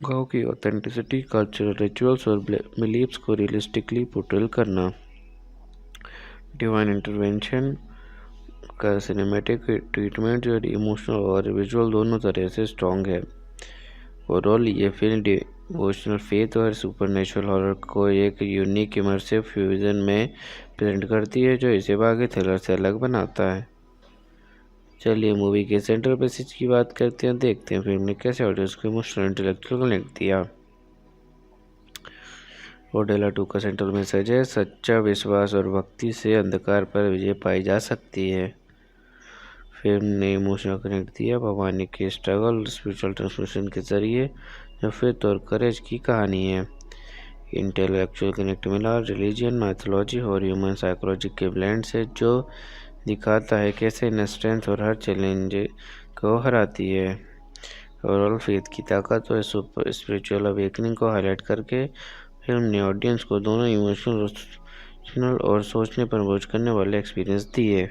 गांव की ऑथेंटिसिटी, कल्चरल रिचुअल्स और बिलीफ्स को रियलिस्टिकली पोर्ट्रेल करना। डिवाइन इंटरवेंशन का सिनेमैटिक ट्रीटमेंट जो इमोशनल और विजुअल दोनों तरह से स्ट्रॉन्ग है। ओवरऑल ये फिल्म डिवोशनल फेथ और सुपरनेचुरल हॉरर को एक यूनिक इमर्सिव फ्यूजन में प्रेजेंट करती है, जो इसे बाकी थ्रिलर से अलग बनाता है। चलिए मूवी के सेंट्रल मैसेज की बात करते हैं, देखते हैं फिल्म ने कैसे ऑडियंस को इमोशनल इंटेलेक्चुअल कनेक्ट दिया। ओडेला 2 का सेंट्रल मैसेज है, सच्चा विश्वास और भक्ति से अंधकार पर विजय पाई जा सकती है। फिल्म ने इमोशनल कनेक्ट दिया भवानी के स्ट्रगल स्पिरिचुअल ट्रांसफॉर्मेशन के जरिए, जो फेथ और करेज की कहानी है। इंटेलेक्चुअल कनेक्ट मिला रिलीजन, माइथोलॉजी और ह्यूमन साइकोलॉजी के ब्लेंड से, जो दिखाता है कैसे इनर स्ट्रेंथ और हर चैलेंज को हराती है। ओवरऑल फेथ की ताकत और स्पिरिचुअल अवेकनिंग को हाईलाइट करके फिल्म ने ऑडियंस को दोनों इमोशनल और सोचने पर बोझ करने वाले एक्सपीरियंस दिए।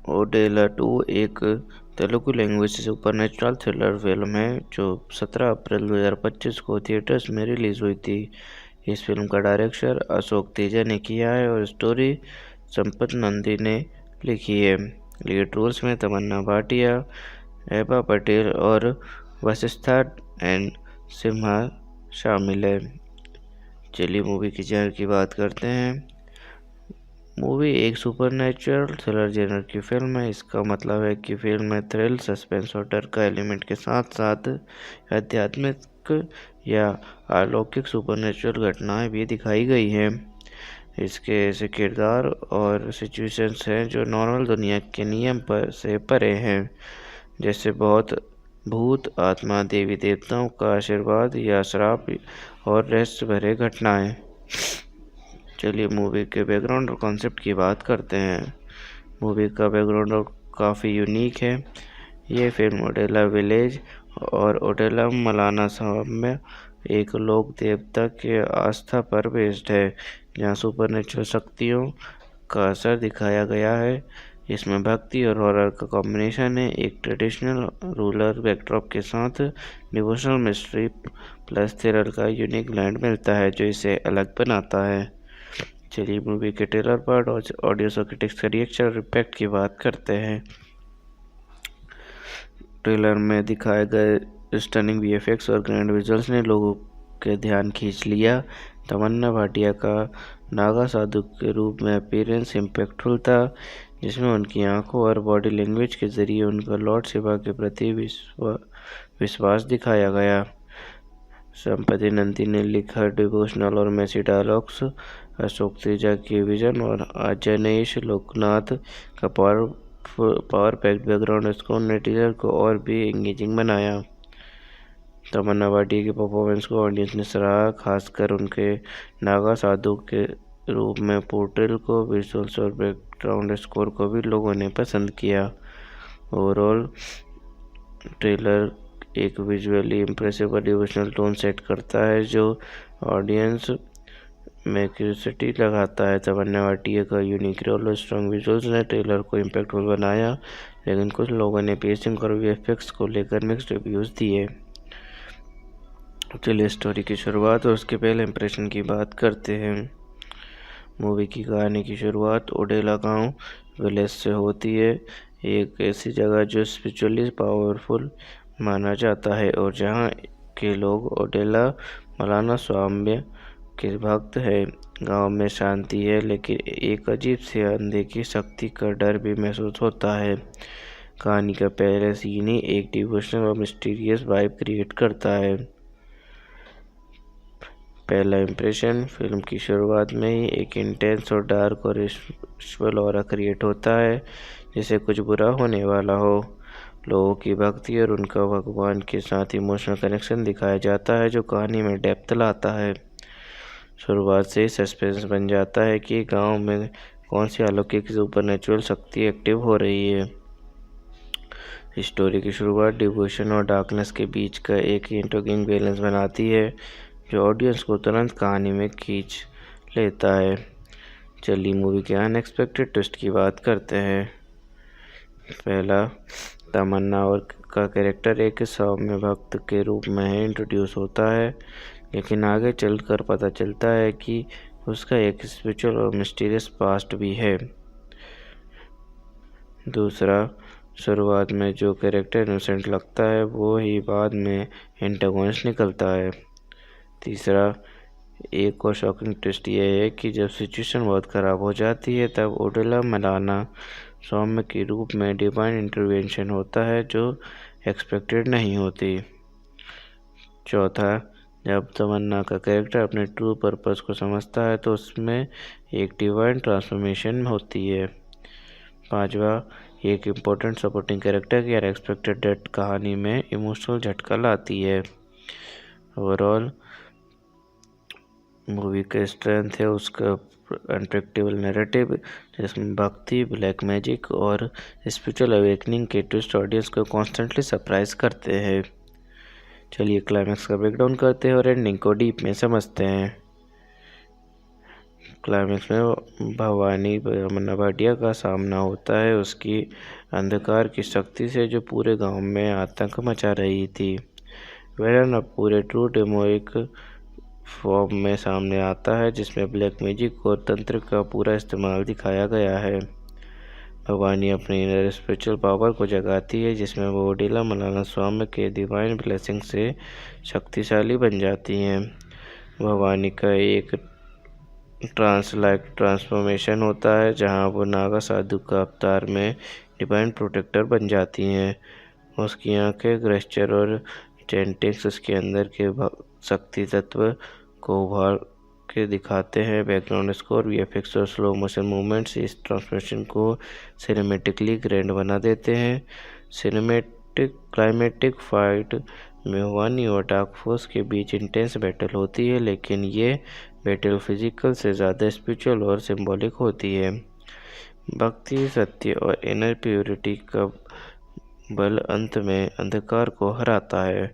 ओडेला 2 एक Telugu language supernatural thriller film है जो 17 अप्रैल 2025 को थिएटर्स में रिलीज हुई थी। इस फिल्म का डायरेक्शन अशोक तेजा ने किया है और स्टोरी संपत नंदी ने लिखी है। लीड रोल्स में तमन्ना भाटिया, एबा पटेल और वशिष्ठा एंड सिम्हा शामिल है। चलिए मूवी की जेनर की बात करते हैं। मूवी एक सुपरनैचुरल थ्रिलर जेनर की फिल्म है। इसका मतलब है कि फिल्म में थ्रिल, सस्पेंस और डर का एलिमेंट के साथ साथ आध्यात्मिक या अलौकिक सुपरनैचुरल घटनाएं भी दिखाई गई हैं। इसके ऐसे किरदार और सिचुएशंस हैं जो नॉर्मल दुनिया के नियम पर से परे हैं, जैसे बहुत भूत, आत्मा, देवी देवताओं का आशीर्वाद या श्राप और रहस्य भरे घटनाएं। चलिए मूवी के बैकग्राउंड और कॉन्सेप्ट की बात करते हैं। मूवी का बैकग्राउंड काफ़ी यूनिक है। ये फिल्म ओडेला विलेज और ओडेला मलाना साहब में एक लोक देवता के आस्था पर बेस्ड है, जहाँ सुपरनेचुरल शक्तियों का असर दिखाया गया है। इसमें भक्ति और हॉरर का कॉम्बिनेशन है। एक ट्रेडिशनल रूरल बैकड्रॉप के साथ डिवोशनल मिस्ट्री प्लस थ्रिलर का यूनिक ब्लेंड मिलता है, जो इसे अलग बनाता है। चलिए मूवी के ट्रेलर पार्ट और ऑडियो और क्रिटिक्स का रिएक्शन और इम्पैक्ट की बात करते हैं। ट्रेलर में दिखाए गए स्टनिंग वीएफएक्स और ग्रैंड विजुअल्स ने लोगों के ध्यान खींच लिया। तमन्ना भाटिया का नागा साधु के रूप में अपीयरेंस इम्पैक्टफुल था, जिसमें उनकी आंखों और बॉडी लैंग्वेज के जरिए उनका लॉर्ड शिवा के प्रति विश्वास दिखाया गया। संपति नंदी ने लिखा डिवोशनल और मैसी डायलॉग्स, अशोक तेजा की विजन और अजनेश लोकनाथ का पावर पैक्ड बैकग्राउंड स्कोर ने टीजर को और भी एंगेजिंग बनाया। तमन्ना भाटिया की परफॉर्मेंस को ऑडियंस ने सराहा, खासकर उनके नागा साधु के रूप में पोर्ट्रेल को। विजुअल्स और बैकग्राउंड स्कोर को भी लोगों ने पसंद किया। ओवरऑल ट्रेलर एक विजुअली इम्प्रेसिव और डिवोशनल टोन सेट करता है, जो ऑडियंस में क्यूरियोसिटी लगाता है। तमन्ना भाटिया का यूनिक रोल और स्ट्रॉन्ग विजुअल्स ने ट्रेलर को इम्पैक्टफुल बनाया, लेकिन कुछ लोगों ने पेसिंग और वीएफएक्स को लेकर मिक्स्ड रिव्यूज़ दिए। चलिए स्टोरी की शुरुआत और उसके पहले इंप्रेशन की बात करते हैं। मूवी की कहानी की शुरुआत ओडेला गांव विलेज से होती है, एक ऐसी जगह जो स्पिरिचुअली पावरफुल माना जाता है और जहां के लोग ओडेला मलाना स्वामी के भक्त हैं। गांव में शांति है, लेकिन एक अजीब सी अनदेखी शक्ति का डर भी महसूस होता है। कहानी का पहला सीन ही एक डिवोशनल और मिस्टीरियस वाइब क्रिएट करता है। पहला इम्प्रेशन, फिल्म की शुरुआत में ही एक इंटेंस और डार्क और स्पिरिचुअल ऑरा क्रिएट होता है, जैसे कुछ बुरा होने वाला हो। लोगों की भक्ति और उनका भगवान के साथ इमोशनल कनेक्शन दिखाया जाता है, जो कहानी में डेप्थ लाता है। शुरुआत से ही सस्पेंस बन जाता है कि गांव में कौन सी अलौकिक सुपरनैचुरल शक्ति एक्टिव हो रही है। स्टोरी की शुरुआत डिवोशन और डार्कनेस के बीच का एक इंट्रिगिंग बैलेंस बनाती है, जो ऑडियंस को तुरंत कहानी में खींच लेता है। चलिए मूवी के अनएक्सपेक्टेड ट्विस्ट की बात करते हैं। पहला, तमन्ना और का कैरेक्टर एक सौम्य भक्त के रूप में इंट्रोड्यूस होता है, लेकिन आगे चलकर पता चलता है कि उसका एक स्पिरिचुअल और मिस्टीरियस पास्ट भी है। दूसरा, शुरुआत में जो कैरेक्टर इनोसेंट लगता है वो ही बाद में एंटागोनिस्ट निकलता है। तीसरा, एक और शॉकिंग ट्विस्ट यह है कि जब सिचुएशन बहुत ख़राब हो जाती है तब ओडेला मलाना सौम्य के रूप में डिवाइन इंटरवेंशन होता है, जो एक्सपेक्टेड नहीं होती। चौथा, जब तमन्ना का कैरेक्टर अपने ट्रू पर्पस को समझता है तो उसमें एक डिवाइन ट्रांसफॉर्मेशन होती है। 5वां, एक इम्पोर्टेंट सपोर्टिंग कैरेक्टर की अनएक्सपेक्टेड डेथ कहानी में इमोशनल झटका लाती है। ओवरऑल मूवी का स्ट्रेंथ है उसका अनप्रेडिक्टेबल नैरेटिव, जिसमें भक्ति, ब्लैक मैजिक और स्पिरिचुअल अवेकनिंग के ट्विस्ट ऑडियंस को कॉन्स्टेंटली सरप्राइज करते हैं। चलिए क्लाइमैक्स का ब्रेकडाउन करते हैं और एंडिंग को डीप में समझते हैं। क्लाइमैक्स में भवानी तमन्ना भाटिया का सामना होता है उसकी अंधकार की शक्ति से जो पूरे गांव में आतंक मचा रही थी। विलन अब पूरे ट्रू डेमोनिक फॉर्म में सामने आता है, जिसमें ब्लैक मैजिक और तंत्र का पूरा इस्तेमाल दिखाया गया है। भवानी अपने इनर स्पिरिचुअल पावर को जगाती है, जिसमें वो ओडेला मलानस्वामी के डिवाइन ब्लेसिंग से शक्तिशाली बन जाती हैं। भवानी का एक लाइक ट्रांसफॉर्मेशन होता है, जहां वो नागा साधु का अवतार में डिवाइन प्रोटेक्टर बन जाती हैं। उसकी आंखें, गेस्चर और चैंटिंग्स उसके अंदर के शक्ति तत्व को उभार के दिखाते हैं। बैकग्राउंड स्कोर, वीएफएक्स और स्लो मोशन मूवमेंट्स इस ट्रांसफॉर्मेशन को सिनेमेटिकली ग्रैंड बना देते हैं। क्लाइमेटिक फाइट में भवानी और डार्क फोर्स के बीच इंटेंस बैटल होती है, लेकिन ये बैटल फिजिकल से ज़्यादा स्पिरिचुअल और सिंबॉलिक होती है। भक्ति, सत्य और इनर प्योरिटी का बल अंत में अंधकार को हराता है।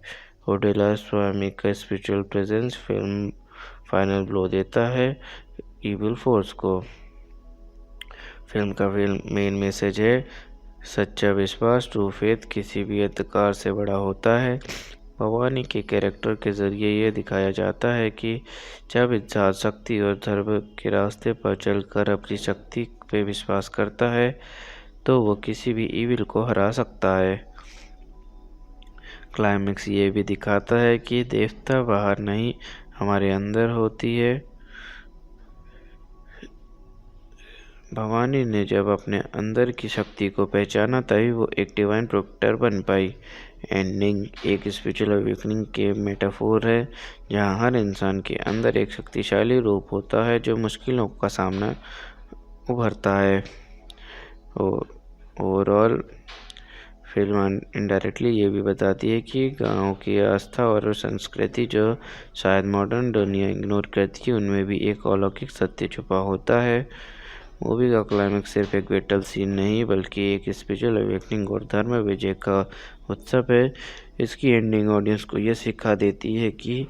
ओडेला स्वामी का spiritual presence film final blow देता है इविल फोर्स को। फिल्म का मेन मैसेज है सच्चा विश्वास, ट्रू फेथ किसी भी अंधकार से बड़ा होता है। भवानी के कैरेक्टर के जरिए ये दिखाया जाता है कि जब इंसान शक्ति और धर्म के रास्ते पर चलकर अपनी शक्ति पे विश्वास करता है तो वो किसी भी इविल को हरा सकता है। क्लाइमैक्स ये भी दिखाता है कि देवता बाहर नहीं, हमारे अंदर होती है। भवानी ने जब अपने अंदर की शक्ति को पहचाना तभी वो एक डिवाइन प्रोटेक्टर बन पाई। एंडिंग एक स्पिरिचुअल अवेकनिंग के मेटाफोर है, जहाँ हर इंसान के अंदर एक शक्तिशाली रूप होता है जो मुश्किलों का सामना उभरता है। ओवरऑल फिल्म इनडायरेक्टली ये भी बताती है कि गांव की आस्था और संस्कृति जो शायद मॉडर्न दुनिया इग्नोर करती है, उनमें भी एक अलौकिक सत्य छुपा होता है। मूवी का क्लाइमैक्स सिर्फ एक बैटल सीन नहीं बल्कि एक स्पिरिचुअल अवेकनिंग और धर्म विजय का उत्सव है। इसकी एंडिंग ऑडियंस को यह सिखा देती है कि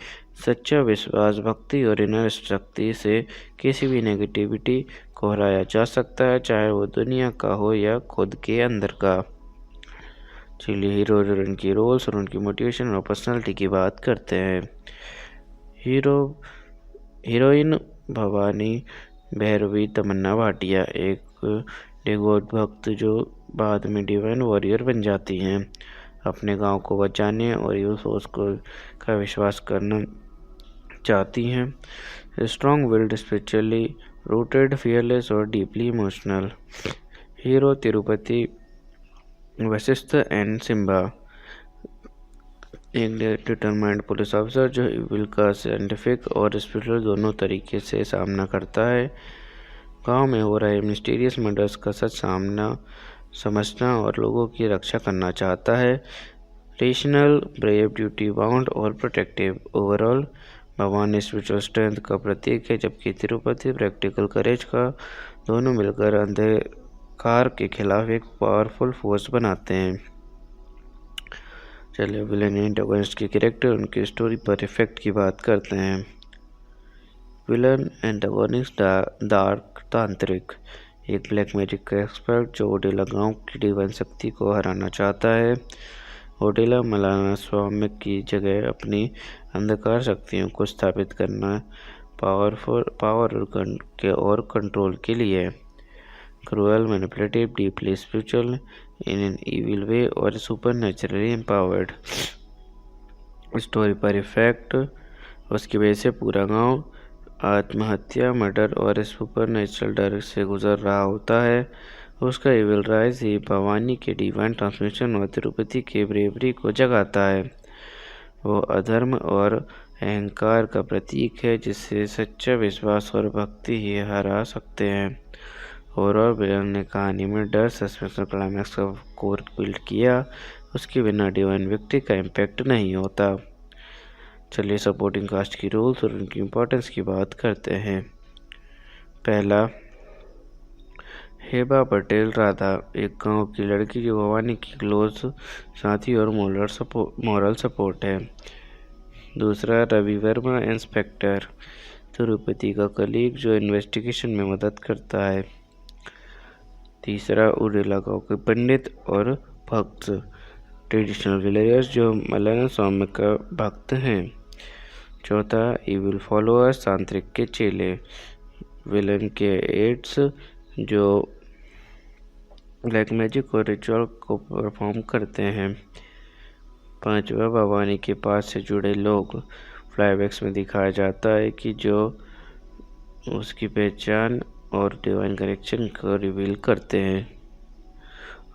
सच्चा विश्वास, भक्ति और इनर शक्ति से किसी भी नेगेटिविटी को हराया जा सकता है, चाहे वो दुनिया का हो या खुद के अंदर का। चलिए हीरो और उनकी रोल्स और उनकी मोटिवेशन और पर्सनालिटी की बात करते हैं। हीरोइन भवानी भैरवी तमन्ना भाटिया एक डिवोट भक्त जो बाद में डिवाइन वॉरियर बन जाती हैं। अपने गांव को बचाने और यूथ फोर्स का विश्वास करना चाहती हैं। Strong willed, spiritually rooted, fearless और deeply emotional. Hero Tirupati Vashishtha and Simba एक डिटरमाइंड पुलिस ऑफिसर जो इविल का साइंटिफिक और स्पिरिचुअल दोनों तरीके से सामना करता है। गांव में हो रहे मिस्टीरियस मर्डर्स का सच समझना और लोगों की रक्षा करना चाहता है। रेशनल, ब्रेव, ड्यूटी बाउंड और protective. Overall Bhavani spiritual strength का प्रतीक है, जबकि तिरुपति प्रैक्टिकल करेज का। दोनों मिलकर अंधकार के खिलाफ एक पावरफुल फोर्स बनाते हैं। चलिए विलन एंटागोनिस्ट के कैरेक्टर, उनकी स्टोरी पर इफेक्ट की बात करते हैं। विलन एंटागोनिस्ट डार्क तांत्रिक, एक ब्लैक मैजिक का एक्सपर्ट जो ओडेला गांव की डिवाइन शक्ति को हराना चाहता है। ओडेला मलानस्वामी की जगह अपनी अंधकार शक्तियों को स्थापित करना पावर और कंट्रोल के लिए। Cruel, manipulative, deeply spiritual in an evil way और सुपर नेचुरली एम्पावर्ड। स्टोरी पर इफेक्ट, उसकी वजह से पूरा गांव आत्महत्या, मर्डर और सुपर नेचुरल डर से गुजर रहा होता है। उसका इविल राइज ही भवानी के डिवाइन ट्रांसमिशन और तिरुपति के ब्रेवरी को जगाता है। वो अधर्म और अहंकार का प्रतीक है जिसे सच्चा विश्वास और भक्ति ही हरा सकते हैं। हॉरर विलन ने कहानी में डर, सस्पेंस और क्लाइमैक्स का कोर बिल्ड किया। उसके बिना डिवाइन व्यक्ति का इम्पैक्ट नहीं होता। चलिए सपोर्टिंग कास्ट की रोल्स और उनकी इम्पोर्टेंस की बात करते हैं। पहला, हेबा पटेल राधा, एक गांव की लड़की जो भवानी की क्लोज साथी और मॉरल सपोर्ट है। दूसरा, रवि वर्मा, इंस्पेक्टर, तिरुपति का कलीग जो इन्वेस्टिगेशन में मदद करता है। तीसरा, उड़ेला गांव के पंडित और भक्त, ट्रेडिशनल विलेजर्स जो मलयालम स्वामी का भक्त हैं। चौथा, इविल फॉलोअर्स, तांत्रिक के चेले, विलन के एड्स जो ब्लैक मैजिक और रिचुअल को परफॉर्म करते हैं। पांचवा, भवानी के पास से जुड़े लोग, फ्लैशबैक्स में दिखाया जाता है कि जो उसकी पहचान और डिवाइन कनेक्शन को रिवील करते हैं।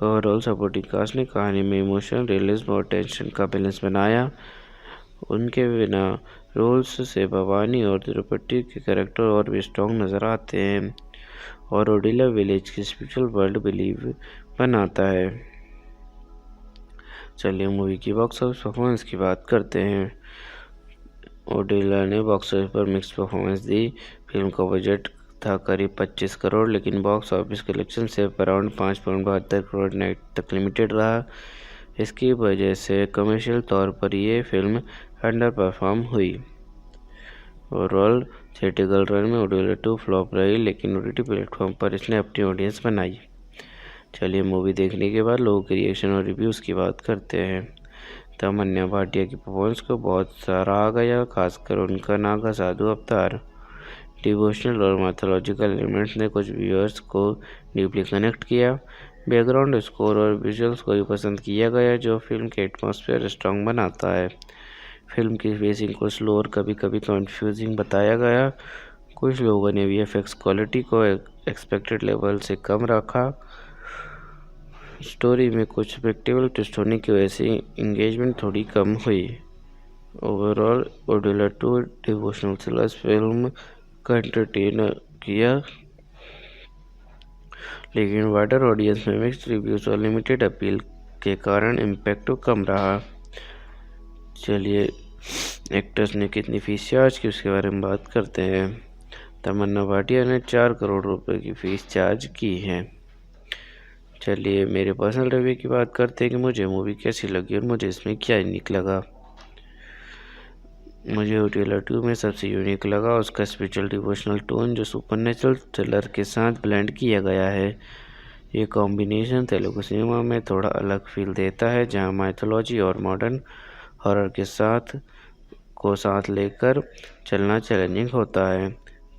ओवरऑल सपोर्टिंग कास्ट ने कहानी में इमोशनल रियलिज्म और टेंशन का बैलेंस बनाया। उनके बिना रोल्स से भवानी और तिरुपति के कैरेक्टर और भी स्ट्रॉन्ग नज़र आते हैं और ओडिला विलेज की स्पिरिचुअल वर्ल्ड बिलीव बनाता है। चलिए मूवी की बॉक्स ऑफिस परफॉर्मेंस की बात करते हैं। ओडिला ने बॉक्स ऑफिस पर मिक्स परफॉर्मेंस दी। फिल्म का बजट था करीब 25 करोड़, लेकिन बॉक्स ऑफिस कलेक्शन से अराउंड 5.72 करोड़ नेट तक लिमिटेड रहा। इसकी वजह से कमर्शियल तौर पर यह फिल्म अंडर परफॉर्म हुई। ओवरऑल थिएटिकल रन में ओडिला 2 फ्लॉप रही, लेकिन OTT प्लेटफॉर्म पर इसने अपनी ऑडियंस बनाई। चलिए मूवी देखने के बाद लोगों के रिएक्शन और रिव्यूज़ की बात करते हैं। तमन्ना भाटिया की परफॉर्मेंस को बहुत सराहा गया, खासकर उनका नागा साधु अवतार। डिवोशनल और मैथोलॉजिकल एलिमेंट्स ने कुछ व्यूअर्स को डीपली कनेक्ट किया। बैकग्राउंड स्कोर और विजुअल्स को भी पसंद किया गया, जो फिल्म के एटमॉस्फेयर स्ट्रॉन्ग बनाता है। फिल्म की फेसिंग को स्लो और कभी कभी कंफ्यूजिंग बताया गया। कुछ लोगों ने VFX क्वालिटी को एक्सपेक्टेड लेवल से कम रखा। स्टोरी में कुछ प्रेडिक्टेबल ट्विस्ट होने की वजह से इंगेजमेंट थोड़ी कम हुई। Overall Odela 2 devotional thriller film का एंटरटेन किया, लेकिन वाइडर ऑडियंस में मिक्स्ड रिव्यूज और लिमिटेड अपील के कारण इम्पैक्ट कम रहा। चलिए एक्टर्स ने कितनी फीस चार्ज की उसके बारे में बात करते हैं। तमन्ना भाटिया ने 4 करोड़ रुपए की फीस चार्ज की है। चलिए मेरे पर्सनल रिव्यू की बात करते हैं कि मुझे मूवी कैसी लगी और मुझे इसमें क्या यूनिक लगा। मुझे ओडिला 2 में सबसे यूनिक लगा उसका स्पिरिचुअल डिवोशनल टोन, जो सुपरनेचुरल थ्रिलर के साथ ब्लेंड किया गया है। ये कॉम्बिनेशन तेलुगु सिनेमा में थोड़ा अलग फील देता है, जहां माइथोलॉजी और मॉडर्न हॉरर के साथ लेकर चलना चैलेंजिंग होता है।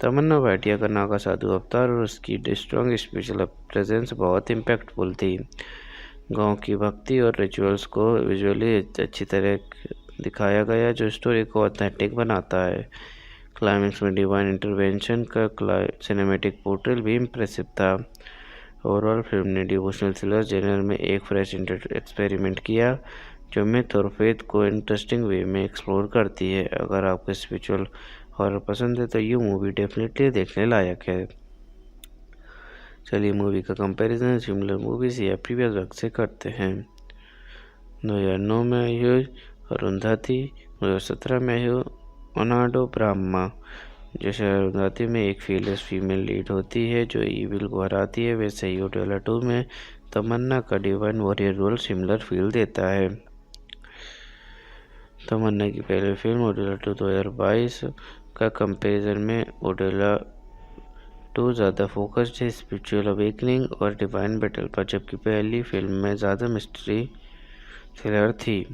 तमन्ना भाटिया का नागा साधु अवतार और उसकी स्ट्रॉन्ग स्पिरिचुअल प्रेजेंस बहुत इम्पैक्टफुल थी। गांव की भक्ति और रिचुअल्स को विजुअली अच्छी तरह दिखाया गया, जो स्टोरी को ऑथेंटिक बनाता है। क्लाइमैक्स में डिवाइन इंटरवेंशन का सिनेमैटिक पोर्ट्रेल भी इम्प्रेसिव था। ओवरऑल फिल्म ने डिवोशनल थ्रिलर जेनर में एक फ्रेश एक्सपेरिमेंट किया, जो मिथ और फेथ को इंटरेस्टिंग वे में एक्सप्लोर करती है। अगर आपको स्पिरिचुअल हॉरर पसंद है तो ये मूवी डेफिनेटली देखने लायक है। चलिए मूवी का कंपैरिजन सिमिलर मूवीज या प्रीवियस वर्क से करते हैं। 2009 में आई हुई अरुंधति, 2017 में आई हुई ओनाडो ब्राह्मा। जैसे अरुंधति में एक फीलेस फीमेल लीड होती है जो ईविल को हराती है, वैसे ही ओडिला 2 में तमन्ना का divine warrior role similar feel देता है। तमन्ना की पहली फिल्म ओडिला 2 2022 का कंपैरिजन में ओडिला 2 ज़्यादा फोकस्ड है स्पिरिचुअल अवेकनिंग और डिवाइन बैटल पर, जबकि पहली फिल्म में ज़्यादा मिस्ट्री थ्रिलर थी।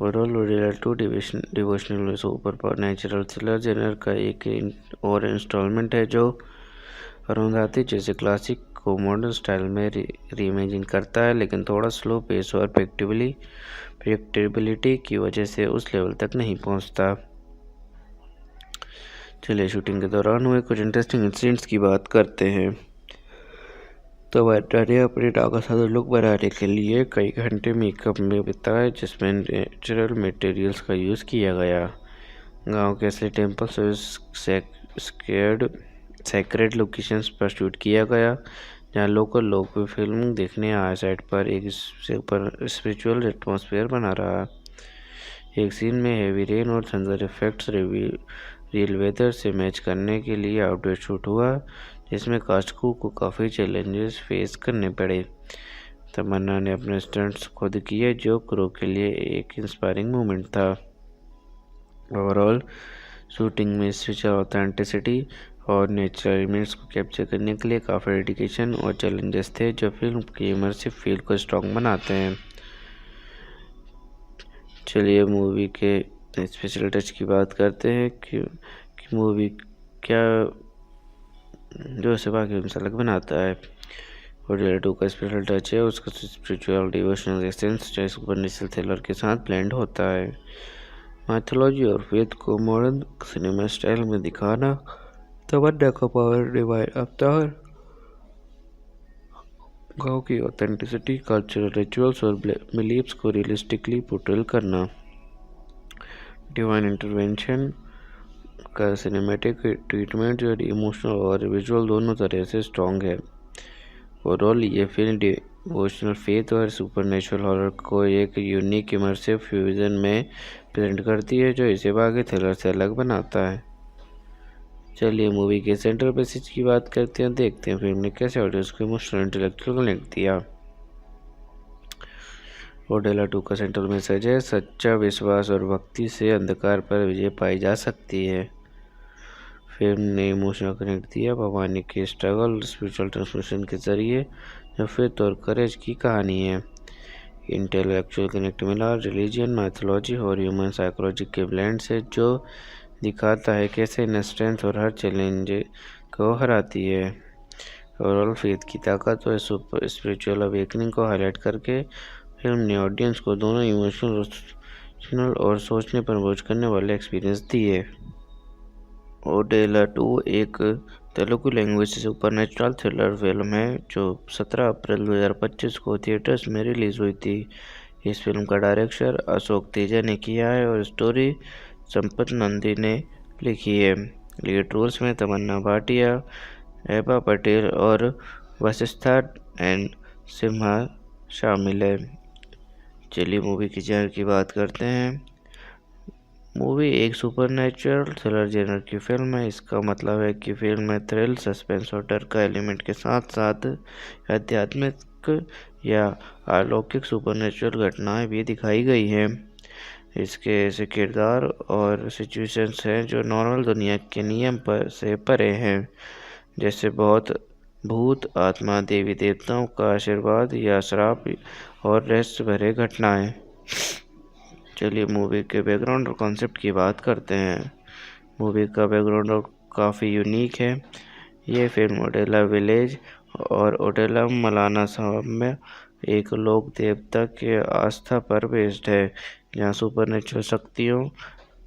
Overall Odela 2 devotional super natural thriller genre का एक और इंस्टॉलमेंट है, जो अरुंधति जैसे क्लासिक को मॉडर्न स्टाइल में रीइमेजिन करता है, लेकिन थोड़ा स्लो पेस और प्रेडिक्टेबिलिटी की वजह से उस लेवल तक नहीं पहुंचता। चलिए शूटिंग के दौरान हुए कुछ इंटरेस्टिंग इंसिडेंट्स की बात करते हैं। तमन्ना ने अपने नाकासाधु लुक बनाने के लिए कई घंटे मेकअप में बिताए, जिसमें नेचुरल मटेरियल्स का यूज़ किया गया। गांव के असली टेम्पल्स और सेक्रेड लोकेशंस पर शूट किया गया, जहां लोकल लोग भी फिल्म देखने आए। सेट पर एक स्पिरिचुअल एटमॉस्फेयर बना रहा। एक सीन में हेवी रेन और थंडर इफेक्ट्स रियल वेदर से मैच करने के लिए आउटडोर शूट हुआ, जिसमें कास्ट को काफ़ी चैलेंजेस फेस करने पड़े। तमन्ना ने अपने स्टंट्स खुद किए, जो क्रू के लिए एक इंस्पायरिंग मोमेंट था। ओवरऑल शूटिंग में स्पिरिचुअल ऑथेंटिसिटी और नेचुरल एलिमेंट्स को कैप्चर करने के लिए काफ़ी डेडिकेशन और चैलेंजेस थे, जो फिल्म की इमर्सिव फील को स्ट्रॉन्ग बनाते हैं। चलिए मूवी के स्पेशल टच की बात करते हैं कि मूवी क्या जो इसे बाकी फिल्म से अलग बनाता है। ओडेला 2 का स्पेशल टच है उसका स्पिरिचुअल डिवोशनल एसेंस, जो सुपरनेचुरल थ्रिलर के साथ ब्लेंड होता है। माइथोलॉजी और फेथ को मॉडर्न सिनेमा स्टाइल में दिखाना तमन्ना का पावर डिवाइन अवतार। गांव की ऑथेंटिसिटी, कल्चरल रिचुअल्स और बिलीफ्स को रियलिस्टिकली पोर्ट्रेल करना। डिवाइन इंटरवेंशन का सिनेमैटिक ट्रीटमेंट जो इमोशनल और विजुअल दोनों तरह से स्ट्रॉन्ग है। ओवरऑल ये फिल्म डिवोशनल फेथ और सुपरनेचुरल हॉरर को एक यूनिक इमर्सिव फ्यूजन में प्रेजेंट करती है, जो इसे बाकी थ्रिलर से अलग बनाता है। चलिए मूवी के सेंट्रल मैसेज की बात करते हैं, देखते हैं फिल्म ने कैसे ऑडियंस को इमोशनल इंटेलेक्चुअल कनेक्ट दिया। ओडेला 2 का सेंट्रल मैसेज है, सच्चा विश्वास और भक्ति से अंधकार पर विजय पाई जा सकती है। फिल्म ने इमोशनल कनेक्ट दिया भवानी के स्ट्रगल स्पिरिचुअल ट्रांसफॉर्मेशन के जरिए, जो फेथ और करेज की कहानी है। इंटेलेक्चुअल कनेक्ट मिला रिलीजन, माइथोलॉजी और ह्यूमन साइकोलॉजी के ब्लेंड से, जो दिखाता है कैसे इन स्ट्रेंथ और हर चैलेंज को हराती है। ओवरऑल फेथ की ताकत और स्पिरिचुअल अवेकनिंग को हाईलाइट करके फिल्म ने ऑडियंस को दोनों इमोशनल और सोचने पर बोझ करने वाले एक्सपीरियंस दिए। ओडेला 2 एक Telugu language supernatural thriller film है, जो 17 अप्रैल 2025 को थिएटर्स में रिलीज़ हुई थी। इस फिल्म का डायरेक्शन अशोक तेजा ने किया है और स्टोरी संपत नंदी ने लिखी है। लीड रोल्स में तमन्ना भाटिया, एबा पटेल और वशिष्ठा एन सिम्हा शामिल है। चलिए मूवी की जेनर की बात करते हैं। मूवी एक सुपरनैचुरल थ्रिलर जेनर की फिल्म है। इसका मतलब है कि फिल्म में थ्रिल, सस्पेंस और डर का एलिमेंट के साथ साथ आध्यात्मिक या अलौकिक सुपरनैचुरल घटनाएं भी दिखाई गई हैं। इसके ऐसे किरदार और सिचुएशंस हैं जो नॉर्मल दुनिया के नियम पर से परे हैं, जैसे बहुत भूत, आत्मा, देवी देवताओं का आशीर्वाद या श्राप और रहस्य भरे घटनाएं। चलिए मूवी के बैकग्राउंड और कॉन्सेप्ट की बात करते हैं। मूवी का बैकग्राउंड काफ़ी यूनिक है। ये फिल्म ओडेला विलेज और ओडेला मलाना साहब में एक लोक देवता के आस्था पर बेस्ड है, जहाँ सुपरनेचुरल शक्तियों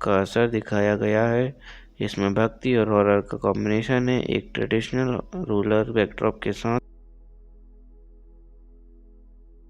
का असर दिखाया गया है। इसमें भक्ति और हॉरर का कॉम्बिनेशन है, एक ट्रेडिशनल रूरल बैकड्रॉप के साथ।